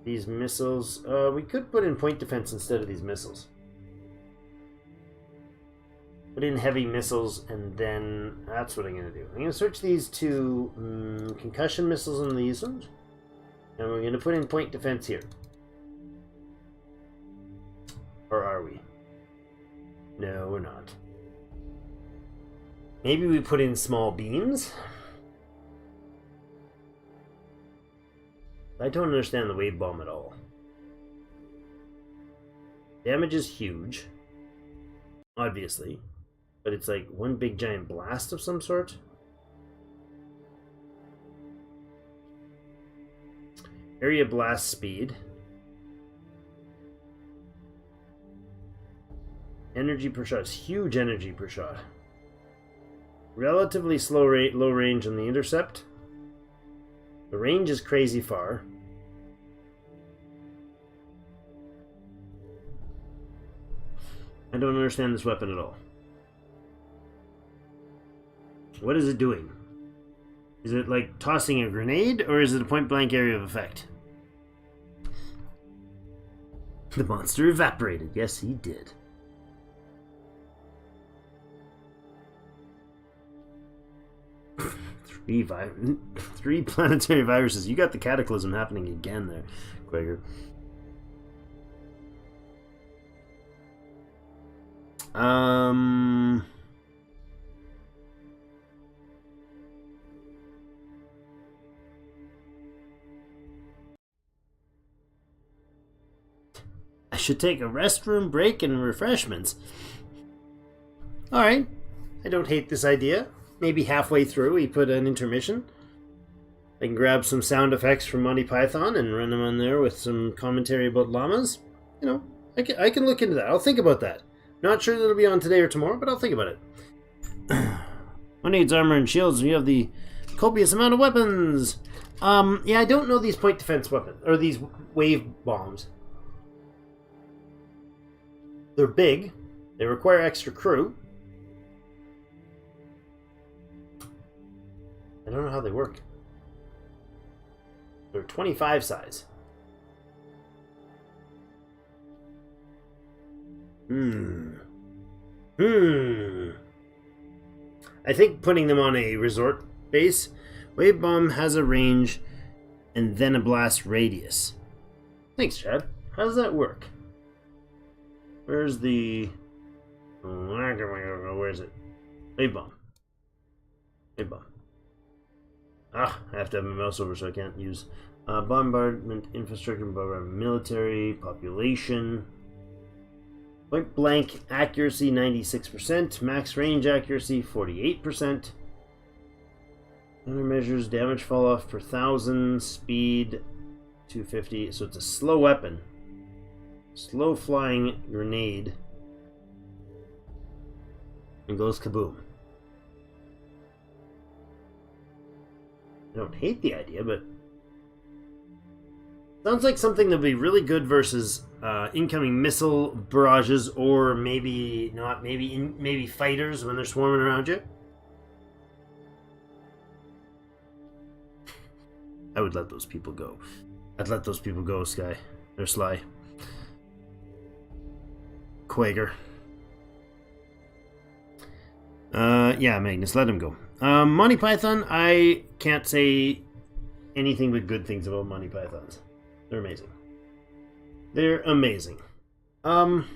These missiles... we could put in point defense instead of these missiles. Put in heavy missiles, and then... That's what I'm going to do. I'm going to switch these to concussion missiles on these ones. And we're going to put in point defense here. Or are we? No, we're not. Maybe we put in small beams? I don't understand the wave bomb at all. Damage is huge. Obviously. But it's like one big giant blast of some sort. Area blast speed. Energy per shot is huge energy per shot. Relatively low range on the intercept. The range is crazy far. I don't understand this weapon at all. What is it doing? Is it like tossing a grenade, or is it a point-blank area of effect? The monster evaporated. Yes, he did. Three planetary viruses. You got the cataclysm happening again there. Quaker. I should take a restroom break and refreshments. Alright. I don't hate this idea. Maybe halfway through we put an intermission. I can grab some sound effects from Monty Python and run them on there with some commentary about llamas. You know, I can look into that. I'll think about that. Not sure that it'll be on today or tomorrow, but I'll think about it. One needs armor and shields, and you have the copious amount of weapons. Yeah, I don't know these point defense weapons, or these wave bombs. They're big. They require extra crew. I don't know how they work. They're 25 size. I think putting them on a resort base. Wave bomb has a range and then a blast radius. Thanks, Chad. How does that work? Where's the... Where is it? Wave bomb. Wave bomb. I have to have my mouse over so I can't use bombardment, infrastructure, bombardment, military, population. Point blank accuracy 96%, max range accuracy 48%. Countermeasures, damage fall off per 1,000, speed 250. So it's a slow weapon. Slow flying grenade. And goes kaboom. I don't hate the idea, but sounds like something that'll be really good versus incoming missile barrages, or maybe not. Maybe fighters when they're swarming around you. I would let those people go. I'd let those people go, Sky. They're sly. Quaker. Yeah, Magnus, let him go. Monty Python, I can't say anything but good things about Monty Pythons. They're amazing. They're amazing. Alright,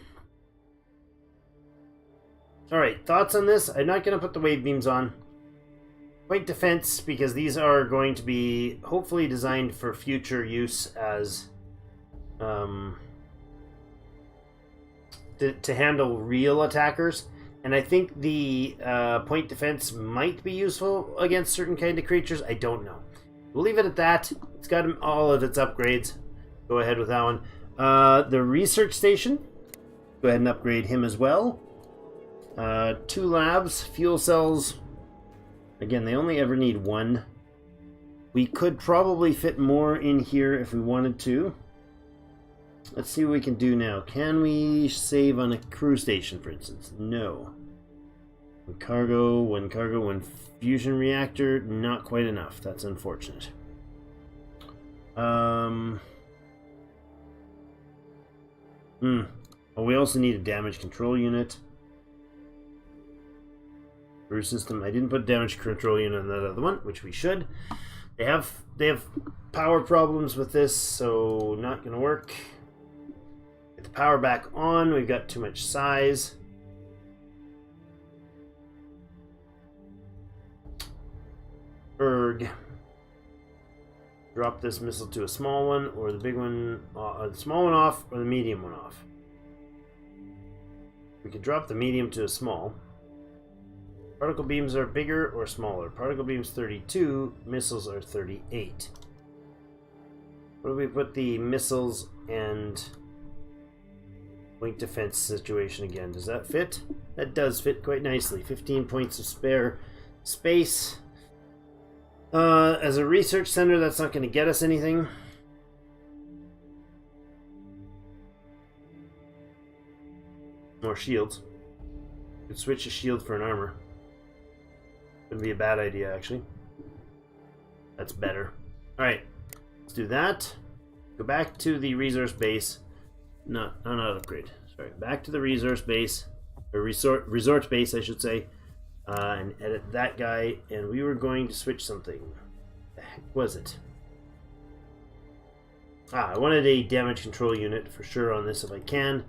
thoughts on this? I'm not going to put the wave beams on. Point defense, because these are going to be hopefully designed for future use as to handle real attackers. And I think the point defense might be useful against certain kind of creatures. I don't know. We'll leave it at that. It's got all of its upgrades. Go ahead with that one. The research station. Go ahead and upgrade him as well. 2 labs, fuel cells. Again, they only ever need 1. We could probably fit more in here if we wanted to. Let's see what we can do now. Can we save on a crew station, for instance? No. One cargo, one fusion reactor. Not quite enough. That's unfortunate. Oh, we also need a damage control unit. Crew system. I didn't put damage control unit on that other one, which we should. They have power problems with this, so not gonna work. Get the power back on. We've got too much size. Erg. Drop this missile to a small one, or the big one, the small one off, or the medium one off. We could drop the medium to a small. Particle beams are bigger or smaller. Particle beams 32, missiles are 38. What do we put the missiles and point defense situation again? Does that fit? That does fit quite nicely. 15 points of spare space. As a research center, that's not going to get us anything. More shields. Could switch a shield for an armor. Wouldn't be a bad idea, actually. That's better. Alright, let's do that. Go back to the resource base. Not upgrade. Sorry, back to the resource base. Or resort base, I should say. And edit that guy. And we were going to switch something. The heck was it? I wanted a damage control unit for sure on this if I can.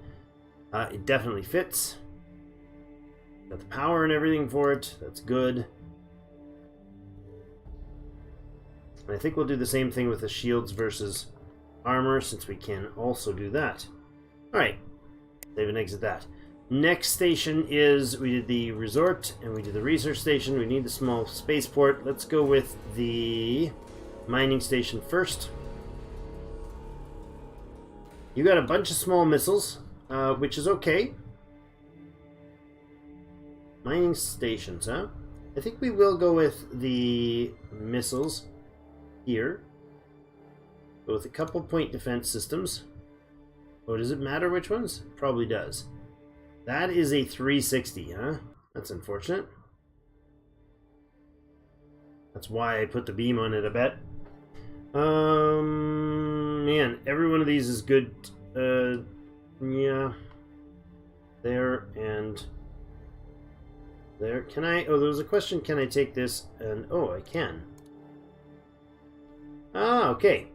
It definitely fits. Got the power and everything for it. That's good. And I think we'll do the same thing with the shields versus armor, since we can also do that. Alright. Save and exit that. Next station is, we did the resort, and we did the research station. We need the small spaceport. Let's go with the mining station first. You got a bunch of small missiles, which is okay. Mining stations, huh? I think we will go with the missiles here. Go with a couple point defense systems. Oh, does it matter which ones? Probably does. That is a 360, huh? That's unfortunate. That's why I put the beam on it, I bet. Man, every one of these is good. Yeah. There and there. Can I? Oh, there was a question. Can I take this? And oh, I can. Ah, okay.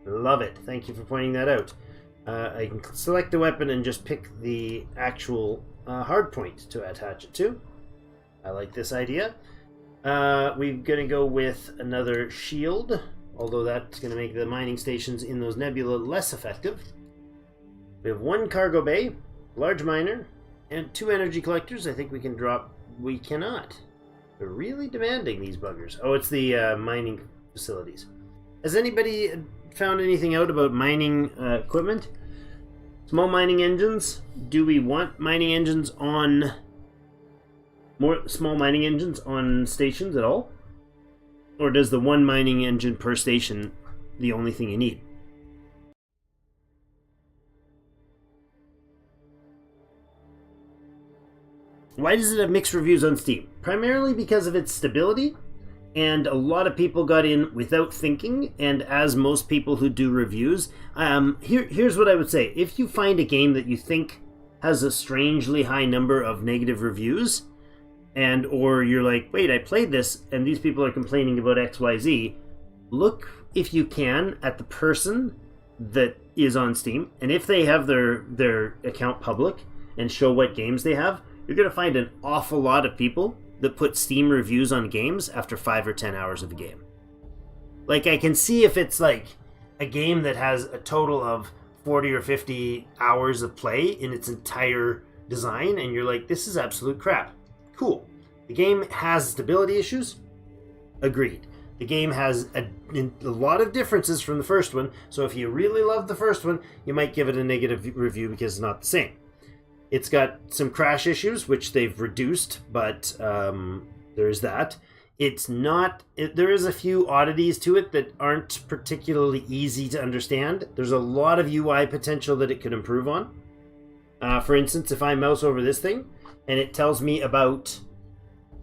Love it. Thank you for pointing that out. I can select the weapon and just pick the actual hard point to attach it to. I like this idea. We're going to go with another shield, although that's going to make the mining stations in those nebula less effective. We have one cargo bay, large miner, and 2 energy collectors. I think we can drop... We cannot. They're really demanding, these buggers. Oh, it's the mining facilities. Has anybody found anything out about mining equipment? Small mining engines? Do we want mining engines on... more small mining engines on stations at all? Or does the one mining engine per station the only thing you need? Why does it have mixed reviews on Steam? Primarily because of its stability, and a lot of people got in without thinking, and as most people who do reviews, here's what I would say. If you find a game that you think has a strangely high number of negative reviews, and or you're like, wait, I played this, and these people are complaining about XYZ, look, if you can, at the person that is on Steam, and if they have their account public and show what games they have, you're going to find an awful lot of people that put Steam reviews on games after 5 or 10 hours of a game. Like, I can see if it's like a game that has a total of 40 or 50 hours of play in its entire design, and you're like, this is absolute crap. Cool. The game has stability issues. Agreed. The game has a lot of differences from the first one, so if you really love the first one, you might give it a negative review because it's not the same. It's got some crash issues, which they've reduced, but there's that. It's not... there is a few oddities to it that aren't particularly easy to understand. There's a lot of UI potential that it could improve on. For instance, if I mouse over this thing, and it tells me about...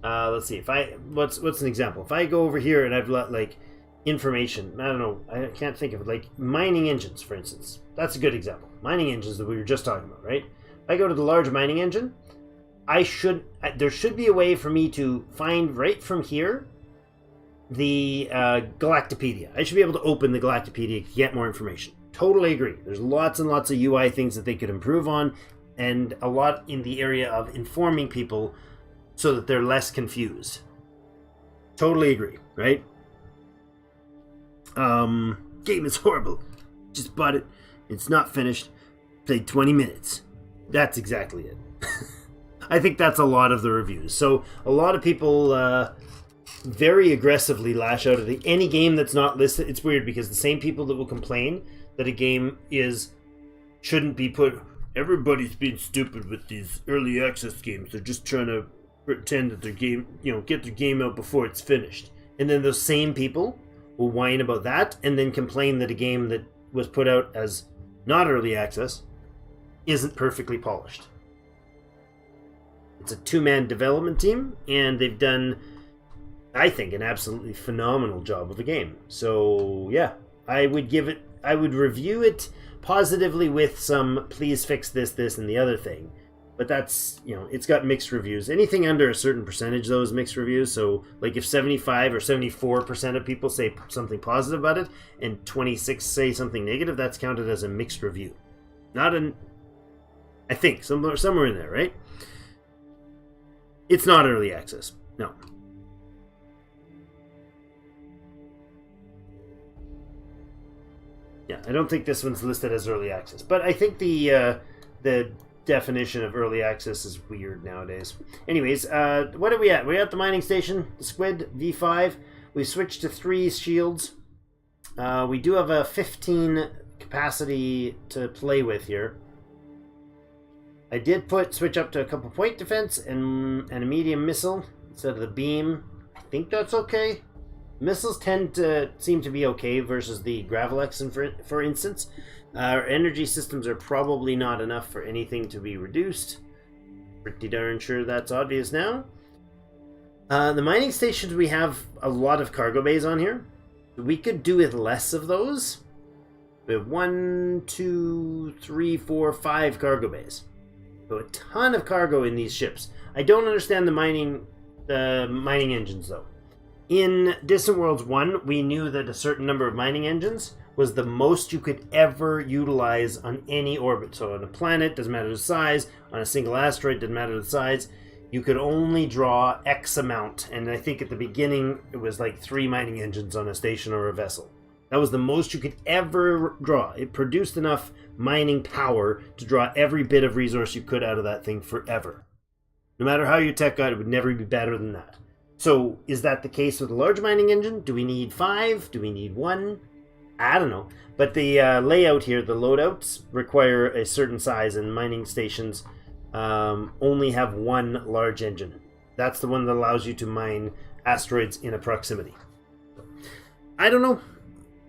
let's see, if I... What's an example? If I go over here and I've got, like, information, I don't know, I can't think of it, like mining engines, for instance. That's a good example. Mining engines that we were just talking about, right? I go to the large mining engine, there should be a way for me to find right from here the Galactopedia. I should be able to open the Galactopedia to get more information. Totally agree. There's lots and lots of UI things that they could improve on, and a lot in the area of informing people so that they're less confused. Totally agree, right? Game is horrible. Just bought it. It's not finished. Played 20 minutes. That's exactly it. I think that's a lot of the reviews. So a lot of people very aggressively lash out at any game that's not listed. It's weird because the same people that will complain that a game shouldn't be put... Everybody's being stupid with these early access games. They're just trying to pretend that their game, get their game out before it's finished. And then those same people will whine about that and then complain that a game that was put out as not early access isn't perfectly polished. It's a 2-man development team, and they've done, I think, an absolutely phenomenal job of a game. So, yeah, I would review it positively with some, please fix this, and the other thing. but that's, you know, it's got mixed reviews. Anything under a certain percentage, though, is mixed reviews. So, like, if 75 or 74% of people say something positive about it, and 26 say something negative, that's counted as a mixed review. Not an... I think, somewhere in there, right? It's not early access. No. Yeah, I don't think this one's listed as early access. But I think the definition of early access is weird nowadays. Anyways, what are we at? We're at the mining station, the Squid V5. We switched to 3 shields. We do have a 15 capacity to play with here. I did switch up to a couple point defense and a medium missile instead of the beam. I think that's okay. Missiles tend to seem to be okay versus the Gravelex, for instance. Our energy systems are probably not enough for anything to be reduced. Pretty darn sure that's obvious now. The mining stations, we have a lot of cargo bays on here. We could do with less of those. We have 1, 2, 3, 4, 5 cargo bays. So a ton of cargo in these ships. I don't understand the mining engines, though. In Distant Worlds 1, we knew that a certain number of mining engines was the most you could ever utilize on any orbit. So on a planet, doesn't matter the size, on a single asteroid, doesn't matter the size, you could only draw X amount. And I think at the beginning, it was like 3 mining engines on a station or a vessel. That was the most you could ever draw. It produced enough mining power to draw every bit of resource you could out of that thing forever. No matter how your tech got, it would never be better than that. So, is that the case with a large mining engine? Do we need 5? Do we need 1? I don't know. But the layout here, the loadouts, require a certain size, and mining stations only have 1 large engine. That's the one that allows you to mine asteroids in a proximity. I don't know.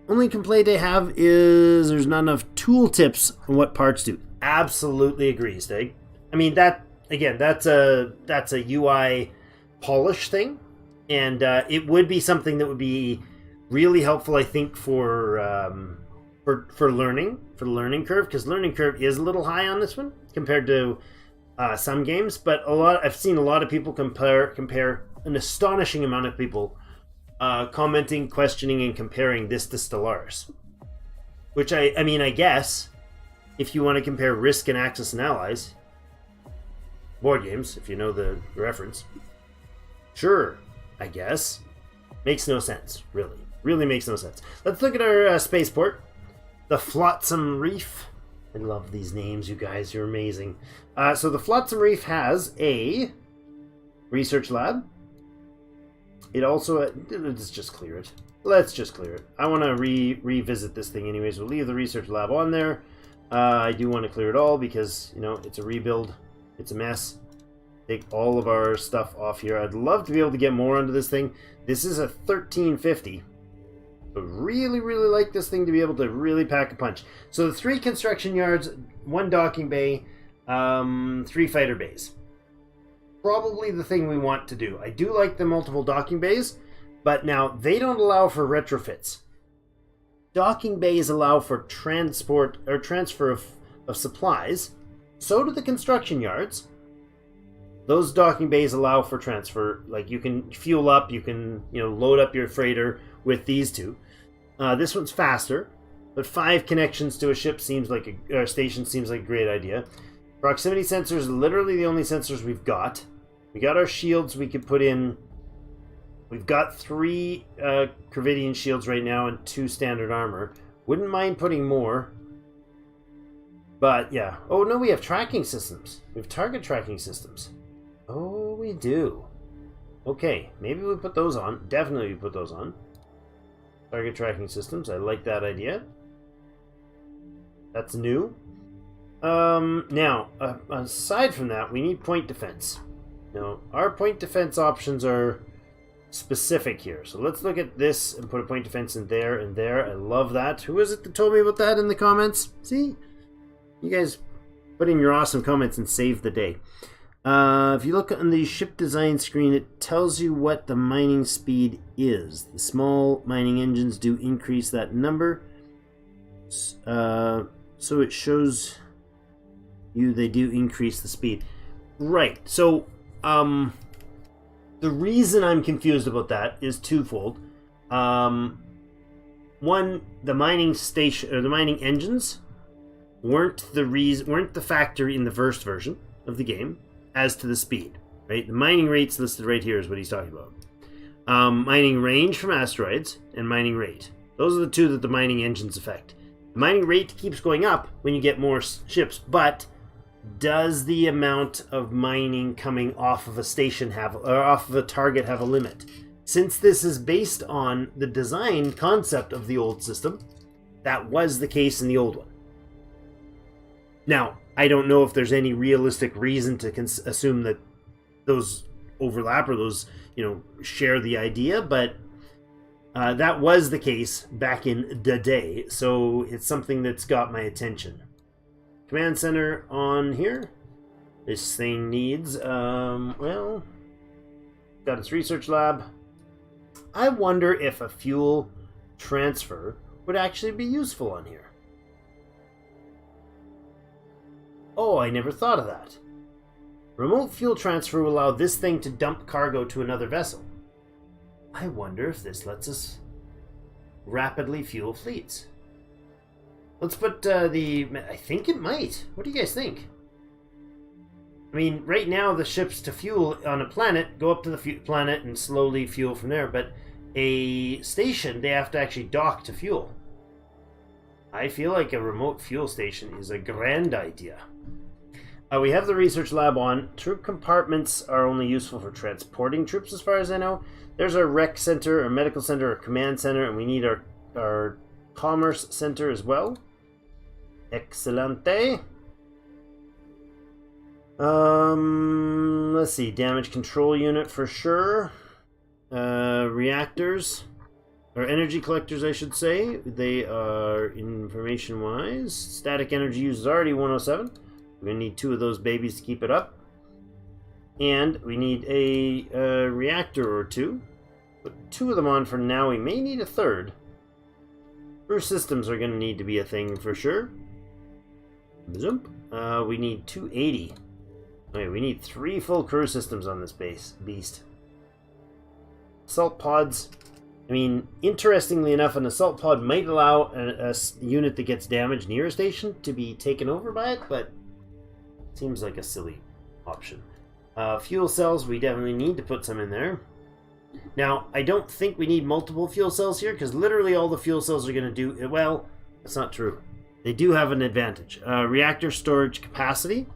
Only complaint I have is there's not enough tooltips on what parts do. Absolutely agree, Steg. I mean, that, again, that's a UI polish thing. And it would be something that would be really helpful, I think, for learning, for the learning curve, because learning curve is a little high on this one compared to some games. But I've seen a lot of people compare an astonishing amount of people commenting, questioning, and comparing this to Stellaris. Which I mean, I guess if you want to compare Risk and Axis and Allies board games, if you know the reference, sure. I guess. Makes no sense, really. Really makes no sense. Let's look at our spaceport. The Flotsam Reef. I love these names, you guys. You're amazing. So the Flotsam Reef has a research lab. It also... let's just clear it. Let's just clear it. I want to revisit this thing anyways. We'll leave the research lab on there. I do want to clear it all because, you know, it's a rebuild. It's a mess. Take all of our stuff off here. I'd love to be able to get more onto this thing. This is a 1350. I really, really like this thing to be able to really pack a punch. So the 3 construction yards, 1 docking bay, 3 fighter bays. Probably the thing we want to do. I do like the multiple docking bays, but now they don't allow for retrofits. Docking bays allow for transport or transfer of supplies. So do the construction yards. Those docking bays allow for transfer. Like, you can fuel up, you can, you know, load up your freighter with these 2. This one's faster, but 5 connections to a ship seems like a station seems like a great idea. Proximity sensors, literally the only sensors we've got. We got our shields we could put in. We've got 3 Gravidian shields right now and 2 standard armor. Wouldn't mind putting more. But yeah. Oh no, we have tracking systems. We have target tracking systems. Oh, we do. Okay, maybe we put those on. Definitely we put those on. Target tracking systems. I like that idea. That's new. Now, aside from that, we need point defense. Now, our point defense options are specific here. So let's look at this and put a point defense in there and there. I love that. Who is it that told me about that in the comments? See? You guys put in your awesome comments and save the day. If you look on the ship design screen, it tells you what the mining speed is. The small mining engines do increase that number. So it shows you they do increase the speed. Right. So, the reason I'm confused about that is twofold. One, the mining station or the mining engines weren't the factor in the first version of the game as to the speed. Right. The mining rates listed right here is what he's talking about. Mining range from asteroids and mining rate. Those are the two that the mining engines affect. The mining rate keeps going up when you get more ships, but does the amount of mining coming off of a station off of a target have a limit? Since this is based on the design concept of the old system, that was the case in the old one. Now, I don't know if there's any realistic reason to assume that those overlap or those, share the idea, but that was the case back in the day, so it's something that's got my attention. Command center on here. This thing needs, got its research lab. I wonder if a fuel transfer would actually be useful on here. Oh, I never thought of that. Remote fuel transfer will allow this thing to dump cargo to another vessel. I wonder if this lets us rapidly fuel fleets. Let's put I think it might. What do you guys think? I mean, right now the ships to fuel on a planet go up to the planet and slowly fuel from there, but a station, they have to actually dock to fuel. I feel like a remote fuel station is a grand idea. We have the research lab on. Troop compartments are only useful for transporting troops as far as I know. There's our rec center, our medical center, our command center, and we need our commerce center as well. Excelente. Let's see. Damage control unit for sure. Reactors. Or energy collectors, I should say. They are, information-wise, static energy use is already 107. We're going to need 2 of those babies to keep it up. And we need a reactor or 2. Put 2 of them on for now. We may need a 3rd. Crew systems are going to need to be a thing for sure. Zoop. We need 280. Okay, we need 3 full crew systems on this beast. Assault pods. I mean, interestingly enough, an assault pod might allow a unit that gets damaged near a station to be taken over by it, but it seems like a silly option. Fuel cells, we definitely need to put some in there. Now, I don't think we need multiple fuel cells here, because literally all the fuel cells are going to do... Well, that's not true. They do have an advantage. Reactor storage capacity.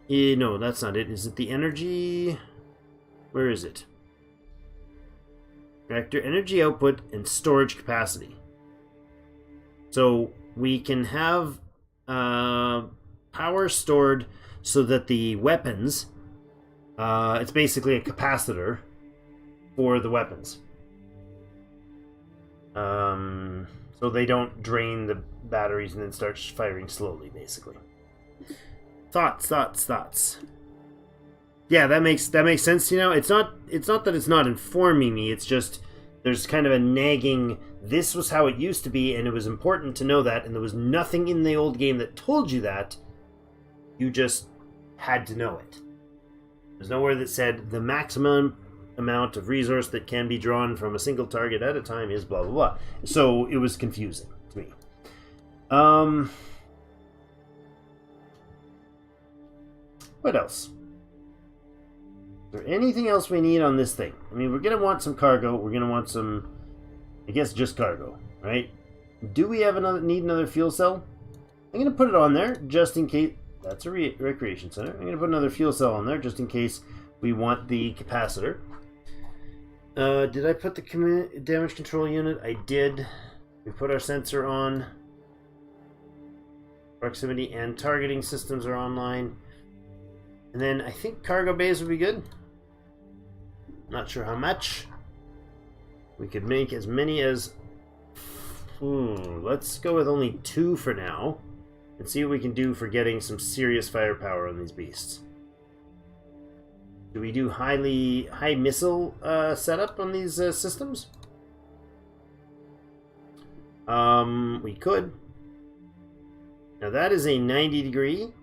No, that's not it. Is it the energy? Where is it? Reactor energy output and storage capacity. So we can have power stored so that the weapons, it's basically a capacitor for the weapons. So they don't drain the batteries and then start firing slowly, basically. Thoughts. Yeah, that makes sense. It's not that it's not informing me. It's just there's kind of a nagging. This was how it used to be, and it was important to know that. And there was nothing in the old game that told you that. You just had to know it. There's nowhere that said the maximum amount of resource that can be drawn from a single target at a time is blah blah blah. So it was confusing to me. What else? Is there anything else we need on this thing? I mean, we're going to want some cargo. We're going to want some, I guess, just cargo, right? Do we have need another fuel cell? I'm going to put it on there just in case. That's a recreation center. I'm going to put another fuel cell on there just in case we want the capacitor. Did I put the damage control unit? I did. We put our sensor on. Proximity and targeting systems are online. And then I think cargo bays would be good. Not sure how much. We could make as many as... let's go with only 2 for now. And see what we can do for getting some serious firepower on these beasts. Do we do high missile setup on these systems? We could. Now that is a 90 degree.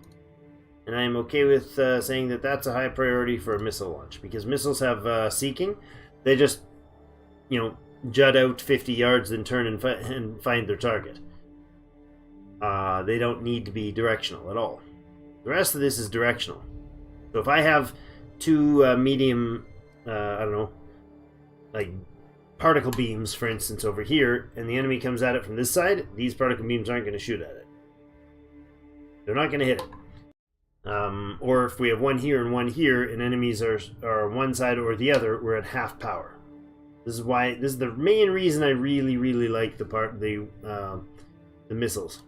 And I am okay with saying that that's a high priority for a missile launch, because missiles have seeking. They just, you know, jut out 50 yards, then turn and find their target. They don't need to be directional at all. The rest of this is directional. So if I have two medium, I don't know, like particle beams, for instance, over here, and the enemy comes at it from this side, these particle beams aren't going to shoot at it. They're not going to hit it. Or if we have one here and one here, and enemies are one side or the other, we're at half power. This is the main reason I really like the missiles.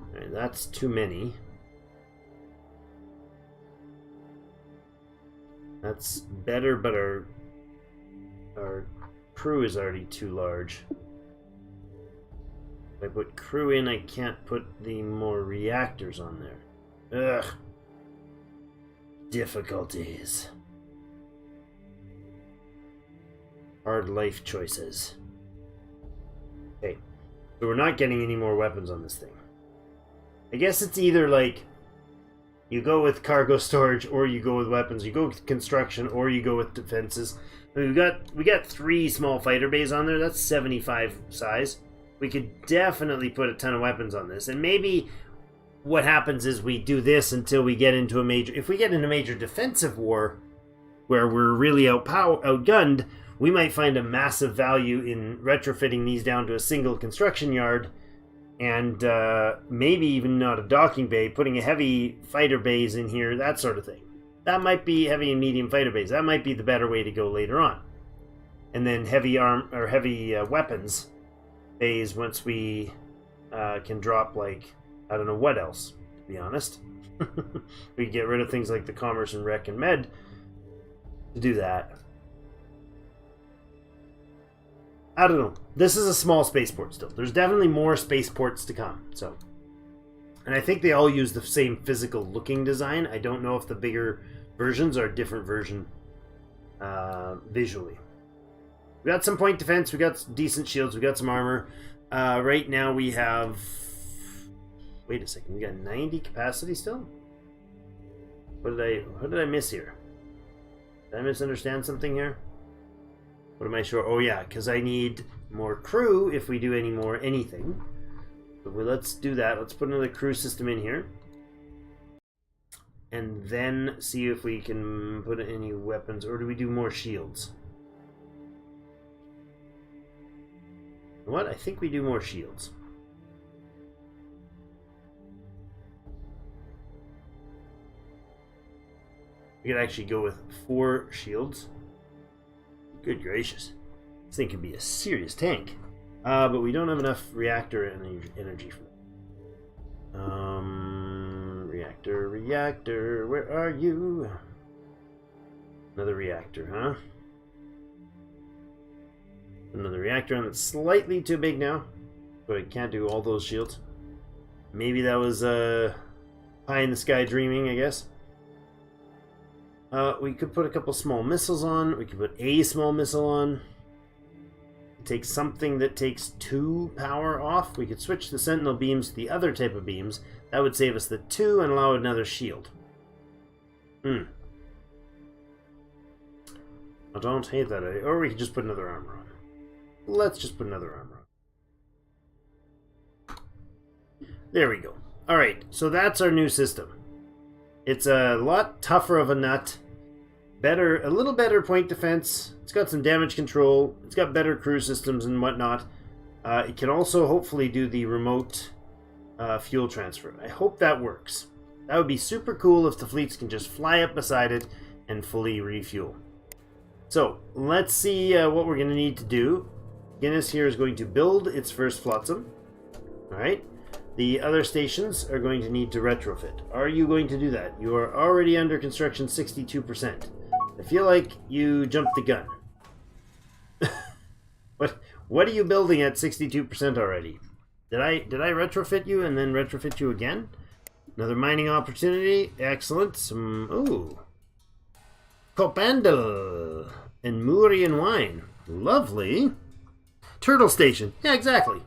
All right, that's too many. That's better, but our crew is already too large. If I put crew in, I can't put the more reactors on there. Ugh. Difficulties. Hard life choices. Okay. So we're not getting any more weapons on this thing. I guess it's either like you go with cargo storage or you go with weapons. You go with construction or you go with defenses. I mean, we got 3 small fighter bays on there. That's 75 size. We could definitely put a ton of weapons on this. And maybe what happens is we do this until we get into a major... If we get into a major defensive war where we're really outgunned, we might find a massive value in retrofitting these down to a single construction yard, and maybe even not a docking bay, putting a heavy fighter bays in here, that sort of thing. That might be heavy and medium fighter bays. That might be the better way to go later on. And then heavy weapons bays once we can drop, like, I don't know what else, to be honest. We get rid of things like the Commerce and Rec and Med to do that. I don't know. This is a small spaceport still. There's definitely more spaceports to come. So, and I think they all use the same physical looking design. I don't know if the bigger versions are a different version visually. We got some point defense. We got decent shields. We got some armor. Right now we have... Wait a second. We got 90 capacity still? What did I miss here? Did I misunderstand something here? What am I sure? Oh yeah, because I need more crew if we do any more anything. So let's do that. Let's put another crew system in here. And then see if we can put any weapons. Or do we do more shields? What? I think we do more shields. We could actually go with 4 shields. Good gracious. This thing could be a serious tank. But we don't have enough reactor energy for that. Reactor, where are you? Another reactor, huh? Another reactor, and it's slightly too big now. But I can't do all those shields. Maybe that was pie in the sky dreaming, I guess. We could put a couple small missiles on. We could put a small missile on. Take something that takes 2 power off. We could switch the sentinel beams to the other type of beams. That would save us the 2 and allow another shield. I don't hate that idea. Or we could just put another armor on. Let's just put another armor on. There we go. Alright, so that's our new system. It's a lot tougher of a nut. A little better point defense. It's got some damage control. It's got better crew systems and whatnot. It can also hopefully do the remote fuel transfer. I hope that works. That would be super cool if the fleets can just fly up beside it and fully refuel. So, let's see what we're going to need to do. Guinness here is going to build its first flotsam. Alright. The other stations are going to need to retrofit. Are you going to do that? You are already under construction 62%. I feel like you jumped the gun. What are you building at 62% already? Did I retrofit you and then retrofit you again? Another mining opportunity. Excellent. Some Copandel and Murian wine. Lovely. Turtle station. Yeah, exactly.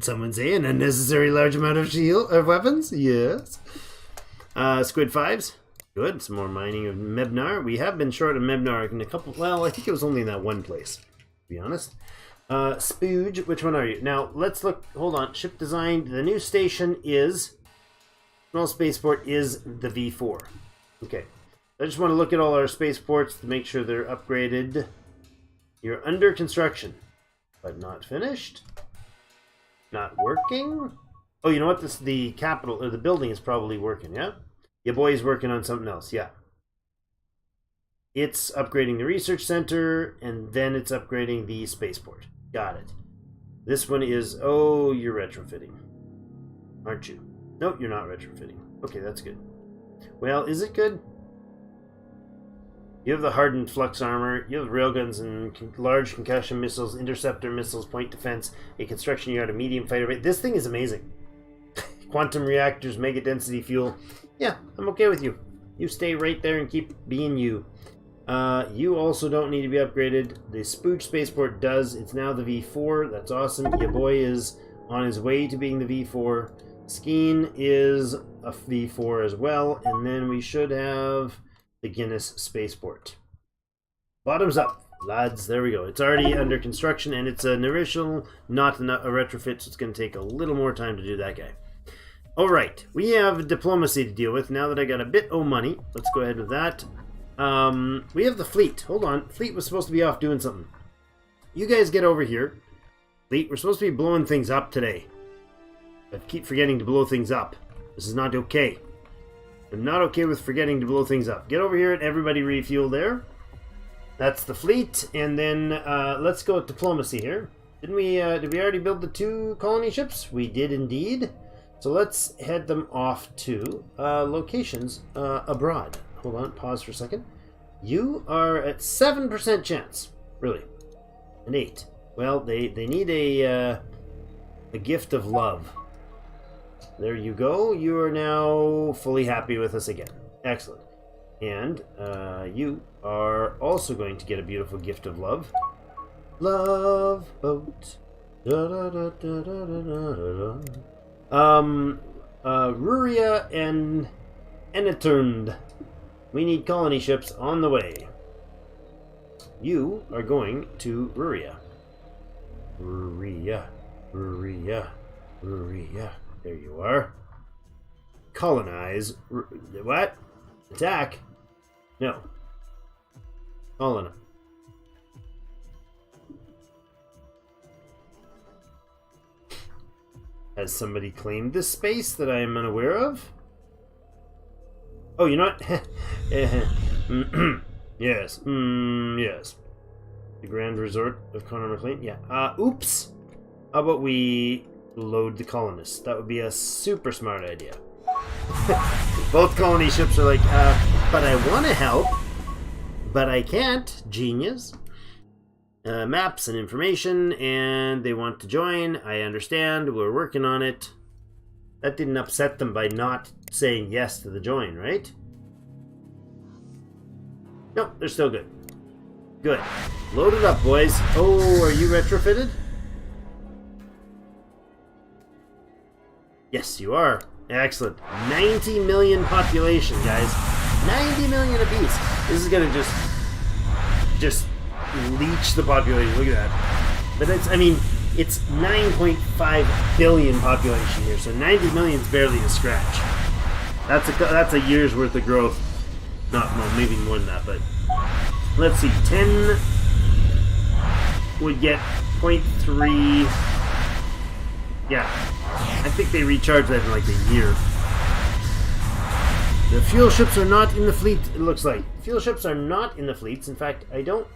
Someone say an unnecessary large amount of weapons? Yes. Squid 5s. Good. Some more mining of Mebnar. We have been short of Mebnar in a couple... Well, I think it was only in that one place, to be honest. Spooge, which one are you? Now, let's look... Hold on. Ship design. The new station is... Small spaceport is the V4. Okay. I just want to look at all our spaceports to make sure they're upgraded. You're under construction, but not finished. Not working. Oh, you know what? The capital or the building is probably working. Yeah, your boy's working on something else. Yeah, it's upgrading the research center, and then it's upgrading the spaceport. Got it. This one is... Oh, you're retrofitting, aren't you? Nope, you're not retrofitting. Okay, that's good. Well, is it good? You have the hardened flux armor, you have railguns and large concussion missiles, interceptor missiles, point defense, a construction yard, a medium fighter rate. This thing is amazing. Quantum reactors, mega density fuel. Yeah, I'm okay with you. You stay right there and keep being you. You also don't need to be upgraded. The Spooge spaceport does. It's now the V4. That's awesome. Your boy is on his way to being the V4. Skeen is a V4 as well. And then we should have... the Guinness spaceport. Bottoms up, lads. There we go. It's already under construction, and it's an original, not a retrofit, so it's going to take a little more time to do that guy. All right, we have diplomacy to deal with now that I got a bit of money. Let's go ahead with that. We have the fleet. Hold on. Fleet was supposed to be off doing something. You guys get over here. Fleet, we're supposed to be blowing things up today. I keep forgetting to blow things up. This is not okay. I'm not okay with forgetting to blow things up. Get over here and everybody refuel there. That's the fleet. And then let's go with diplomacy here. Did we already build the 2 colony ships? We did indeed. So let's head them off to locations abroad. Hold on, pause for a second. You are at 7% chance. Really. An 8. Well, they need a gift of love. There you go. You are now fully happy with us again. Excellent. And you are also going to get a beautiful gift of love. Love boat. Da, da, da, da, da, da, da. Ruria and Eneturned. We need colony ships on the way. You are going to Ruria. Ruria. Ruria. Ruria. There you are. Colonize. What? Attack? No. Colonize. Has somebody claimed this space that I am unaware of? Oh, you know what? Yes. Yes. The Grand Resort of Connor McLean? Yeah. Oops. How about we load the colonists? That would be a super smart idea. Both colony ships are like, but I want to help, but I can't. Genius. Maps and information, and they want to join. I understand. We're working on it. That didn't upset them by not saying yes to the join, right? No, they're still good. Good. Load it up, boys. Oh, are you retrofitted? Yes, you are. Excellent. 90 million population, guys. 90 million apiece. This is gonna just leech the population. Look at that. But it's, I mean, it's 9.5 billion population here, so 90 million is barely a scratch. That's a year's worth of growth. Not, well, maybe more than that, but let's see. 10 would get 0.3. Yeah, I think they recharge that in like a year. The fuel ships are not in the fleet, it looks like. Fuel ships are not in the fleets. In fact, I don't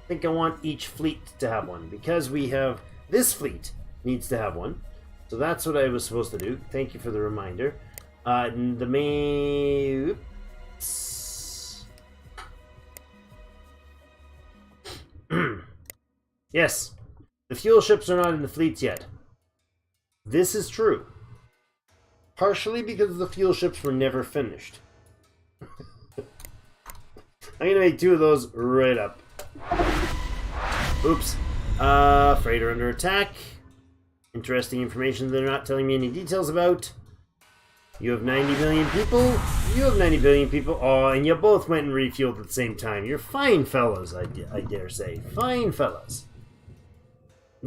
think I want each fleet to have one, because we have this fleet needs to have one. So that's what I was supposed to do. Thank you for the reminder. The main... Oops. Yes, the fuel ships are not in the fleets yet. This is true. Partially because the fuel ships were never finished. I'm gonna make 2 of those right up. Oops. Freighter under attack. Interesting information they're not telling me any details about. You have 90 million people. You have 90 billion people. Oh, and you both went and refueled at the same time. You're fine fellas, I dare say. Fine fellas.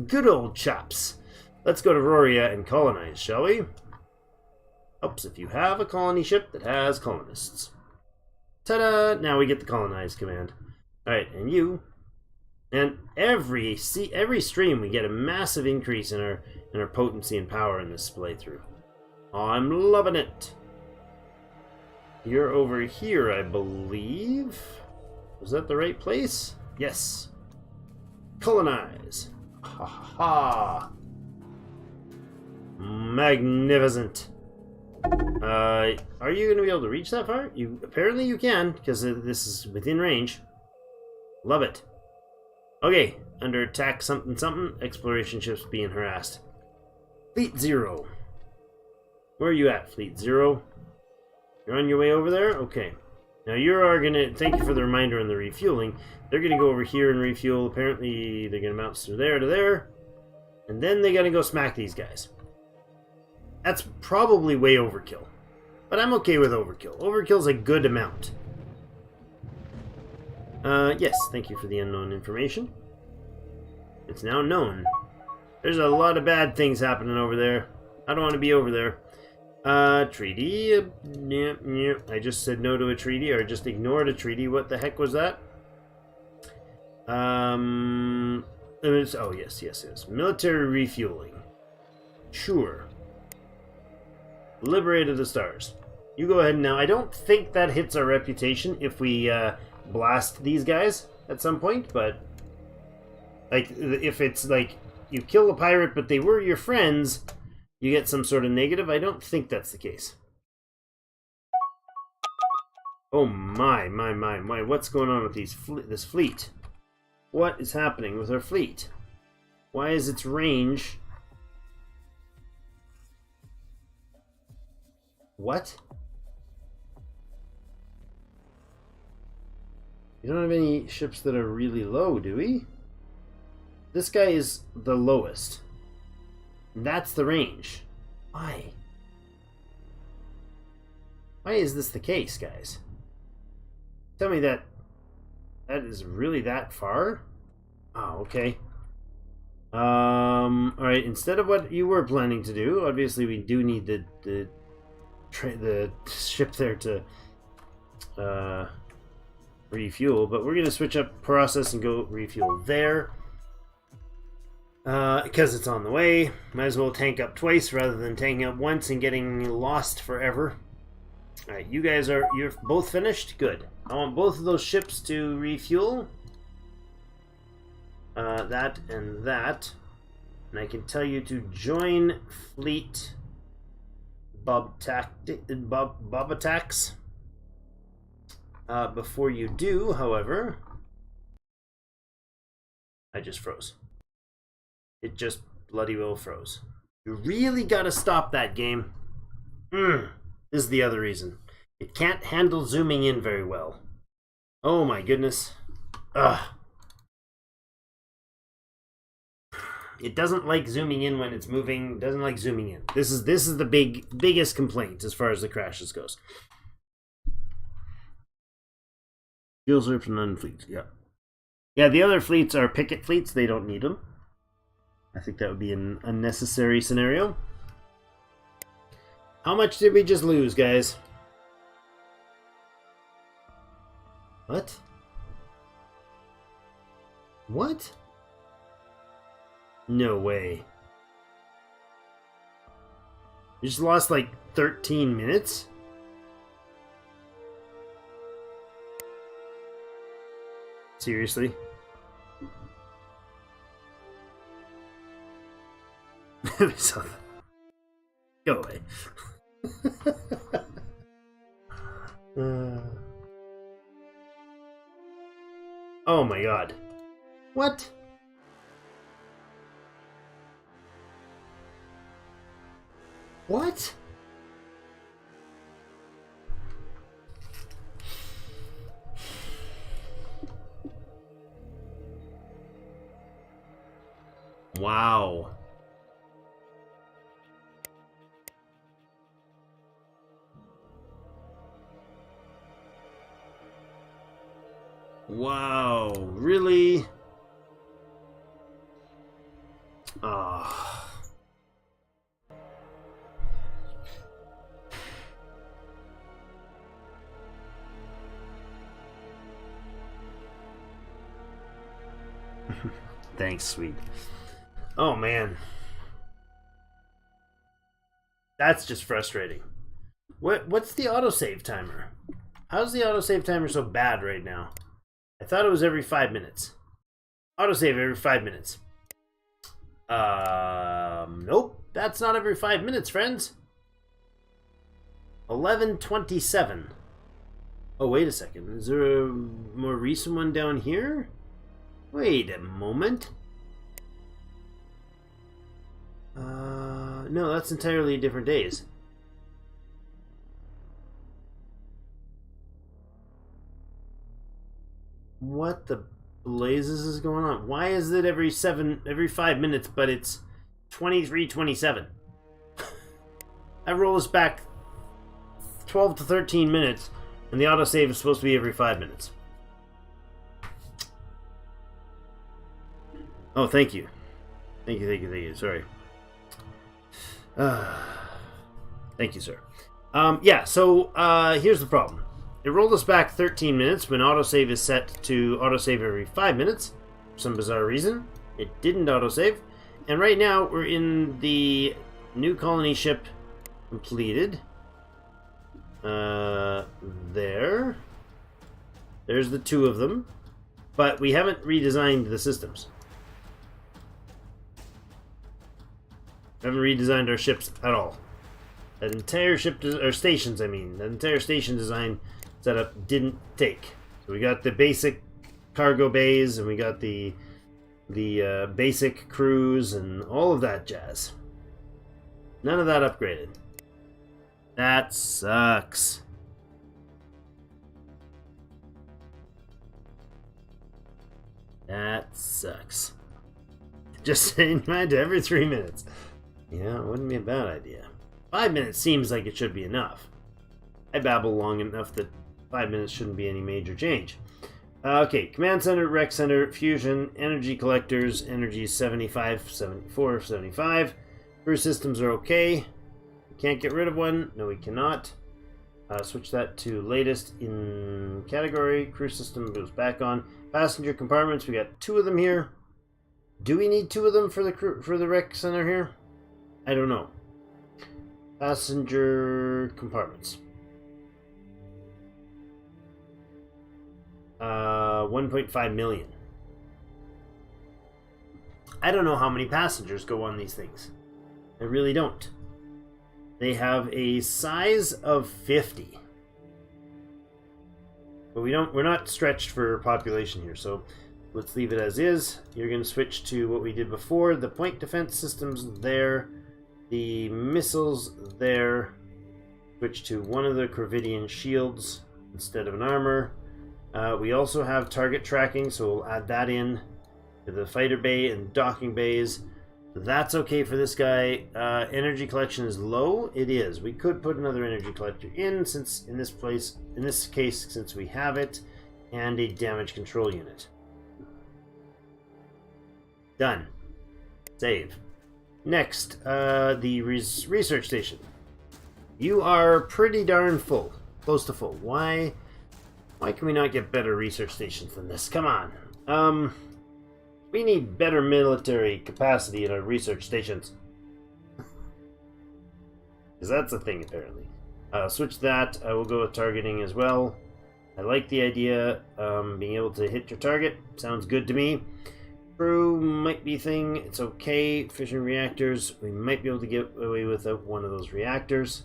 Good old chaps. Let's go to Roria and colonize, shall we? Helps if you have a colony ship that has colonists. Ta-da! Now we get the colonize command. Alright, and you. And every stream we get a massive increase in our potency and power in this playthrough. I'm loving it. You're over here, I believe. Was that the right place? Yes. Colonize. Ha ha ha. Magnificent. Are you going to be able to reach that far? Apparently you can, because this is within range. Love it. Okay, under attack something something, exploration ships being harassed. Fleet 0. Where are you at, Fleet 0? You're on your way over there? Okay. Now you're gonna, thank you for the reminder on the refueling. They're gonna go over here and refuel. Apparently they're gonna bounce through there to there. And then they're gonna go smack these guys. That's probably way overkill. But I'm okay with overkill. Overkill's a good amount. Yes, thank you for the unknown information. It's now known. There's a lot of bad things happening over there. I don't want to be over there. Treaty. Yeah. I just said no to a treaty, or just ignored a treaty. What the heck was that? Oh, yes. Military refueling. Sure. Liberated the stars. You go ahead now. I don't think that hits our reputation if we blast these guys at some point, but like if it's like you kill a pirate but they were your friends, you get some sort of negative. I don't think that's the case. Oh my, what's going on with this fleet? What is happening with our fleet? Why is its range? What? We don't have any ships that are really low, do we? This guy is the lowest. That's the range. Why? Why is this the case, guys? Tell me that is really that far? Oh, okay. Alright, instead of what you were planning to do, obviously we do need the ship there to refuel, but we're going to switch up process and go refuel there. Because it's on the way. Might as well tank up twice rather than tanking up once and getting lost forever. Alright, you're both finished? Good. I want both of those ships to refuel. That and that. And I can tell you to join fleet Bob attacks. Before you do, however, I just froze. It just bloody well froze. You really gotta stop that game. This is the other reason. It can't handle zooming in very well. Oh my goodness. Ugh. It doesn't like zooming in when it's moving. It doesn't like zooming in. This is the biggest complaint as far as the crashes goes. Fuels are from non-fleets. Yeah. Yeah, the other fleets are picket fleets. They don't need them. I think that would be an unnecessary scenario. How much did we just lose, guys? What? What? No way. You just lost like 13 minutes? Seriously? Go away. Oh my god. What? What? Wow. Wow, really? Ah. Thanks, sweet. Oh, man. That's just frustrating. What's the autosave timer? How's the autosave timer so bad right now? I thought it was every 5 minutes. Autosave every 5 minutes. Nope. That's not every 5 minutes, friends. 11:27. Oh, wait a second. Is there a more recent one down here? Wait a moment. No, that's entirely different days. What the blazes is going on? Why is it every 5 minutes, but it's 23:27? I roll us back 12 to 13 minutes, and the autosave is supposed to be every 5 minutes. Oh, thank you. Thank you. Sorry. Thank you, sir. Yeah, so here's the problem. It rolled us back 13 minutes when autosave is set to autosave every 5 minutes. For some bizarre reason, it didn't autosave. And right now, we're in the new colony ship completed. There. There's the two of them. But we haven't redesigned the systems. We haven't redesigned our ships at all. That entire ship, or stations, I mean. That entire station design setup didn't take. So we got the basic cargo bays, and we got the basic crews, and all of that jazz. None of that upgraded. That sucks. That sucks. Just saying that every 3 minutes. Yeah, it wouldn't be a bad idea. 5 minutes seems like it should be enough. I babble long enough that 5 minutes shouldn't be any major change. Okay, Command Center, Rec Center, Fusion, Energy Collectors, Energy 75, 74, 75. Crew systems are okay. We can't get rid of one. No, we cannot. Switch that to latest in category. Crew system goes back on. Passenger compartments, we got 2 of them here. Do we need 2 of them for the Rec Center here? I don't know. Passenger compartments. 1.5 million. I don't know how many passengers go on these things. I really don't. They have a size of 50. But we're not stretched for population here, so let's leave it as is. You're going to switch to what we did before. The point defense systems there. The missiles there. Switch to one of the Corvidian shields instead of an armor. We also have target tracking, so we'll add that in to the fighter bay and docking bays. That's okay for this guy. Energy collection is low. It is. We could put another energy collector in, since in this case, since we have it, and a damage control unit. Done. Save. Next, the research station. You are pretty darn full. Close to full. Why can we not get better research stations than this? Come on. We need better military capacity in our research stations. Because that's a thing, apparently. Switch that. I will go with targeting as well. I like the idea. Being able to hit your target. Sounds good to me. Crew might be a thing. It's okay. Fission reactors. We might be able to get away with one of those reactors.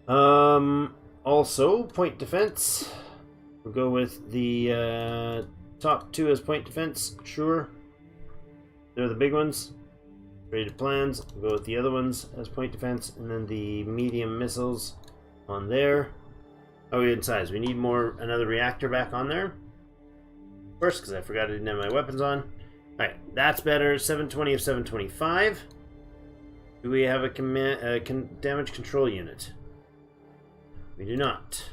Also, point defense. We'll go with the top 2 as point defense. Sure. They're the big ones. Rated plans. We'll go with the other ones as point defense. And then the medium missiles on there. Oh, in size. We need another reactor back on there. First, because I forgot I didn't have my weapons on. Alright, that's better. 720 of 725. Do we have a damage control unit? We do not.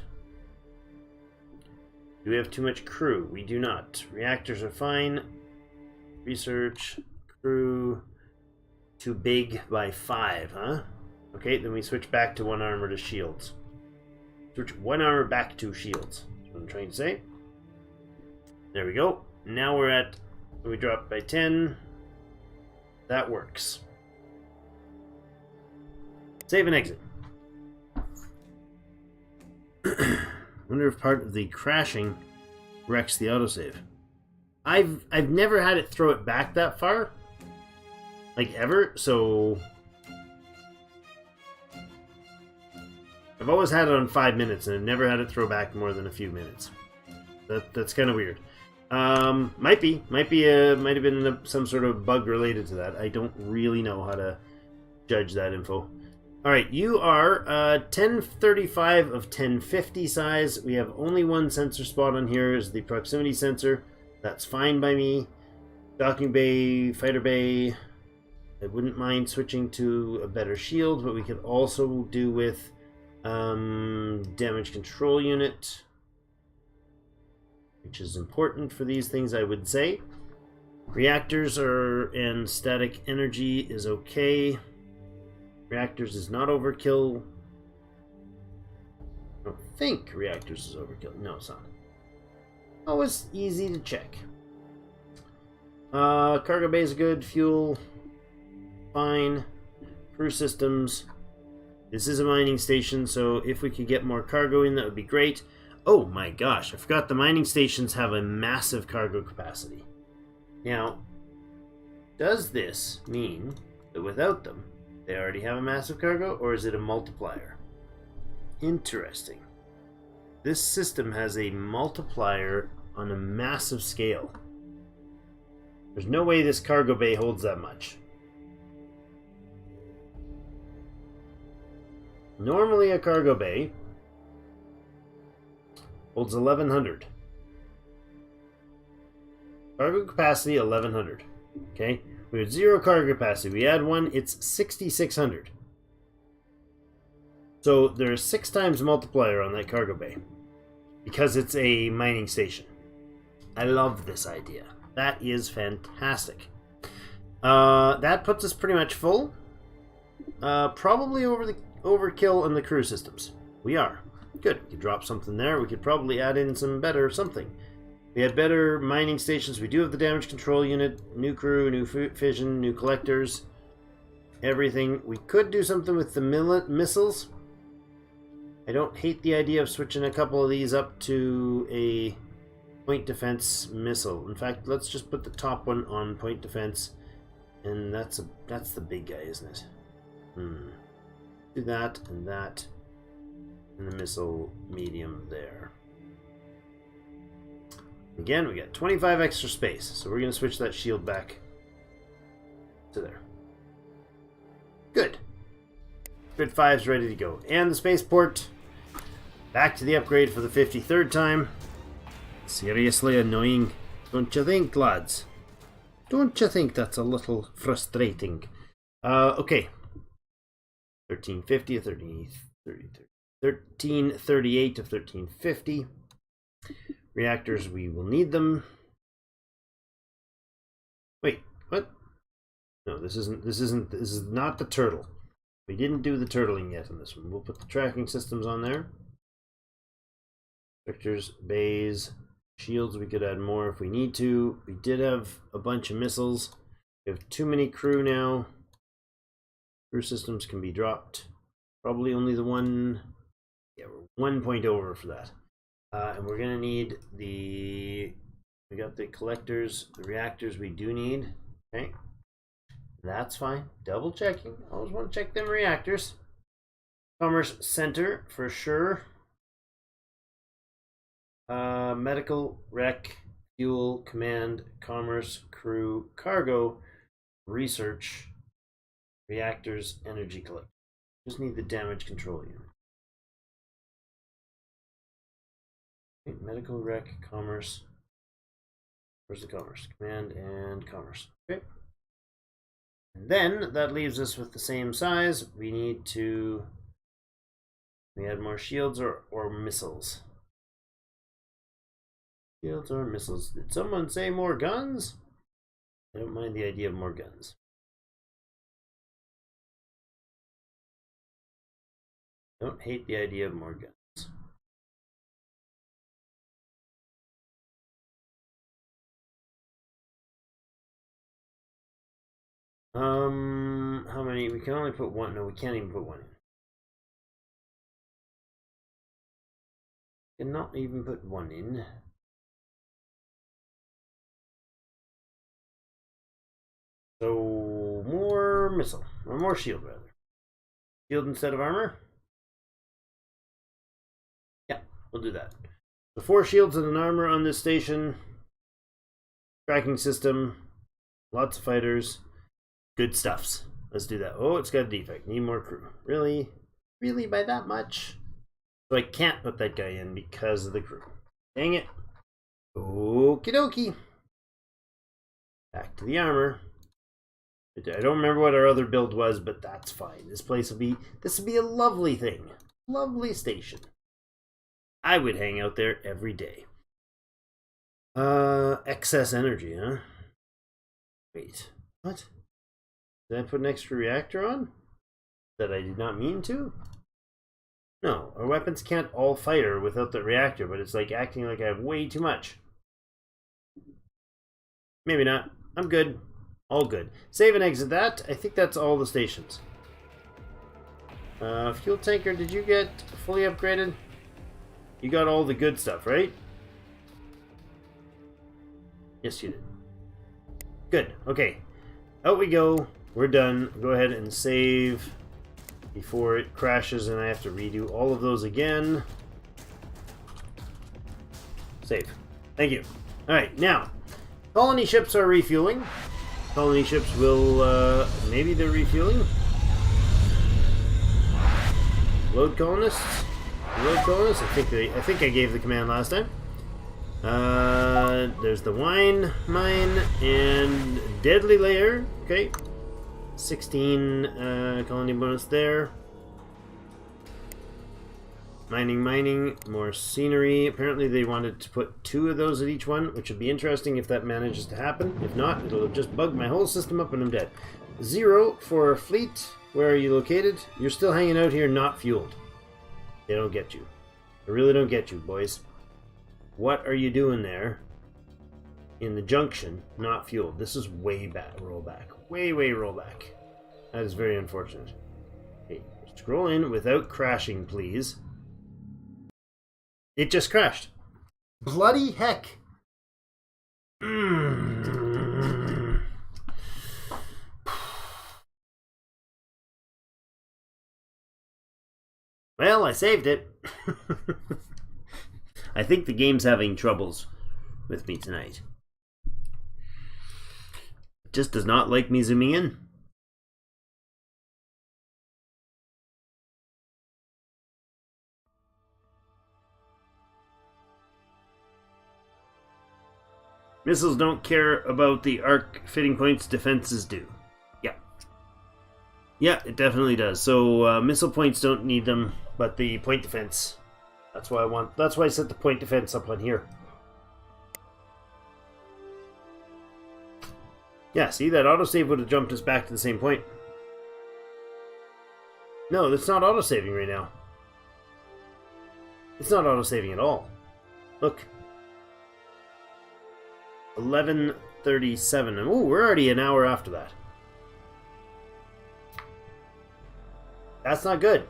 Do we have too much crew? We do not. Reactors are fine. Research, crew, too big by 5, huh? Okay, then we switch back to 1 armor to shields. Switch 1 armor back to shields. That's what I'm trying to say. There we go. Now we're at, we dropped by 10. That works. Save and exit. Wonder if part of the crashing wrecks the autosave. I've never had it throw it back that far, like ever. So I've always had it on 5 minutes, and I've never had it throw back more than a few minutes. That's kind of weird. Might have been some sort of bug related to that. I don't really know how to judge that info. All right, you are 1035 of 1050 size. We have only one sensor spot on here, is the proximity sensor. That's fine by me. Docking bay, fighter bay. I wouldn't mind switching to a better shield, but we could also do with damage control unit, which is important for these things, I would say. Reactors and static energy is okay. Reactors is not overkill. I don't think reactors is overkill. No, it's not. Always easy to check. Cargo bay is good. Fuel, fine. Crew systems. This is a mining station, so if we could get more cargo in, that would be great. Oh my gosh, I forgot the mining stations have a massive cargo capacity. Now, does this mean that without them, they already have a massive cargo, or is it a multiplier? Interesting. This system has a multiplier on a massive scale. There's no way this cargo bay holds that much. Normally a cargo bay holds 1100. Cargo capacity 1100. Okay? We have 0 cargo capacity. We add 1, it's 6600. So there's 6 times multiplier on that cargo bay because it's a mining station. I love this idea. That is fantastic. That puts us pretty much full. Probably overkill on the crew systems. We are. Good. We could drop something there. We could probably add in some better something. We had better mining stations. We do have the damage control unit, new crew, new fission, new collectors, everything. We could do something with the missiles. I don't hate the idea of switching a couple of these up to a point defense missile. In fact, let's just put the top one on point defense, and that's the big guy, isn't it? Do that, and the missile medium there. Again, we got 25 extra space, so we're going to switch that shield back to there. Good. Grid 5's ready to go. And the spaceport, back to the upgrade for the 53rd time. Seriously annoying, don't you think, lads? Don't you think that's a little frustrating? Okay. 1350 of 1338 of 1350. Reactors, we will need them. Wait, what? No, this is not the turtle. We didn't do the turtling yet on this one. We'll put the tracking systems on there. Vectors, bays, shields, we could add more if we need to. We did have a bunch of missiles. We have too many crew now. Crew systems can be dropped. Probably only the one. Yeah, we're 1 point over for that. And we're going to need we got the collectors, the reactors we do need. Okay. That's fine. Double checking. Always want to check them reactors. Commerce Center for sure. Medical, rec, fuel, command, commerce, crew, cargo, research, reactors, energy collector. Just need the damage control unit. Okay, medical, rec, commerce. Where's the commerce? Command and commerce. Okay. And then that leaves us with the same size. We need to add more shields or missiles. Shields or missiles? Did someone say more guns? I don't mind the idea of more guns. Don't hate the idea of more guns. How many? We can only put one. No, we can't even put one in. Cannot even put one in. So more missile, or more shield rather. Shield instead of armor. Yeah, we'll do that. So 4 shields and an armor on this station. Tracking system. Lots of fighters. Good stuffs. Let's do that. Oh, it's got a defect. Need more crew. Really? Really by that much? So I can't put that guy in because of the crew. Dang it. Okie dokie. Back to the armor. I don't remember what our other build was, but that's fine. This will be a lovely thing. Lovely station. I would hang out there every day. Excess energy, huh? Wait, what? Did I put an extra reactor on? That I did not mean to? No, our weapons can't all fire without the reactor, but it's like acting like I have way too much. Maybe not. I'm good. All good. Save and exit that. I think that's all the stations. Fuel tanker, did you get fully upgraded? You got all the good stuff, right? Yes, you did. Good. Okay. Out we go. We're done. Go ahead and save before it crashes and I have to redo all of those again. Save. Thank you. Alright, now. Colony ships are refueling. Colony ships will, maybe they're refueling. Load colonists. Load colonists. I think I gave the command last time. There's the wine mine and deadly layer. Okay. 16 colony bonus there. Mining, more scenery. Apparently they wanted to put 2 of those at each one, which would be interesting if that manages to happen. If not, it'll just bug my whole system up and I'm dead. 0 for fleet. Where are you located? You're still hanging out here, not fueled. They don't get you. They really don't get you, boys. What are you doing there in the junction, not fueled? This is way back, rollback. Way rollback. That is very unfortunate. Okay, scroll in without crashing, please. It just crashed. Bloody heck. Well, I saved it. I think the game's having troubles with me tonight. It just does not like me zooming in. Missiles don't care about the arc fitting points, defenses do. Yeah. Yeah, it definitely does. So missile points don't need them, but the point defense. That's why I set the point defense up on here. Yeah, see, that autosave would have jumped us back to the same point. No, it's not autosaving right now. It's not autosaving at all. Look. 11:37. Oh, we're already an hour after that. That's not good.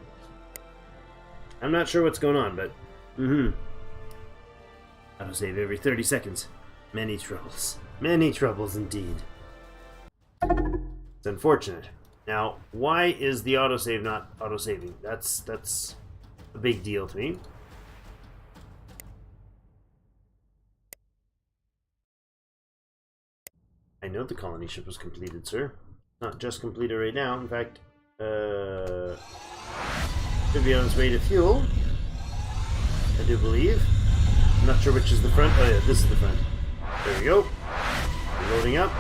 I'm not sure what's going on, but autosave every 30 seconds. Many troubles. Many troubles indeed. It's unfortunate. Now, why is the autosave not autosaving? That's a big deal to me. I know the colony ship was completed, sir. Not just completed right now. In fact, should be on its way to fuel. I do believe. I'm not sure which is the front. Oh yeah, this is the front. There we go. Loading up.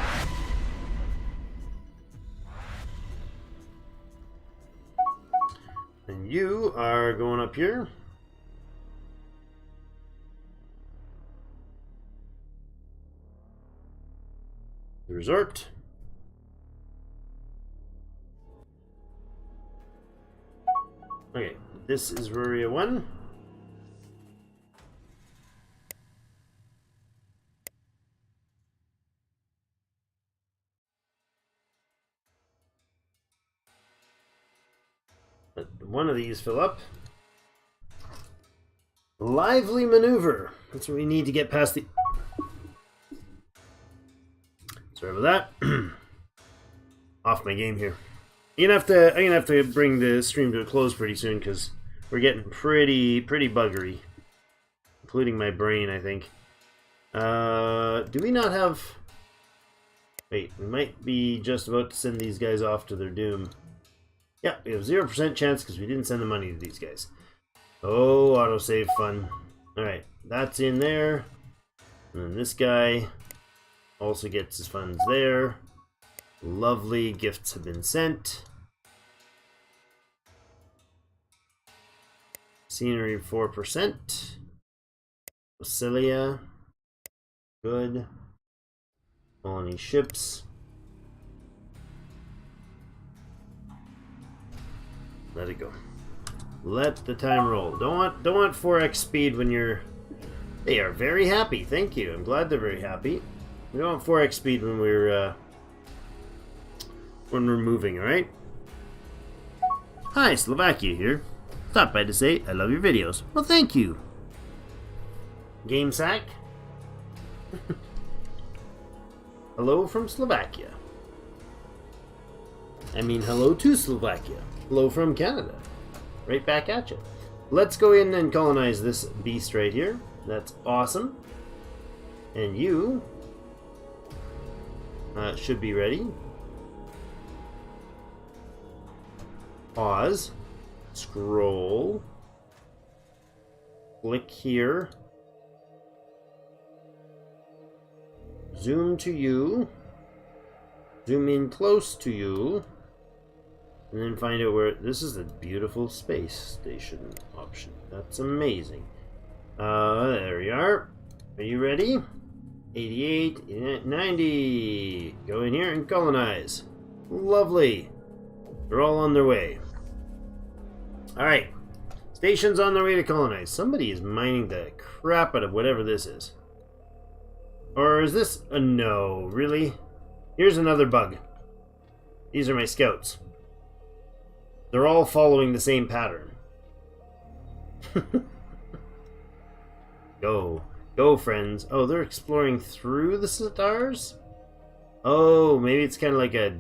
And you are going up here. resort. Okay, this is Ruria 1. Let one of these fill up. Lively maneuver. That's what we need to get past the... Sorry about that. Off my game here. I'm gonna have to bring the stream to a close pretty soon because we're getting pretty buggery, including my brain, I think. Do we not have? Wait, we might be just about to send these guys off to their doom. Yeah, we have 0% chance because we didn't send the money to these guys. Oh, autosave fun. All right, that's in there, and then this guy also gets his funds there. Lovely, gifts have been sent. Scenery 4%. Basilia. Good. Colony ships. Let it go. Let the time roll. Don't want 4x speed when you're... They are very happy. Thank you. I'm glad they're very happy. We don't want 4x speed when we're moving, alright? Hi, Slovakia here. Stop by to say I love your videos. Well, thank you. Game sack. Hello from Slovakia. I mean, hello to Slovakia. Hello from Canada. Right back at you. Let's go in and colonize this beast right here. That's awesome. And you should be ready. Pause. Scroll. Click here. Zoom to you. Zoom in close to you. And then find out where... This is a beautiful space station option. That's amazing. There we are. Are you ready? 88, 90. Go in here and colonize. Lovely. They're all on their way. Alright. Station's on their way to colonize. Somebody is mining the crap out of whatever this is. Or is this... no, really? Here's another bug. These are my scouts. They're all following the same pattern. Go. Go, friends. Oh, they're exploring through the stars? Oh, maybe it's kind of like a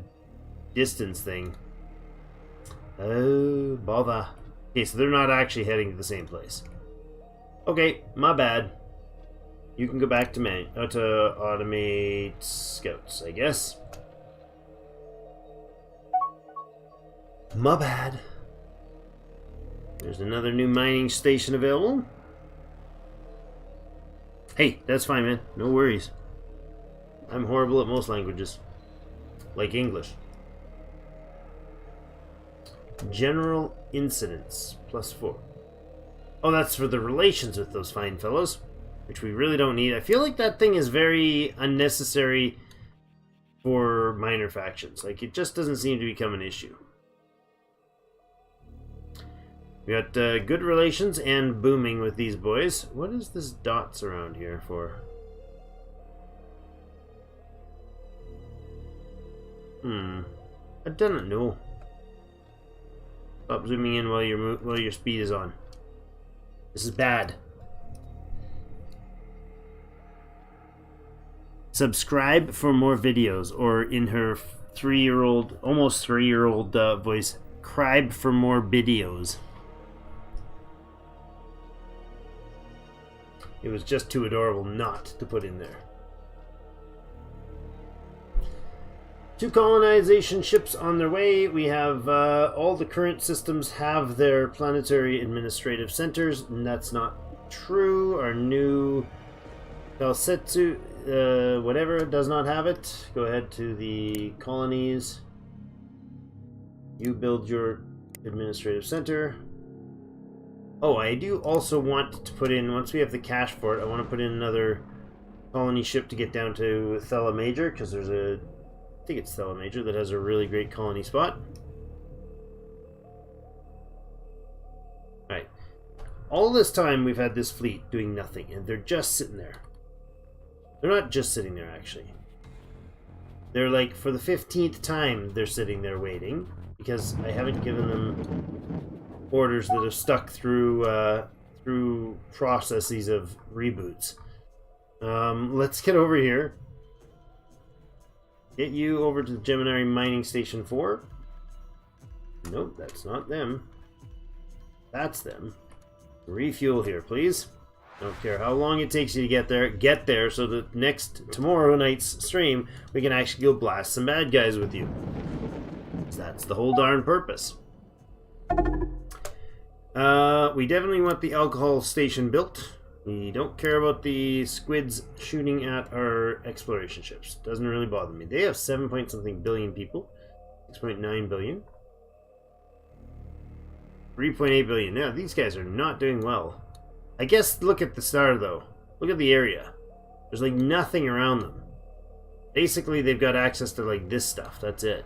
distance thing. Oh, bother. Okay, so they're not actually heading to the same place. Okay, my bad. You can go back to to automate scouts, I guess. My bad. There's another new mining station available. Hey, that's fine, man. No worries. I'm horrible at most languages. Like English. General incidents, +4. Oh, that's for the relations with those fine fellows, which we really don't need. I feel like that thing is very unnecessary for minor factions. Like, it just doesn't seem to become an issue. We got good relations and booming with these boys. What is this dots around here for? I don't know. Stop zooming in while your speed is on. This is bad. Subscribe for more videos, or in her 3-year-old, almost 3-year-old voice, cribe for more videos. It was just too adorable not to put in there. 2 colonization ships on their way. We have all the current systems have their planetary administrative centers, and that's not true. Our new Kalsetsu, whatever, does not have it. Go ahead to the colonies. You build your administrative center. Oh, I do also want to put in, once we have the cash for it, I want to put in another colony ship to get down to Thela Major, because there's a... I think it's Thela Major that has a really great colony spot. Alright. All this time we've had this fleet doing nothing, and they're just sitting there. They're not just sitting there, actually. They're like, for the 15th time, they're sitting there waiting, because I haven't given them orders that have stuck through through processes of reboots. Let's get over here. Get you over to the Gemini Mining Station 4. Nope, that's not them. That's them. Refuel here, please. Don't care how long it takes you to get there so that tomorrow night's stream, we can actually go blast some bad guys with you. That's the whole darn purpose. We definitely want the alcohol station built. We don't care about the squids shooting at our exploration ships. Doesn't really bother me. They have 7 point something billion people. 6.9 billion. 3.8 billion. Yeah, these guys are not doing well. I guess look at the star though. Look at the area. There's like nothing around them. Basically they've got access to like this stuff. That's it.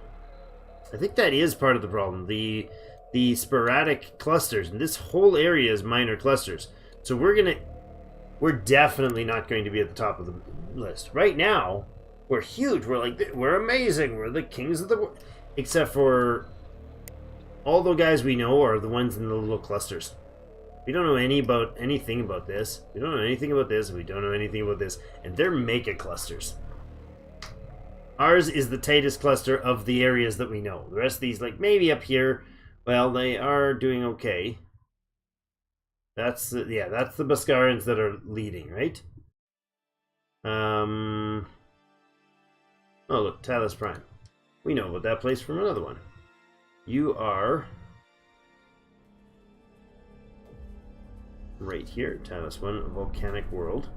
I think that is part of the problem. The sporadic clusters, and this whole area is minor clusters. So we're definitely not going to be at the top of the list. Right now, we're huge. We're amazing. We're the kings of the world. Except for all the guys we know are the ones in the little clusters. We don't know anything about this. We don't know anything about this. We don't know anything about this. And they're mega clusters. Ours is the tightest cluster of the areas that we know. The rest of these, like maybe up here, well, they are doing okay. That's the Beskarians that are leading, right? Oh look, Talos Prime. We know about that place from another one. You are right here, Talos 1, Volcanic World.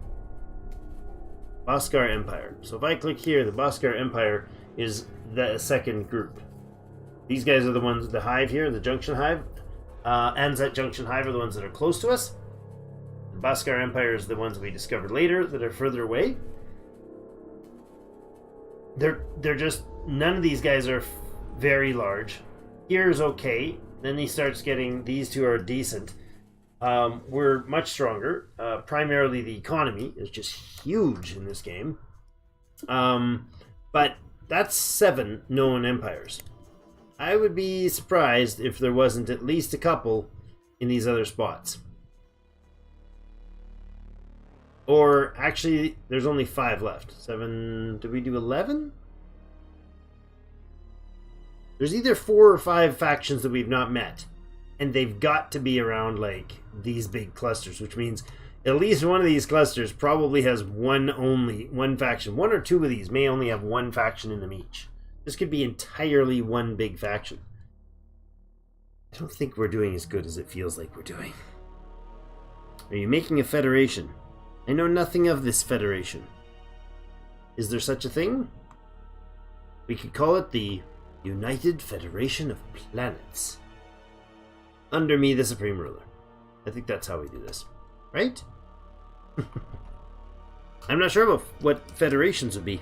Beskar Empire. So if I click here, the Beskar Empire is the second group. These guys are the ones, the hive here, the Junction Hive. Anzat Junction Hive are the ones that are close to us. The Beskar Empire is the ones we discovered later that are further away. They're just, none of these guys are very large. Here's okay. Then he starts getting, these two are decent. We're much stronger. Primarily the economy is just huge in this game. But that's 7 known empires. I would be surprised if there wasn't at least a couple in these other spots. Or actually, there's only 5 left. 7, did we do 11? There's either 4 or 5 factions that we've not met. And they've got to be around like these big clusters, which means at least one of these clusters probably has one faction. 1 or 2 of these may only have 1 faction in them each. This could be entirely one big faction. I don't think we're doing as good as it feels like we're doing. Are you making a federation? I know nothing of this federation. Is there such a thing? We could call it the United Federation of Planets. Under me, the Supreme Ruler. I think that's how we do this. Right? I'm not sure about what federations would be.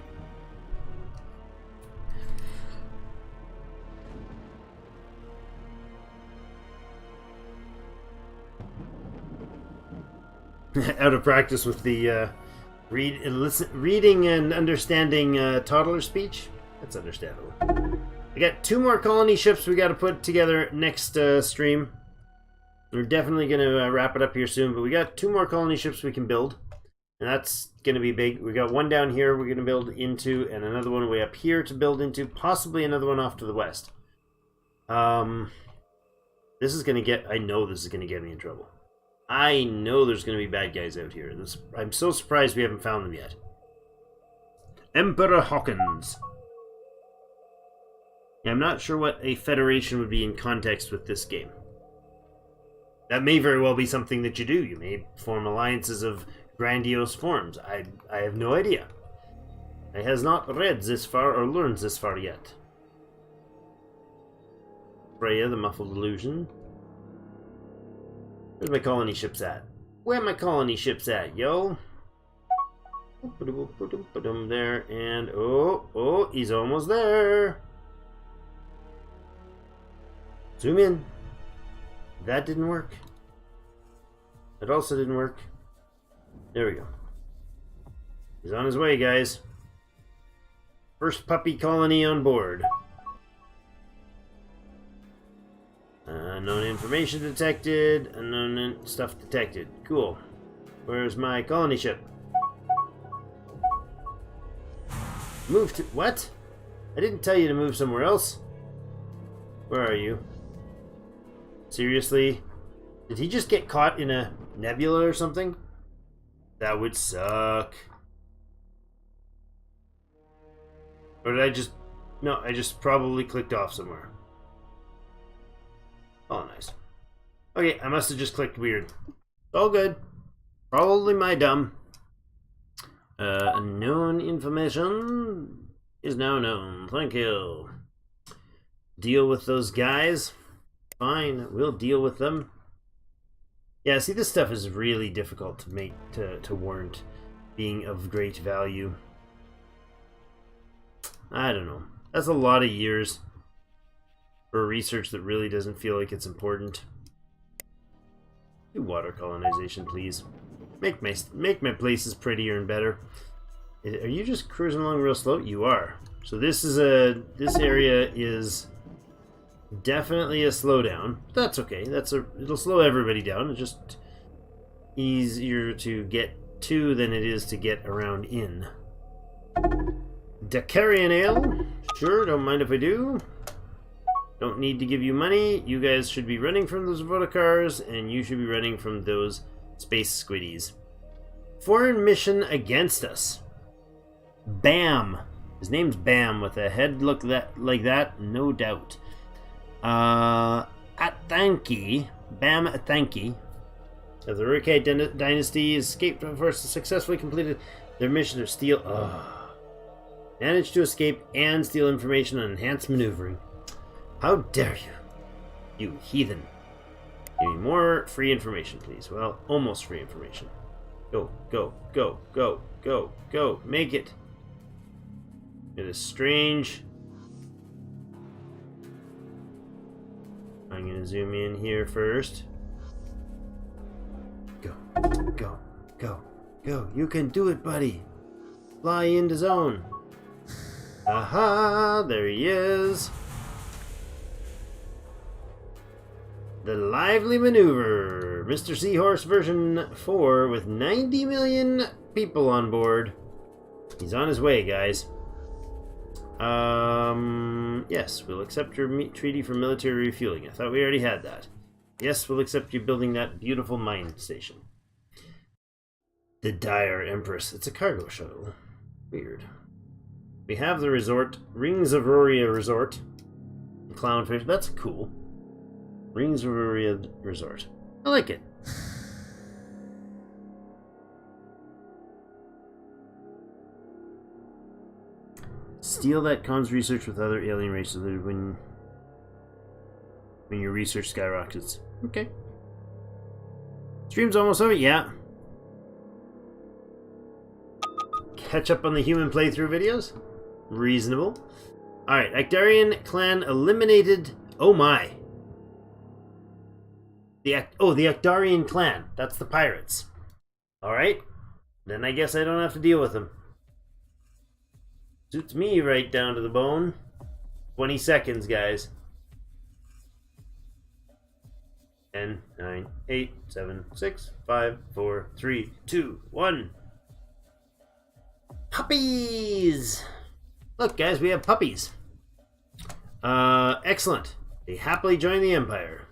Out of practice with the reading and understanding toddler speech. That's understandable. I got 2 more colony ships we got to put together next stream. We're definitely going to wrap it up here soon, but we got 2 more colony ships we can build, and that's going to be big. We got 1 down here we're going to build into, and another one way up here to build into, possibly another one off to the west. This is going to get, I know this is going to get me in trouble. I know there's going to be bad guys out here. I'm so surprised we haven't found them yet. Emperor Hawkins. I'm not sure what a federation would be in context with this game. That may very well be something that you do. You may form alliances of grandiose forms. I have no idea. I has not read this far or learned this far yet. Freya, the Muffled Illusion. Where's my colony ships at? Where my colony ships at, yo? There, and oh, he's almost there. Zoom in. That didn't work. That also didn't work. There we go. He's on his way, guys. First puppy colony on board. Unknown information detected. Unknown stuff detected. Cool. Where's my colony ship? Move to... What? I didn't tell you to move somewhere else. Where are you? Seriously? Did he just get caught in a nebula or something? That would suck. Or did I just... No, I just probably clicked off somewhere. Oh, nice. Okay, I must have just clicked weird. All good. Probably my dumb. Unknown information is now known. Thank you. Deal with those guys. Fine, we'll deal with them. Yeah, see, this stuff is really difficult to make to warrant being of great value. I don't know. That's a lot of years for research that really doesn't feel like it's important. Do water colonization, please. Make my places prettier and better. Are you just cruising along real slow? You are. So this area is definitely a slowdown. That's okay. It'll slow everybody down. It's just easier to get to than it is to get around in. Dakarian Ale. Sure, don't mind if I do. Don't need to give you money. You guys should be running from those Vodacars, and you should be running from those space squiddies. Foreign mission against us. Bam. His name's Bam with a head look like that, no doubt. Atanki. Bam Atanki of the Reactors dynasty escaped first successfully completed their mission to steal. Managed to escape and steal information on enhanced maneuvering. How dare you, you heathen! Give me more free information, please. Well, almost free information. Go, go, go, go, go, go. Make it. It is strange. I'm going to zoom in here first. Go, go, go, go. You can do it, buddy. Fly into zone. Aha, there he is. The Lively Maneuver, Mr. Seahorse version 4 with 90 million people on board. He's on his way, guys. Yes, we'll accept your treaty for military refueling. I thought we already had that. Yes, we'll accept you building that beautiful mine station. The Dire Empress. It's a cargo shuttle. Weird. We have the resort, Rings of Auroria Resort. Clownfish, that's cool. Rings of Auroria Resort. I like it. Steal that comms research with other alien races when your research skyrockets. Okay. Stream's almost over, yeah. Catch up on the human playthrough videos? Reasonable. Alright, Actarian clan eliminated. Oh my. The Actarian clan. That's the pirates. Alright. Then I guess I don't have to deal with them. Suits me right down to the bone. 20 seconds, guys. 10, 9, 8, 7, 6, 5, 4, 3, 2, 1. Puppies! Look, guys, we have puppies. Excellent. They happily join the Empire.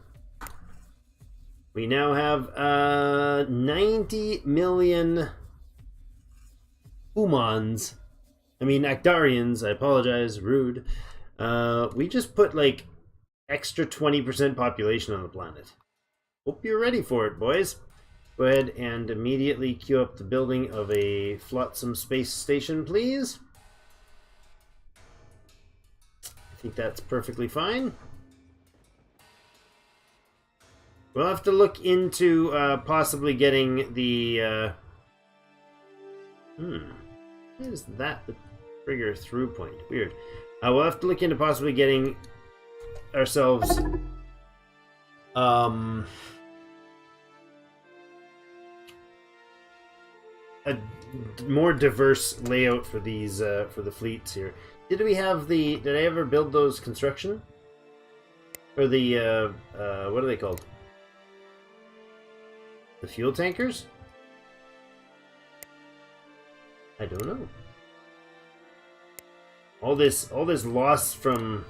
We now have 90 million humans. I mean, Actarians. I apologize. Rude. We just put, like, extra 20% population on the planet. Hope you're ready for it, boys. Go ahead and immediately queue up the building of a flotsam space station, please. I think that's perfectly fine. We'll have to look into possibly getting the... Why is that the trigger through point? Weird. We'll have to look into possibly getting ourselves a more diverse layout for these for the fleets here. Did I ever build those construction? Or the what are they called? The fuel tankers? I don't know. All this loss from...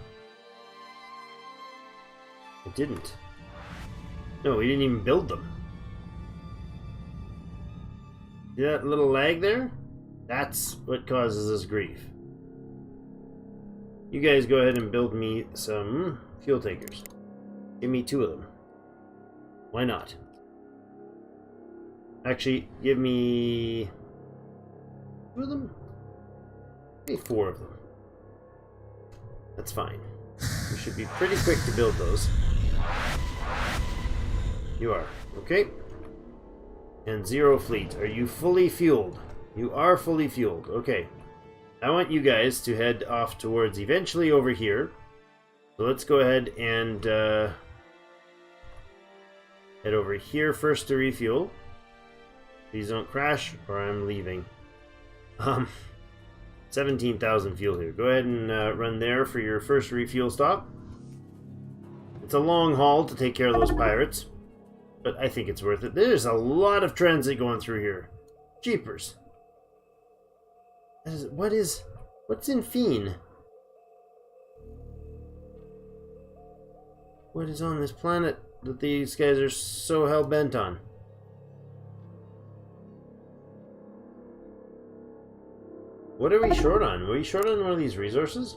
It didn't. No, we didn't even build them. See that little lag there? That's what causes us grief. You guys go ahead and build me some fuel tankers. Give me 2 of them. Why not? Actually, give me 2 of them? Give me 4 of them. That's fine. We should be pretty quick to build those. You are. Okay. And 0 fleet. Are you fully fueled? You are fully fueled. Okay. I want you guys to head off towards eventually over here. So let's go ahead and head over here first to refuel. Please don't crash or I'm leaving. 17,000 fuel here. Go ahead and run there for your first refuel stop. It's a long haul to take care of those pirates, but I think it's worth it. There's a lot of transit going through here. Jeepers. What's in Fiend? What is on this planet that these guys are so hell-bent on? What are we short on? Were we short on one of these resources?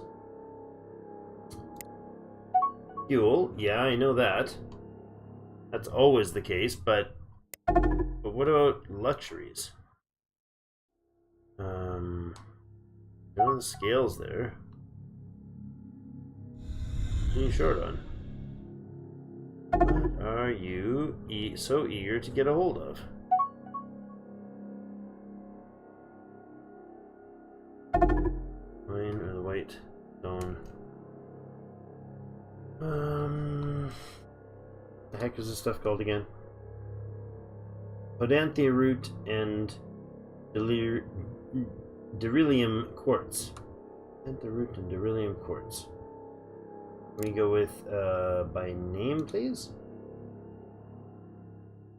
Fuel, yeah, I know that. That's always the case, but what about luxuries? There are the scales there. What are you short on? What are you so eager to get a hold of? Mine or the white stone? The heck is this stuff called again? Odanthe root and beryllium quartz. Odanthe root and beryllium quartz. We go with by name, please.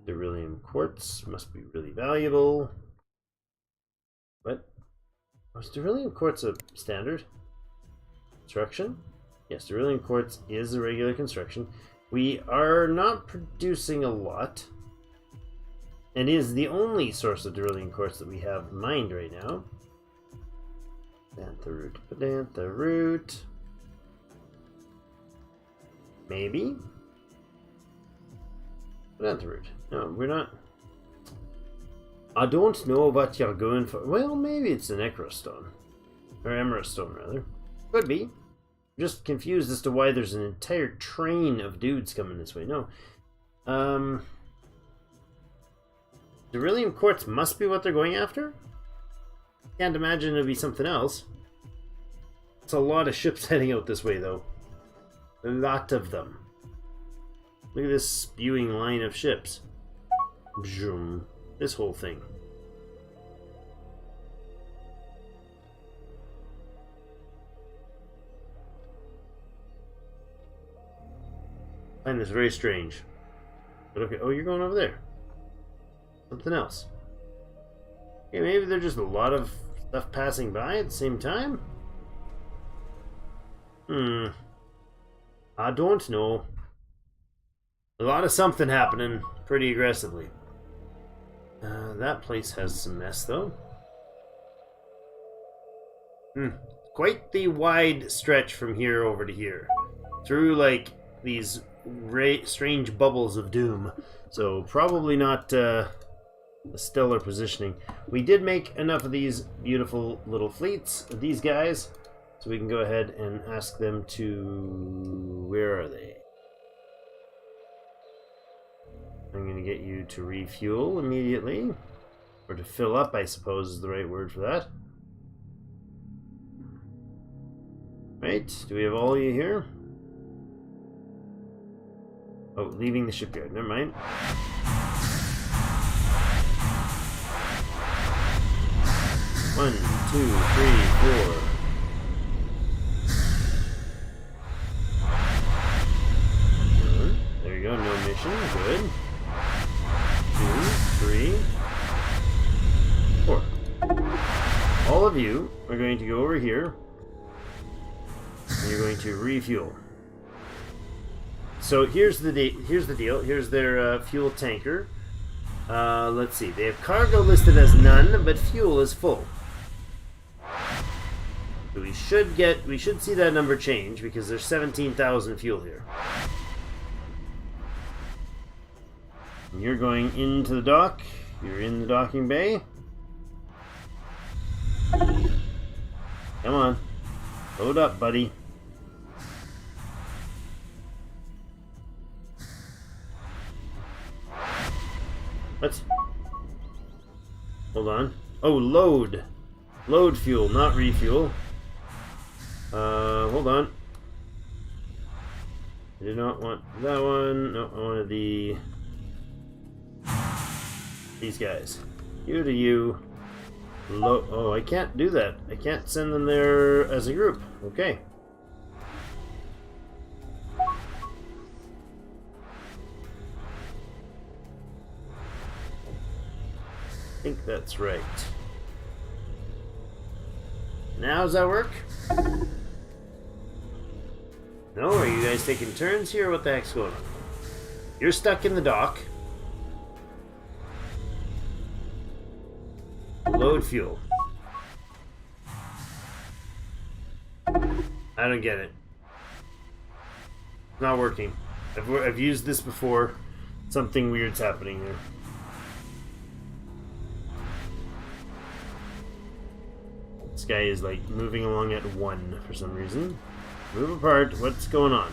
Beryllium quartz must be really valuable. What? Was beryllium quartz a standard construction? Yes, beryllium quartz is a regular construction. We are not producing a lot, and is the only source of beryllium quartz that we have mined right now. Odanthe root. Maybe? Odanthe root. No, we're not. I don't know what you're going for. Well, maybe it's an Necrostone. Or Emerald Stone, rather. Could be. I'm just confused as to why there's an entire train of dudes coming this way. No. Beryllium quartz must be what they're going after? Can't imagine it'd be something else. It's a lot of ships heading out this way, though. A lot of them. Look at this spewing line of ships. Zoom. This whole thing. I find this very strange. But okay. Oh, you're going over there. Something else. Okay, maybe there's just a lot of stuff passing by at the same time? I don't know. A lot of something happening pretty aggressively. That place has some mess, though. Quite the wide stretch from here over to here. Through, like, these strange bubbles of doom. So, probably not a stellar positioning. We did make enough of these beautiful little fleets, these guys, so we can go ahead and ask them to... Where are they? I'm going to get you to refuel immediately. Or to fill up, I suppose, is the right word for that. Alright, do we have all of you here? Oh, leaving the shipyard, never mind. One, two, three, four. There you go, no mission, good. 2, 3, 4. All of you are going to go over here, and you're going to refuel. So here's the deal. Here's their fuel tanker. Let's see. They have cargo listed as none, but fuel is full. So we should see that number change because there's 17,000 fuel here. And you're going into the dock. You're in the docking bay. Come on. Load up, buddy. What? Hold on. Oh, load. Load fuel, not refuel. Hold on. I did not want that one. No, I wanted these guys. You to you. Oh, I can't do that. I can't send them there as a group. Okay. I think that's right. Now does that work? No? Are you guys taking turns here? What the heck's going on? You're stuck in the dock. Load fuel. I don't get it. It's not working. I've used this before. Something weird's happening here. This guy is like moving along at 1 for some reason. Move apart. What's going on?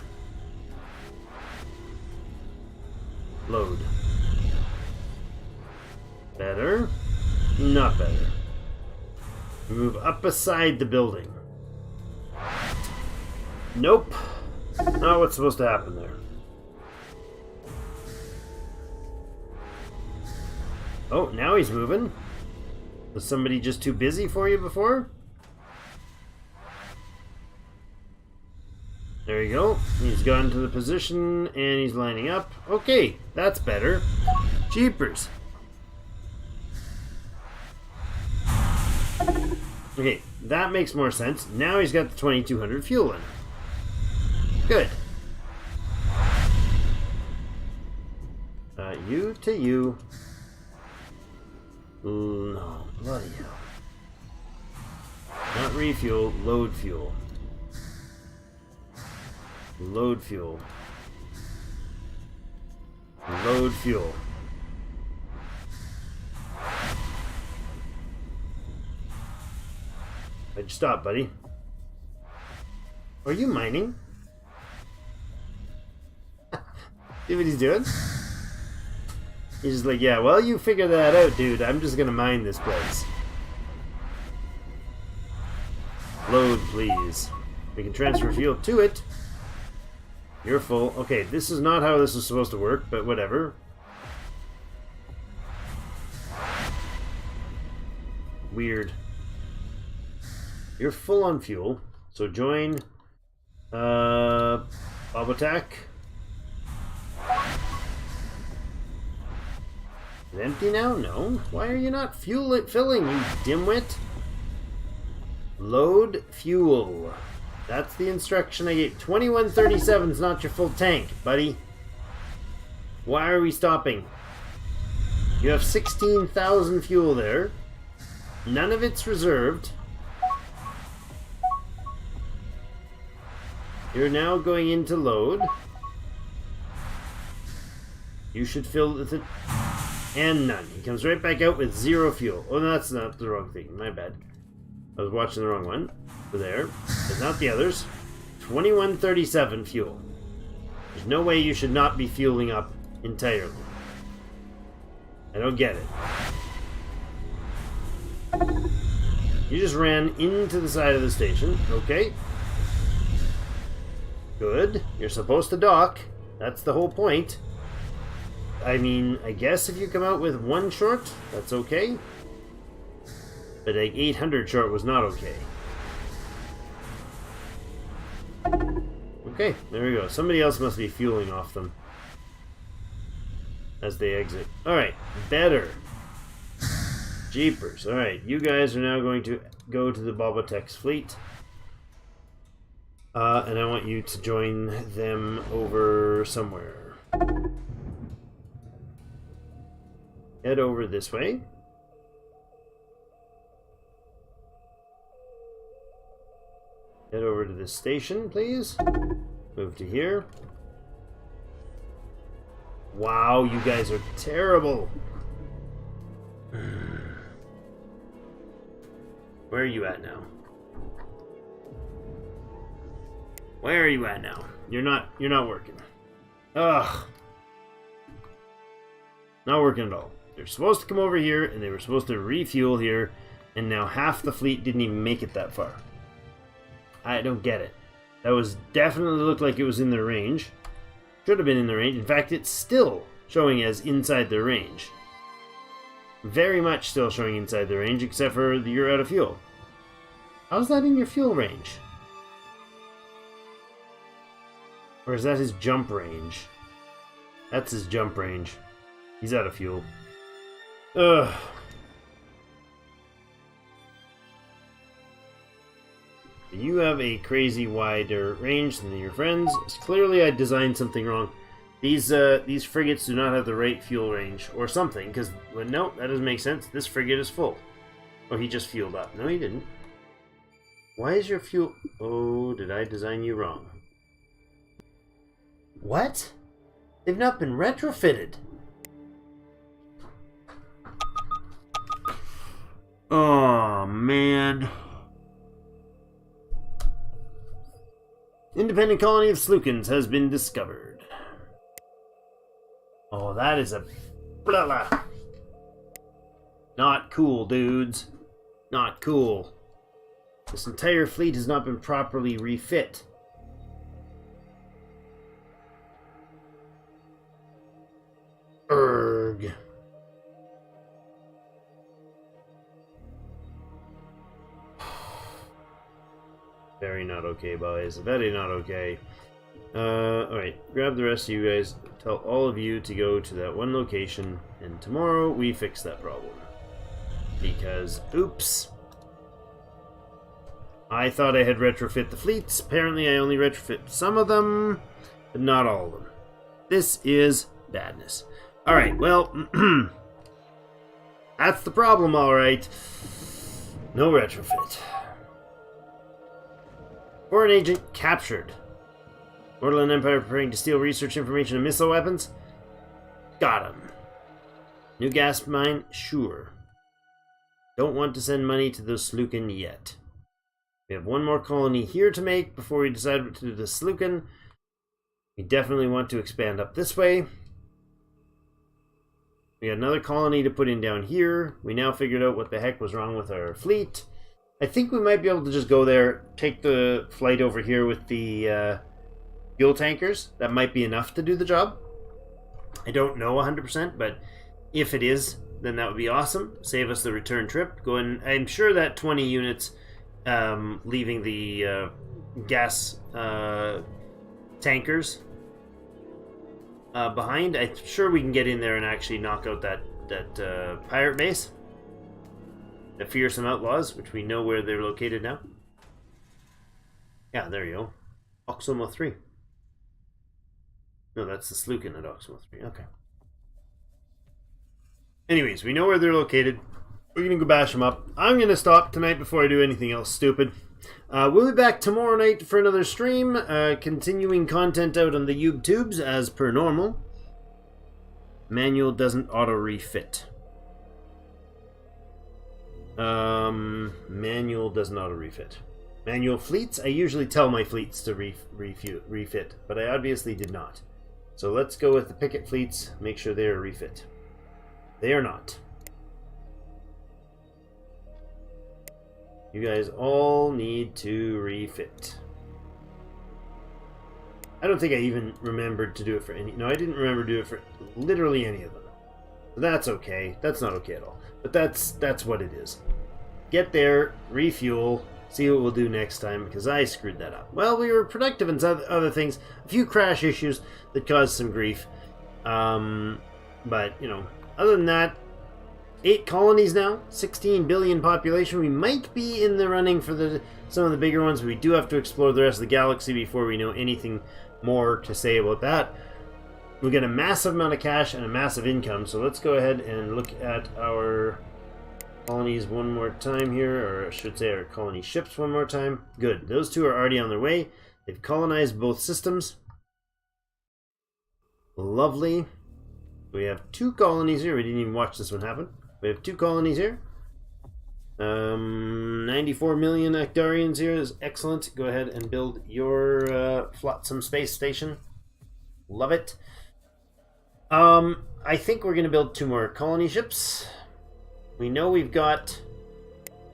Load. Better. Not better. Move up beside the building. Nope. Not what's supposed to happen there. Oh, now he's moving. Was somebody just too busy for you before? There you go. He's gotten to the position and he's lining up. Okay, that's better. Jeepers. Okay, that makes more sense. Now he's got the 2200 fuel in. Good. You to you. No, bloody hell. Not refuel, load fuel. Load fuel. Load fuel. Why'd you stop, buddy? Are you mining? See what he's doing? He's just like, yeah, well, you figure that out, dude. I'm just gonna mine this place. Load, please. We can transfer fuel to it. You're full. Okay, this is not how this is supposed to work, but whatever. Weird. You're full on fuel, so join Bob Attack. Is it empty now? No. Why are you not filling, you dimwit? Load fuel. That's the instruction I gave. 2137 is not your full tank, buddy. Why are we stopping? You have 16,000 fuel there. None of it's reserved. You're now going into load. You should fill with it. And none. He comes right back out with 0 fuel. Oh, no, that's not the wrong thing. My bad. I was watching the wrong one. Over there. But not the others. 2137 fuel. There's no way you should not be fueling up entirely. I don't get it. You just ran into the side of the station. Okay. Good. You're supposed to dock. That's the whole point. I mean, I guess if you come out with 1 short, that's okay. But like 800 short was not okay. Okay, there we go. Somebody else must be fueling off them as they exit. Alright, better. Jeepers. Alright, you guys are now going to go to the Bobotex fleet. And I want you to join them over somewhere. Head over this way. Head over to this station, please. Move to here. Wow, you guys are terrible. Where are you at now? Where are you at now? You're not working. Ugh. Not working at all. They're supposed to come over here, and they were supposed to refuel here, and now half the fleet didn't even make it that far. I don't get it. That was definitely looked like it was in their range. Should have been in the range. In fact, it's still showing as inside their range. Very much still showing inside the range, except for you're out of fuel. How's that in your fuel range? Or is that his jump range? That's his jump range. He's out of fuel. Ugh. You have a crazy wider range than your friends. Clearly I designed something wrong. These frigates do not have the right fuel range. Or something, because, well, no, that doesn't make sense. This frigate is full. Oh, he just fueled up. No, he didn't. Why is your fuel... Oh, did I design you wrong? What? They've not been retrofitted. Oh, man. Independent colony of Slukins has been discovered. Oh, that is a... Blah, blah. Not cool, dudes. Not cool. This entire fleet has not been properly refit. Erg. Very not okay, boys. Very not okay. Alright, grab the rest of you guys. Tell all of you to go to that one location, and tomorrow we fix that problem. Because, oops. I thought I had retrofit the fleets. Apparently I only retrofit some of them, but not all of them. This is badness. Alright, well, that's the problem, alright. No retrofit. Foreign agent captured. Borderland Empire preparing to steal research information and missile weapons? Got him. New gas mine? Sure. Don't want to send money to the Slukin yet. We have one more colony here to make before we decide what to do to the Slukin. We definitely want to expand up this way. We got another colony to put in down here. We now figured out what the heck was wrong with our fleet. I think we might be able to just go there, take the flight over here with the fuel tankers. That might be enough to do the job. I don't know 100%, but if it is, then that would be awesome. Save us the return trip. Go in. I'm sure that 20 units leaving the gas tankers behind. I'm sure we can get in there and actually knock out that pirate base. The fearsome outlaws, which we know where they're located now. Yeah, there you go. Oxoma 3. No, that's the Slukin at Oxoma 3. Okay. Anyways, we know where they're located. We're going to go bash them up. I'm going to stop tonight before I do anything else stupid. We'll be back tomorrow night for another stream. Continuing content out on the YouTubes as per normal. Manual doesn't auto-refit. Manual doesn't auto-refit. Manual fleets, I usually tell my fleets to refit, but I obviously did not. So let's go with the picket fleets, make sure they are refit. They are not. You guys all need to refit. I don't think I even remembered to do it for any... No, I didn't remember to do it for literally any of them. That's okay. That's not okay at all. But that's what it is. Get there, refuel, see what we'll do next time, because I screwed that up. Well, we were productive in other things. A few crash issues that caused some grief. But, you know, other than that, 8 colonies now, 16 billion population. We might be in the running for some of the bigger ones. We do have to explore the rest of the galaxy before we know anything more to say about that. We get a massive amount of cash and a massive income, so let's go ahead and look at our colonies one more time here, or I should say our colony ships one more time. Good, those two are already on their way. They've colonized both systems. Lovely. We have 2 colonies here. We didn't even watch this one happen. We have 2 colonies here. 94 million Actarians here is excellent. Go ahead and build your Flotsam space station. Love it. I think we're going to build 2 more colony ships. We know we've got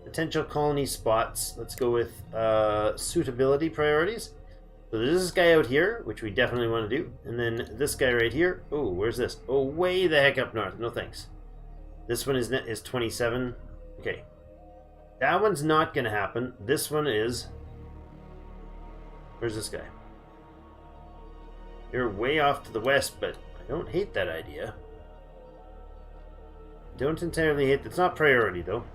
potential colony spots. Let's go with suitability priorities. So there's this guy out here, which we definitely want to do. And then this guy right here. Oh, where's this? Oh, way the heck up north. No thanks. This one is 27. Okay. That one's not going to happen. This one is... Where's this guy? You're way off to the west, but I don't hate that idea. Don't entirely hate... It's not priority, though.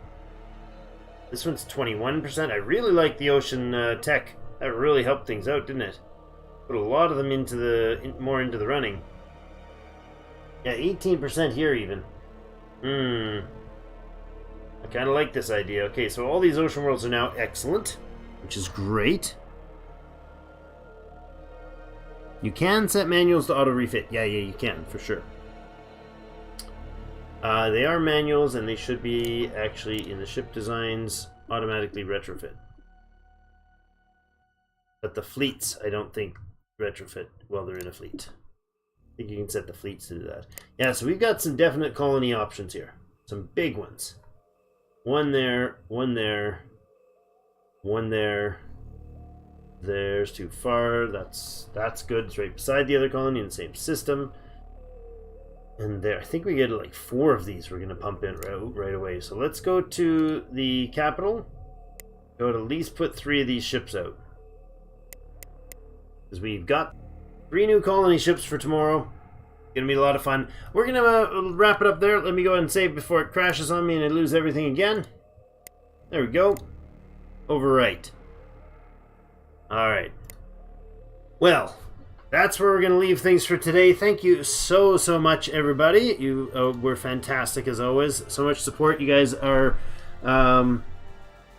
This one's 21%. I really like the ocean tech. That really helped things out, didn't it? Put a lot of them into the... more into the running. Yeah, 18% here, even. I kind of like this idea. Okay, so all these ocean worlds are now excellent, which is great. You can set manuals to auto-refit. Yeah, you can, for sure. They are manuals, and they should be, actually, in the ship designs, automatically retrofit. But the fleets, I don't think, retrofit while they're in a fleet. I think you can set the fleets to do that. Yeah, so we've got some definite colony options here. Some big ones. One there, one there, one there. There's too far. That's good. It's right beside the other colony in the same system. And there, I think we get like 4 of these we're going to pump in right away. So let's go to the capital. Go to at least put 3 of these ships out. Because we've got 3 new colony ships for tomorrow. Gonna be a lot of fun. We're gonna wrap it up there. Let me go ahead and save before it crashes on me and I lose everything again. There we go. Overwrite. Alright. Well, that's where we're gonna leave things for today. Thank you so much, everybody. You were fantastic as always. So much support. You guys are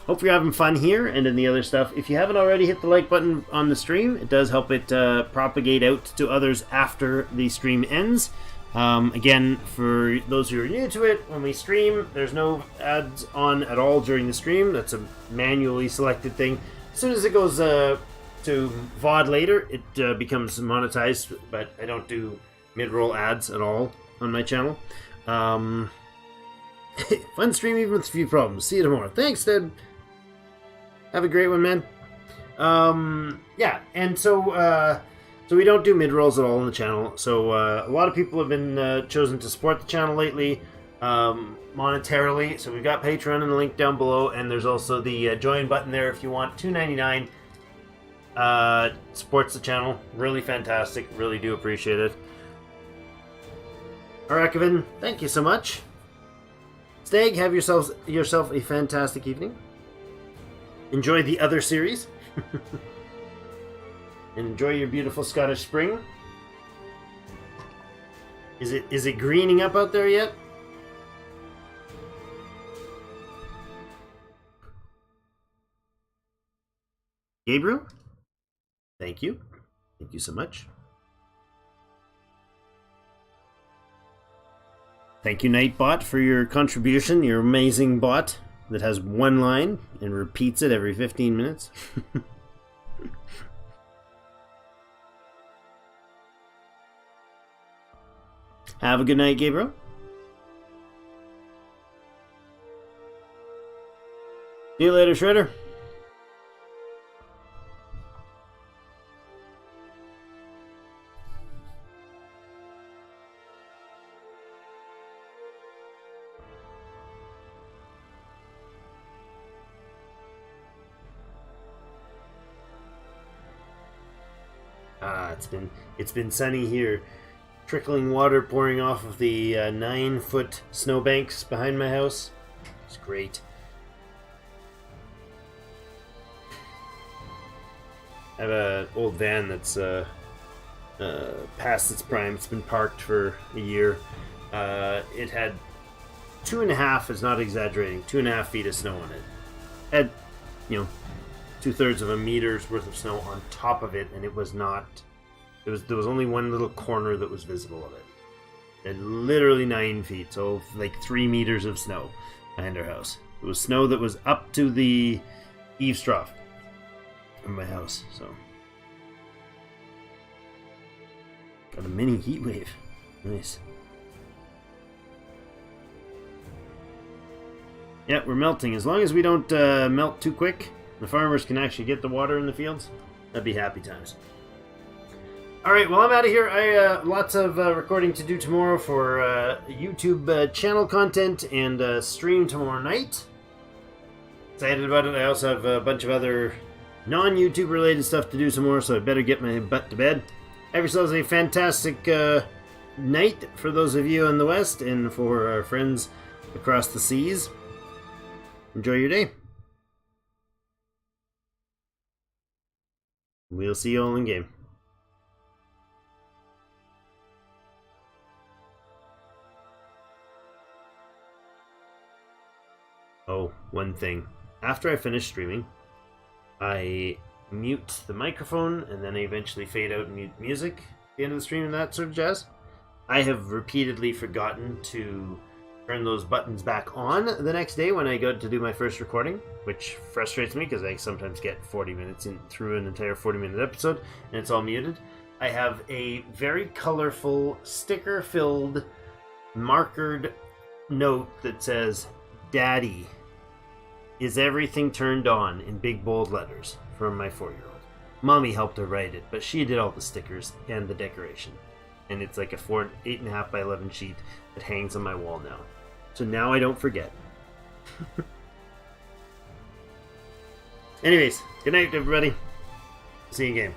hope you're having fun here and in the other stuff. If you haven't already, hit the like button on the stream. It does help it propagate out to others after the stream ends. Again, for those who are new to it, when we stream, there's no ads on at all during the stream. That's a manually selected thing. As soon as it goes to VOD later, it becomes monetized, but I don't do mid-roll ads at all on my channel. Fun stream even with a few problems. See you tomorrow. Thanks, Ted. Have a great one, man. Yeah, and so we don't do mid-rolls at all on the channel. So a lot of people have been chosen to support the channel lately monetarily. So we've got Patreon in the link down below, and there's also the join button there if you want. $2.99 supports the channel. Really fantastic. Really do appreciate it. Arakavin, thank you so much. Stag, have yourself a fantastic evening. Enjoy the other series. Enjoy your beautiful Scottish spring. Is it greening up out there yet? Gabriel? Thank you. Thank you so much. Thank you, Nightbot, for your contribution, your amazing bot that has one line and repeats it every 15 minutes. Have a good night, Gabriel. See you later, Shredder. it's been sunny here. Trickling water pouring off of the 9-foot snowbanks behind my house. It's great. I have an old van that's past its prime. It's been parked for a year. It had 2.5, is not exaggerating, 2.5 feet of snow on it. Had, 2/3 of a meter's worth of snow on top of it, and it was not. There was only one little corner that was visible of it. And literally 9 feet, so like 3 meters of snow behind our house. It was snow that was up to the eaves trough of my house, so. Got a mini heat wave. Nice. Yeah, we're melting. As long as we don't melt too quick, the farmers can actually get the water in the fields. That'd be happy times. Alright, well, I'm out of here. I lots of recording to do tomorrow for YouTube channel content and stream tomorrow night. Excited about it. I also have a bunch of other non-YouTube related stuff to do tomorrow, so I better get my butt to bed. Have yourselves a fantastic night for those of you in the West, and for our friends across the seas. Enjoy your day. We'll see you all in game. Oh, one thing. After I finish streaming, I mute the microphone, and then I eventually fade out and mute music at the end of the stream and that sort of jazz. I have repeatedly forgotten to turn those buttons back on the next day when I go to do my first recording, which frustrates me because I sometimes get 40 minutes through an entire 40-minute episode and it's all muted. I have a very colorful, sticker-filled, markered note that says, "Daddy, is everything turned on?" in big bold letters from my 4-year-old. Mommy helped her write it, but she did all the stickers and the decoration. And it's like a 8.5 by 11 sheet that hangs on my wall now. So now I don't forget. Anyways, good night, everybody. See you again.